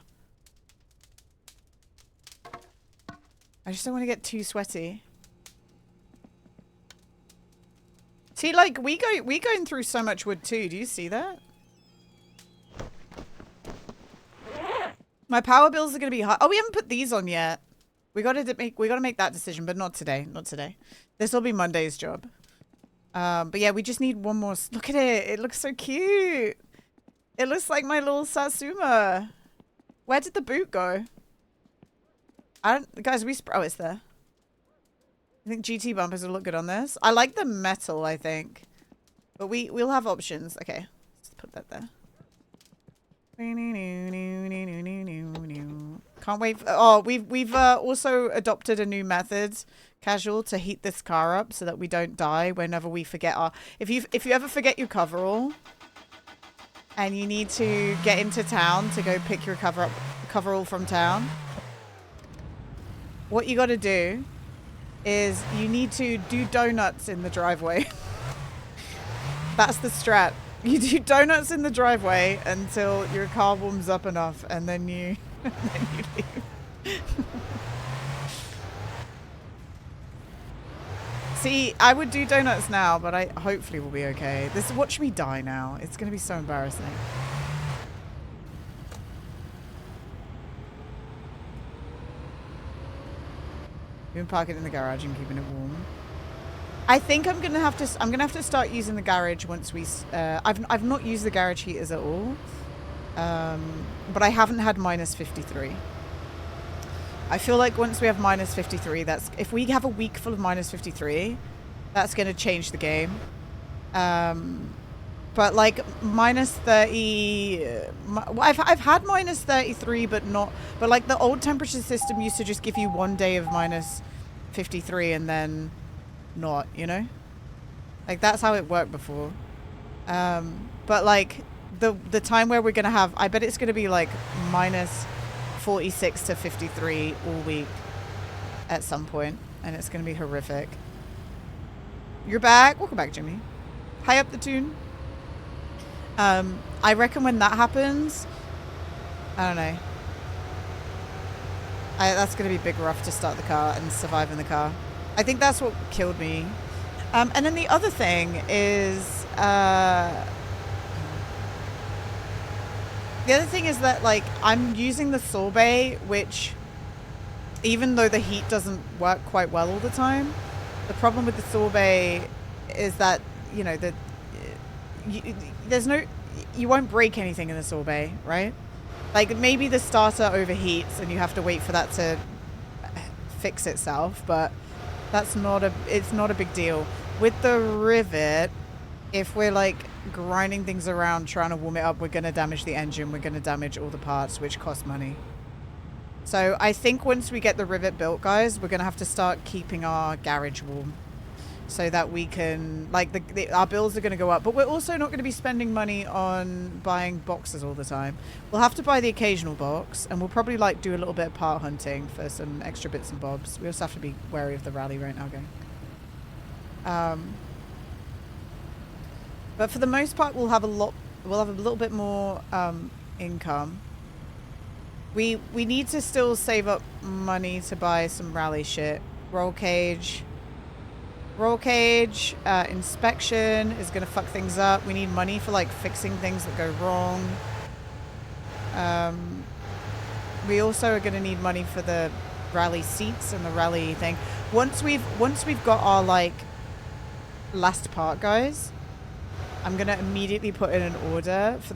[SPEAKER 1] I just don't want to get too sweaty. See, like, we going through so much wood too. Do you see that? My power bills are going to be high. Oh, we haven't put these on yet. We gotta make that decision, but not today. Not today. This will be Monday's job. But yeah, we just need one more. Look at it. It looks so cute. It looks like my little Satsuma. Where did the boot go? Guys, oh, it's there. I think GT bumpers will look good on this. I like the metal, I think. But we'll have options. Okay. Let's put that there. Can't wait. Oh, we've also adopted a new method, casual, to heat this car up so that we don't die whenever we forget our. If you ever forget your coverall, and you need to get into town to go pick your coverall from town, what you got to do is you need to do donuts in the driveway. That's the strat. You do donuts in the driveway until your car warms up enough, and then you leave. See, I would do donuts now, but I hopefully will be okay. Watch me die now. It's going to be so embarrassing. We've been parking in the garage and keeping it warm. I think I'm gonna have to start using the garage once we. I've not used the garage heaters at all, but I haven't had -53. I feel like once we have -53, if we have a week full of -53, that's gonna change the game. But like -30, I've had -33, but like the old temperature system used to just give you 1 day of -53 and then not, you know, like that's how it worked before. But like the time where we're gonna have, I bet it's gonna be like -46 to 53 all week at some point, and it's gonna be horrific. You're back. Welcome back, Jimmy. High up the tune. I reckon when that happens, I don't know. That's going to be big rough to start the car and survive in the car. I think that's what killed me. And then the other thing is, that like I'm using the sorbet, which even though the heat doesn't work quite well all the time, the problem with the sorbet is that, you know, you won't break anything in the sorbet, right? Like maybe the starter overheats and you have to wait for that to fix itself, but it's not a big deal. With the rivet, if we're like grinding things around trying to warm it up, we're going to damage the engine, we're going to damage all the parts, which cost money. So I think once we get the rivet built, guys, we're going to have to start keeping our garage warm so that we can, like, our bills are going to go up. But we're also not going to be spending money on buying boxes all the time. We'll have to buy the occasional box, and we'll probably like do a little bit of part hunting for some extra bits and bobs. We also have to be wary of the rally right now, gang. But for the most part, we'll have a little bit more income. We need to still save up money to buy some rally shit. Roll cage, inspection is gonna fuck things up. We need money for like fixing things that go wrong. We also are gonna need money for the rally seats and the rally thing. Once we've got our like last part, guys, I'm gonna immediately put in an order for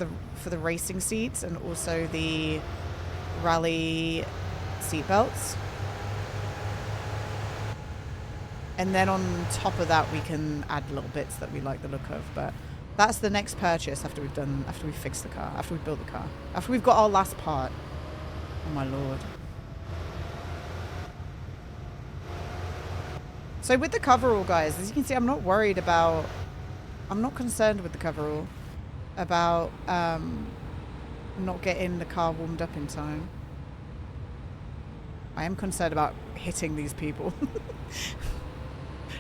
[SPEAKER 1] the racing seats and also the rally seat belts. And then on top of that, we can add little bits that we like the look of. But that's the next purchase after we've fixed the car, after we've built the car, after we've got our last part. Oh my lord. So with the coverall, guys, as you can see, I'm not concerned with the coverall about not getting the car warmed up in time. I am concerned about hitting these people.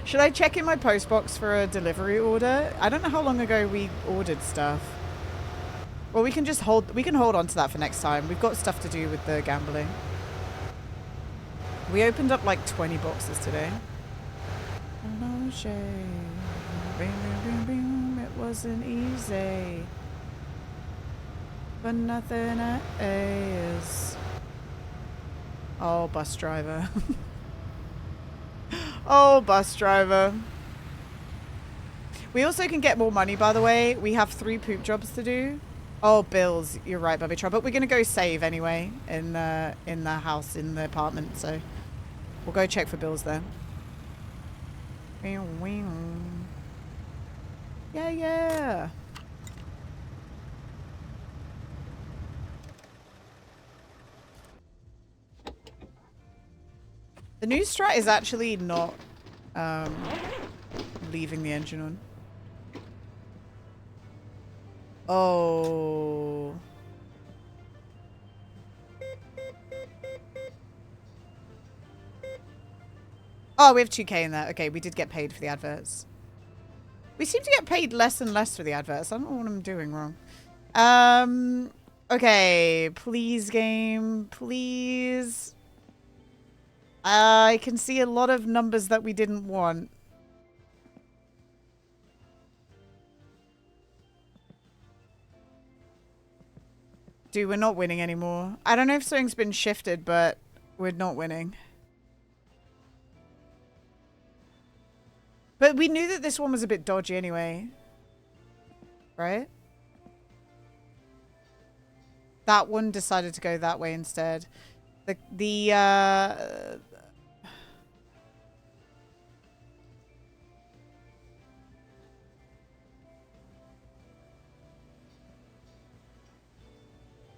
[SPEAKER 1] Should I check in my post box for a delivery order? I don't know how long ago we ordered stuff. Well, we can hold on to that for next time. We've got stuff to do with the gambling. We opened up like 20 boxes today. No shame. Bing, bing, bing, bing. It wasn't easy. But nothing is. Oh, bus driver. Oh, bus driver. We also can get more money, by the way. We have 3 poop jobs to do. Oh, bills. You're right, Bubby Troll. But we're going to go save anyway in the house, in the apartment. So we'll go check for bills there. Yeah, yeah. The new strat is actually not leaving the engine on. Oh. Oh, we have 2K in there. Okay, we did get paid for the adverts. We seem to get paid less and less for the adverts. I don't know what I'm doing wrong. Okay. Please, game. Please. I can see a lot of numbers that we didn't want. Dude, we're not winning anymore. I don't know if something's been shifted, but we're not winning. But we knew that this one was a bit dodgy anyway. Right? That one decided to go that way instead.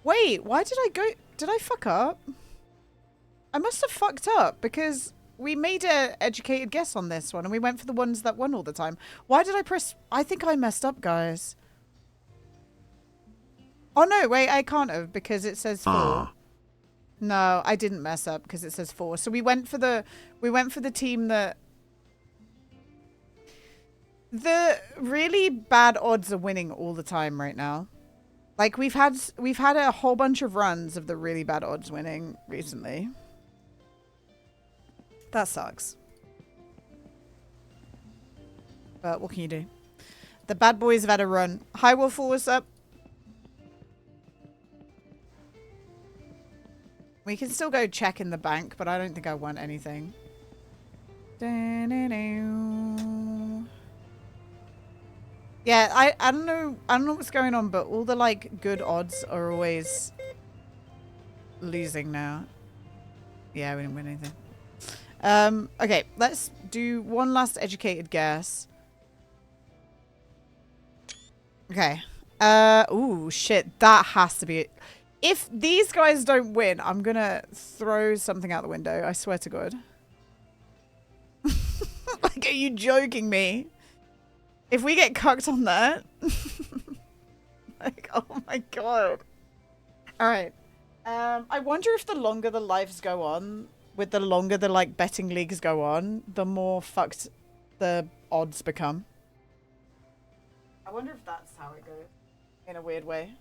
[SPEAKER 1] Wait, why did I go... Did I fuck up? I must have fucked up because we made an educated guess on this one and we went for the ones that won all the time. Why did I press... I think I messed up, guys. Oh, no, wait, I can't have because it says 4. No, I didn't mess up because it says 4. So we went for the team that... The really bad odds are winning all the time right now. Like we've had a whole bunch of runs of the really bad odds winning recently. That sucks. But what can you do? The bad boys have had a run. Hi Waffle, what's up? We can still go check in the bank, but I don't think I want anything. Yeah, I don't know what's going on, but all the like good odds are always losing now. Yeah, we didn't win anything. Okay, let's do one last educated guess. Okay. Ooh, shit, that has to be it. If these guys don't win, I'm gonna throw something out the window. I swear to God. Like, are you joking me? If we get cucked on that, like, oh my God. All right. I wonder if the longer the lives go on, with the longer the like betting leagues go on, the more fucked the odds become. I wonder if that's how it goes in a weird way.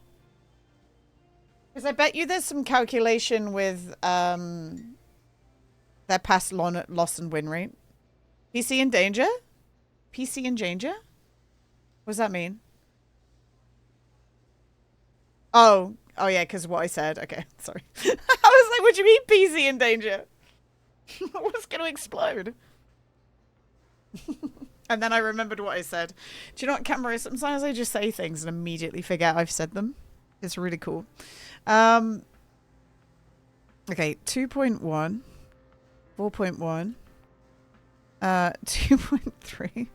[SPEAKER 1] Because I bet you there's some calculation with their past loss and win rate. PC in danger? PC in danger? What does that mean? Oh yeah, because what I said. Okay, sorry. I was like, what do you mean PC in danger? What's going to explode? And then I remembered what I said. Do you know what, Camera? Sometimes I just say things and immediately forget I've said them. It's really cool. Okay, 2.1, 4.1, 2.3,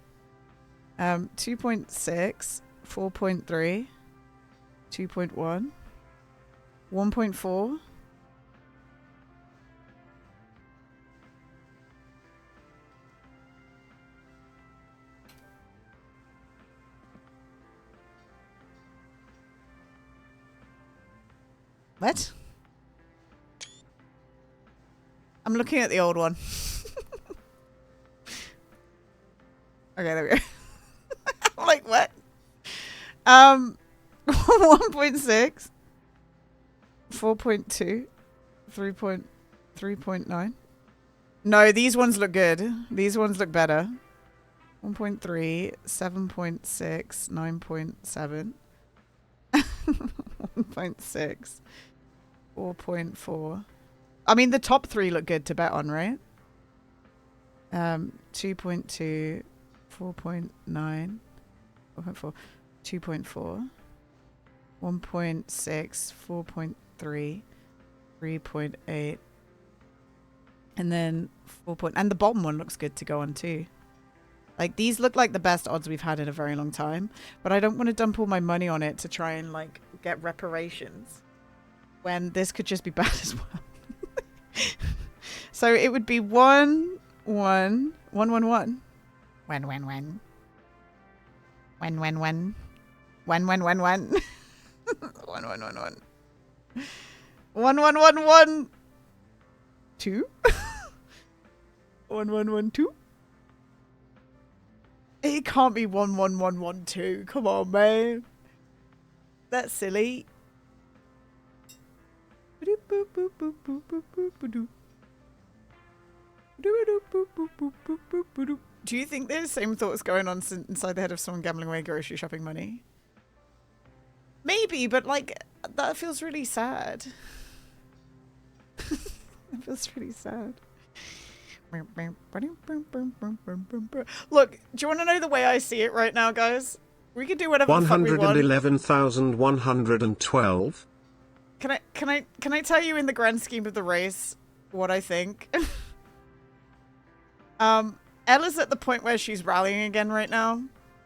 [SPEAKER 1] 2.6, 4.3, 2.1, 1.4. What? I'm looking at the old one. Okay, there we go. I'm like, what? 1.6, 4.2, 3.9. No, these ones look good. These ones look better. 1.3, 7.6, 9.7. 1.6, 4.4, I mean, the top 3 look good to bet on, right? 2.2, 4.9, 4.4, 2.4, 1.6, 4.3, 3.8, and then 4. And the bottom one looks good to go on too. Like, these look like the best odds we've had in a very long time, but I don't want to dump all my money on it to try and like get reparations when this could just be bad as well. So it would be 1, 1, 1, 1, 1. When. 1, 1, 1, 1. 1, 1, 1, 1. 1, 1, 1, 1. 1, 1, 1, 1. 2. 1, 1, 1, 2. It can't be 1, 1, 1, 1, 2. Come on, man. That's silly. Do you think there's the same thoughts going on inside the head of someone gambling away grocery shopping money? Maybe, but like, that feels really sad. It feels really sad. Look, do you want to know the way I see it right now, guys? We can do whatever the fuck we want.
[SPEAKER 3] 111,112.
[SPEAKER 1] Can I tell you in the grand scheme of the race what I think? Ella's at the point where she's rallying again right now,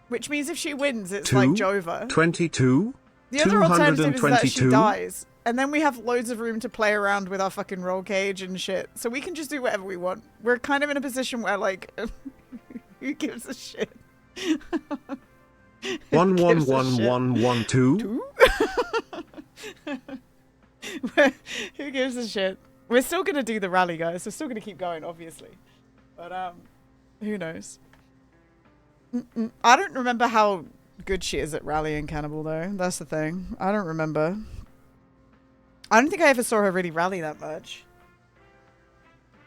[SPEAKER 1] which means if she wins, it's like Jova.
[SPEAKER 3] 22.
[SPEAKER 1] The other alternative is that she dies, and then we have loads of room to play around with our fucking roll cage and shit. So we can just do whatever we want. We're kind of in a position where, like, who gives a shit?
[SPEAKER 3] 111112.
[SPEAKER 1] Who gives a shit? We're still gonna do the rally, guys. We're still gonna keep going, obviously. But who knows? I don't remember how good she is at rallying Cannibal, though. That's the thing. I don't remember. I don't think I ever saw her really rally that much.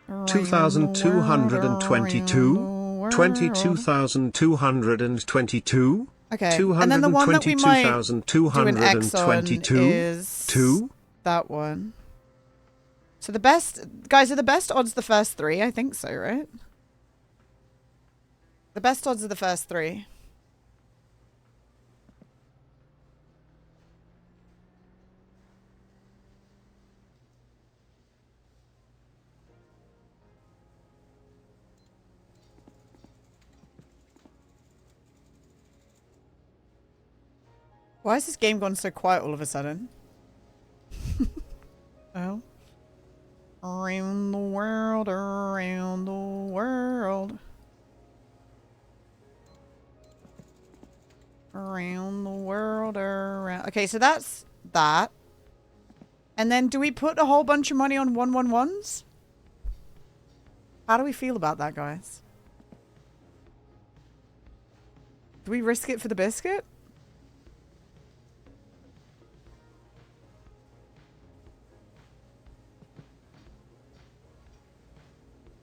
[SPEAKER 3] 2,222. 22,222.
[SPEAKER 1] Okay, and then the one that we might do an X on
[SPEAKER 3] 222,222.
[SPEAKER 1] is that one. So the best, guys, are the best odds the first 3? I think so, right? The best odds are the first 3. Why has this game gone so quiet all of a sudden? Oh. Around the world, around the world. Around the world, around... Okay, so that's that. And then do we put a whole bunch of money on 111s? How do we feel about that, guys? Do we risk it for the biscuit?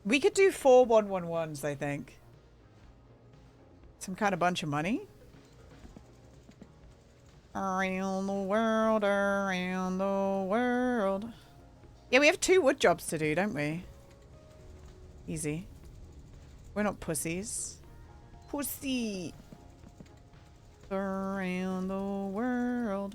[SPEAKER 1] We could do 4 111s, I think. Some kind of bunch of money. Around the world, around the world. Yeah, we have 2 wood jobs to do, don't we? Easy. We're not pussies. Pussy. Around the world.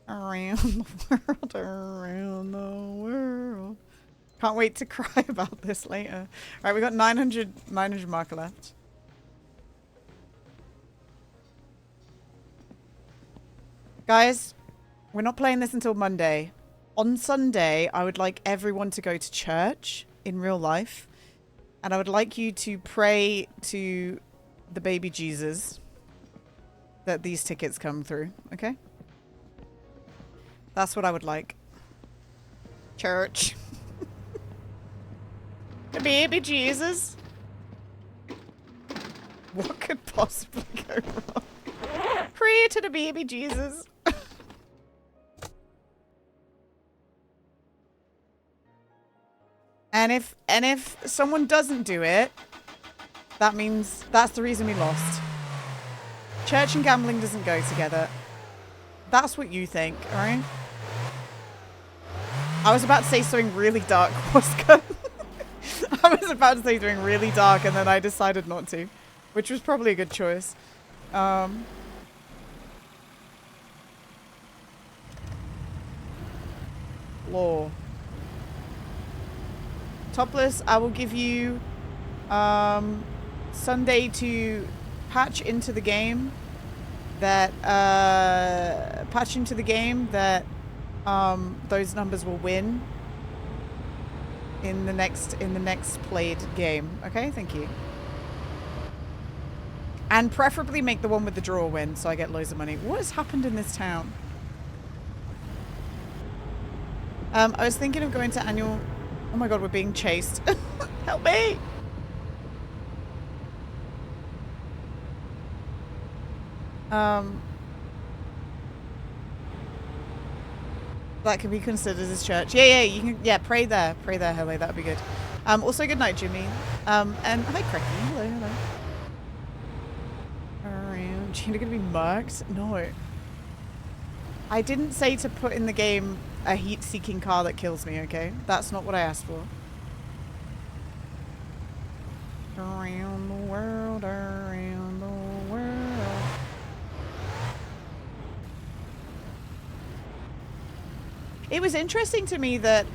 [SPEAKER 1] Around the world, around the world. Can't wait to cry about this later. Alright, we got 900 marker left. Guys, we're not playing this until Monday. On Sunday, I would like everyone to go to church in real life. And I would like you to pray to the baby Jesus that these tickets come through, okay? That's what I would like. Church. The baby Jesus. What could possibly go wrong? Pray to the baby Jesus. And if someone doesn't do it, that means that's the reason we lost. Church and gambling doesn't go together. That's what you think, alright? I was about to say something really dark, Wasco. I was about to say something really dark, and then I decided not to, which was probably a good choice. Law. Topless, I will give you Sunday to patch into the game that those numbers will win in the next played game. Okay, thank you. And preferably make the one with the draw win so I get loads of money. What has happened in this town? I was thinking of going to annual... Oh my god, we're being chased. Help me! That can be considered as church. Yeah, you can. Yeah, pray there, Hello. That'd be good. Also, good night, Jimmy. And hi, Cracky. Hello. Around. You're gonna be marked? No. I didn't say to put in the game a heat-seeking car that kills me. Okay, that's not what I asked for. Around the world, around the world. It was interesting to me that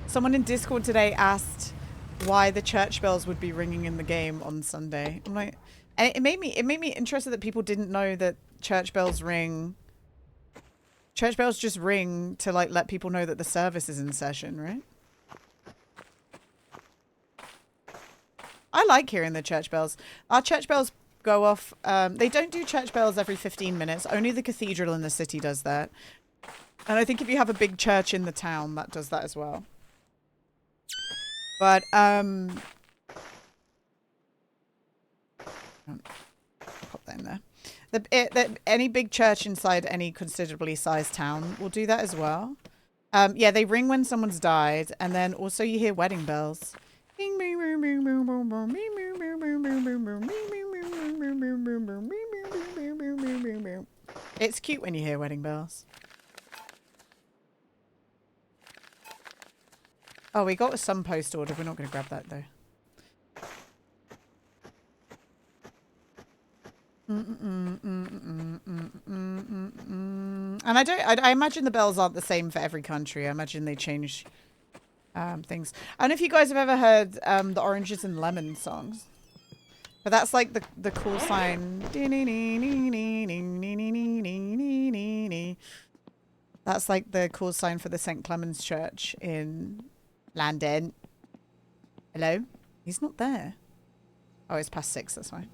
[SPEAKER 1] someone in Discord today asked why the church bells would be ringing in the game on Sunday. I'm like, and it made me interested that people didn't know that church bells ring. Church bells just ring to like let people know that the service is in session, right? I like hearing the church bells. Our church bells go off. They don't do church bells every 15 minutes. Only the cathedral in the city does that. And I think if you have a big church in the town, that does that as well. But, pop that in there. Any big church inside any considerably sized town will do that as well. Yeah, they ring when someone's died, and then also you hear wedding bells. It's cute when you hear wedding bells. Oh, we got some post order. We're not going to grab that though. And I imagine the bells aren't the same for every country. I imagine they change things. I don't know if you guys have ever heard the Oranges and Lemons songs. But that's like the call sign. That's like the call sign for the St. Clement's Church in London. Hello? He's not there. Oh, it's past 6, that's fine.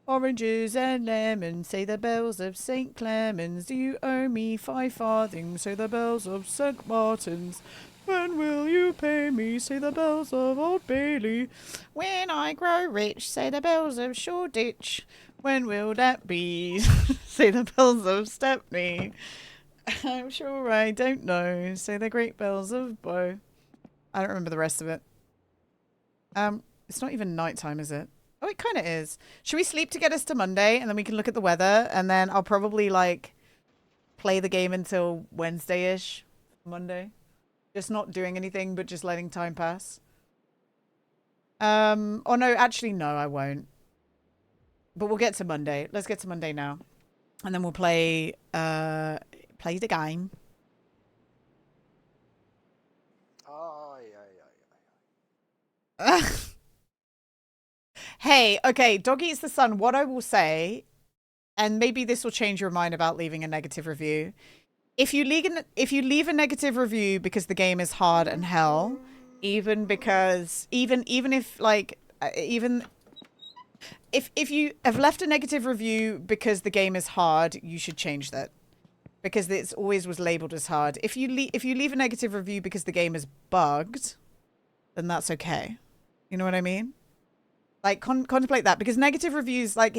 [SPEAKER 1] Oranges and lemons, say the bells of St. Clement's. Do you owe me 5 farthings? Say the bells of St. Martin's. When will you pay me? Say the bells of Old Bailey. When I grow rich, say the bells of Shoreditch. When will that be? Say the bells of Stepney. I'm sure I don't know. Say the great bells of Bow. I don't remember the rest of it. It's not even nighttime, is it? Oh, it kind of is. Should we sleep to get us to Monday, and then we can look at the weather, and then I'll probably, like, play the game until Wednesday-ish, Monday. Just not doing anything, but just letting time pass. Oh, no, actually, no, I won't. But we'll get to Monday. Let's get to Monday now. And then we'll play the game. Hey, okay, Dog Eats the Sun, what I will say, and maybe this will change your mind about leaving a negative review. If you leave a negative review because the game is hard and hell, even if like if you have left a negative review because the game is hard, you should change that. Because it's always was labeled as hard. If you leave a negative review because the game is bugged, then that's okay. You know what I mean? Like, contemplate that, because negative reviews, like,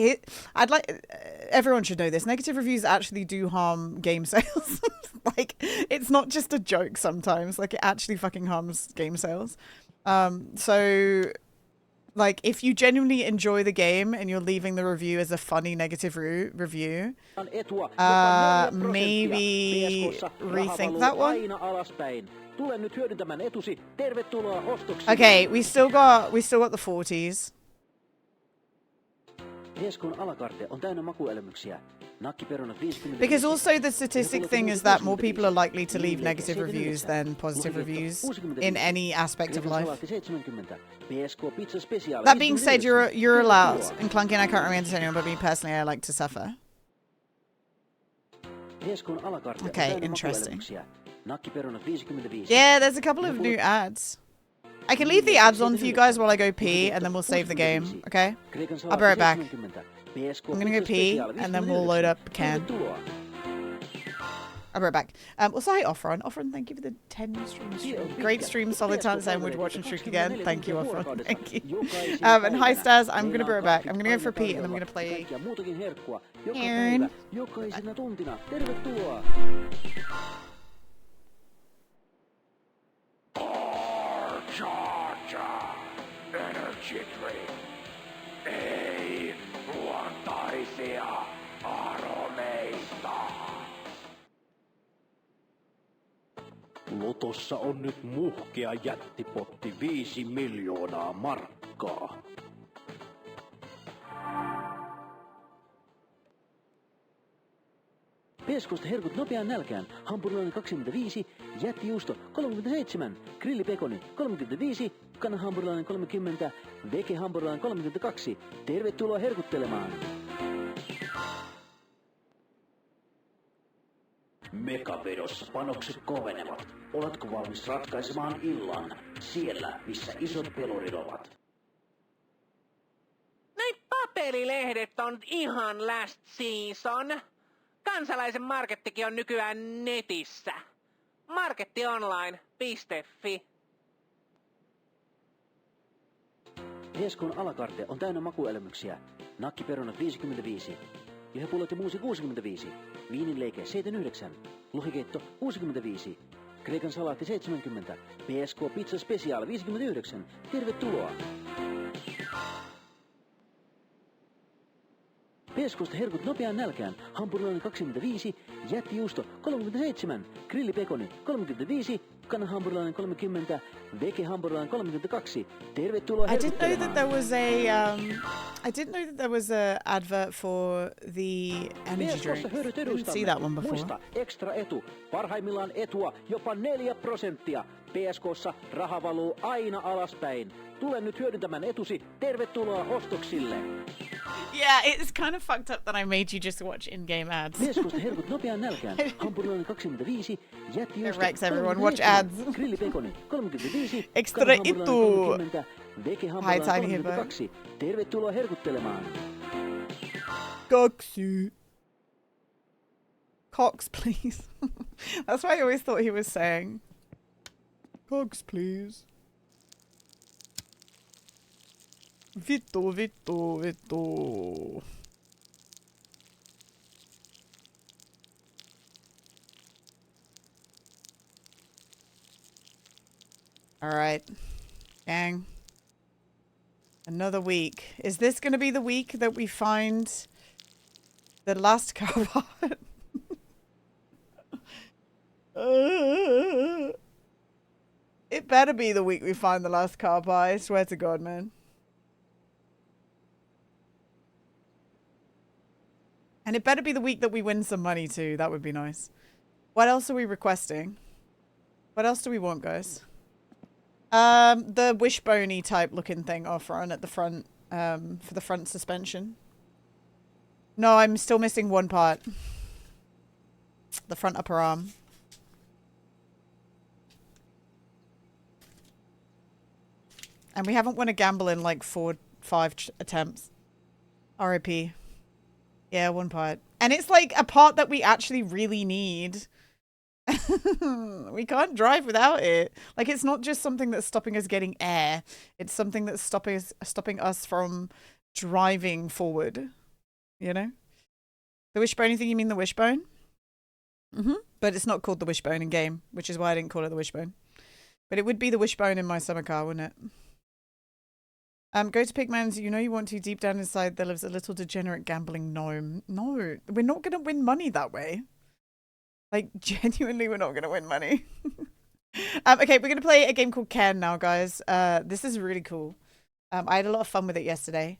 [SPEAKER 1] everyone should know this. Negative reviews actually do harm game sales. Like, it's not just a joke sometimes. Like, it actually fucking harms game sales. So, Like, if you genuinely enjoy the game and you're leaving the review as a funny negative review, maybe rethink that one. Okay, we still got the 40s. Because also the statistic thing is that more people are likely to leave negative reviews than positive reviews in any aspect of life. That being said, you're allowed. And Clunky and I can't really entertain you, but me personally, I like to suffer. Okay, interesting. Yeah, there's a couple of new ads. I can leave the ads on for you guys while I go pee, and then we'll save the game, okay? I'll be right back. I'm gonna go pee, and then we'll load up Can. I'll be right back. Also, hi, Offron. Offron, thank you for the 10 streams. Great stream, solid time sandwich, watch and streak again. Thank you, Offron. Thank you. And hi, Staz. I'm gonna be right back. I'm gonna go for pee, and I'm gonna play Aaron.
[SPEAKER 5] Energy drink. Ei luontaisia aromeista. Lotossa on nyt muhkea jättipotti 5 miljoonaa markkaa.
[SPEAKER 9] Peskosta herkut nopeaan nälkään. Hampurilainen 25, jättijuusto 37, grillipekoni 35, kanahampurilainen 30, vegehampurilainen 32. Tervetuloa herkuttelemaan.
[SPEAKER 10] Megavedossa panokset kovenevat. Oletko valmis ratkaisemaan illan siellä, missä isot pelurit ovat?
[SPEAKER 11] Noi papelilehdet on ihan last season. Kansalaisen markettikin on nykyään netissä. Markettionline.fi.
[SPEAKER 9] Peskon alakarte on täynnä makuelämyksiä. Nakkiperunat 55. Lihapullot ja muusi 65. Viininleike 79. Lohikeitto 65. Kreikan salaatti 70. PSK Pizza Special 59. Tervetuloa! Peskosta herkut nopeaan nälkään. Hampurilainen 25, jättijuusto 37, grillipekoni 35, kanahampurilainen 30, vegehampurilainen 32. Tervetuloa herkuttelemaan.
[SPEAKER 1] I didn't know that there was a advert for the energy drink. Didn't see that one before.
[SPEAKER 9] Muista, ekstra etu. Parhaimmillaan etua jopa 4%. PSK:ssa raha valuu aina alaspäin. Tule nyt hyödyntämään etusi. Tervetuloa ostoksille.
[SPEAKER 1] Yeah, it's kind of fucked up that I made you just watch in-game ads.
[SPEAKER 9] Peskosta herkut nopeaan nälkään. Hampurilainen 25, jättijuusto.
[SPEAKER 1] It wrecks everyone. Watch ads.
[SPEAKER 9] Grillipekoni 35,
[SPEAKER 1] Extra itu.
[SPEAKER 9] 30,
[SPEAKER 1] Hi, Tiny Hippo.
[SPEAKER 9] 32. Tervetuloa herkuttelemaan.
[SPEAKER 1] Coxy. Cox, please. That's what I always thought he was saying. Cox, please. Vittu, vittu, vittu. All right, gang. Another week. Is this going to be the week that we find the last car part? It better be the week we find the last car part. I swear to God, man. And it better be the week that we win some money too. That would be nice. What else are we requesting? What else do we want, guys? The wishbone-y type looking thing off run at the front, for the front suspension. No, I'm still missing one part. The front upper arm. And we haven't won a gamble in like 4-5 attempts. RIP. Yeah, one part. And it's like a part that we actually really need. We can't drive without it. Like, it's not just something that's stopping us getting air. It's something that's stopping us from driving forward. You know? The wishbone thing, you mean the wishbone? But it's not called the wishbone in game, which is why I didn't call it the wishbone. But it would be the wishbone in my summer car, wouldn't it? Go to Pigman's. You know you want to. Deep down inside, there lives a little degenerate gambling gnome. No, we're not going to win money that way. Like, genuinely, we're not going to win money. Okay, we're going to play a game called Ken now, guys. This is really cool. I had a lot of fun with it yesterday.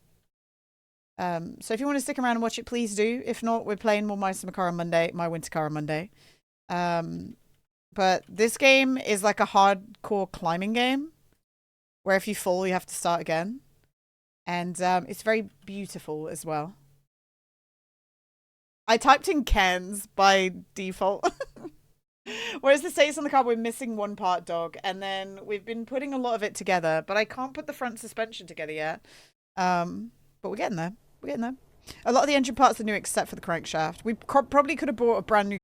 [SPEAKER 1] So if you want to stick around and watch it, please do. If not, we're playing more My Winter Car on Monday. But this game is like a hardcore climbing game where if you fall, you have to start again. And it's very beautiful as well. I typed in Ken's by default. Whereas the status on the card, we're missing one part, dog. And then we've been putting a lot of it together, but I can't put the front suspension together yet. But we're getting there. We're getting there. A lot of the engine parts are new except for the crankshaft. We probably could have bought a brand new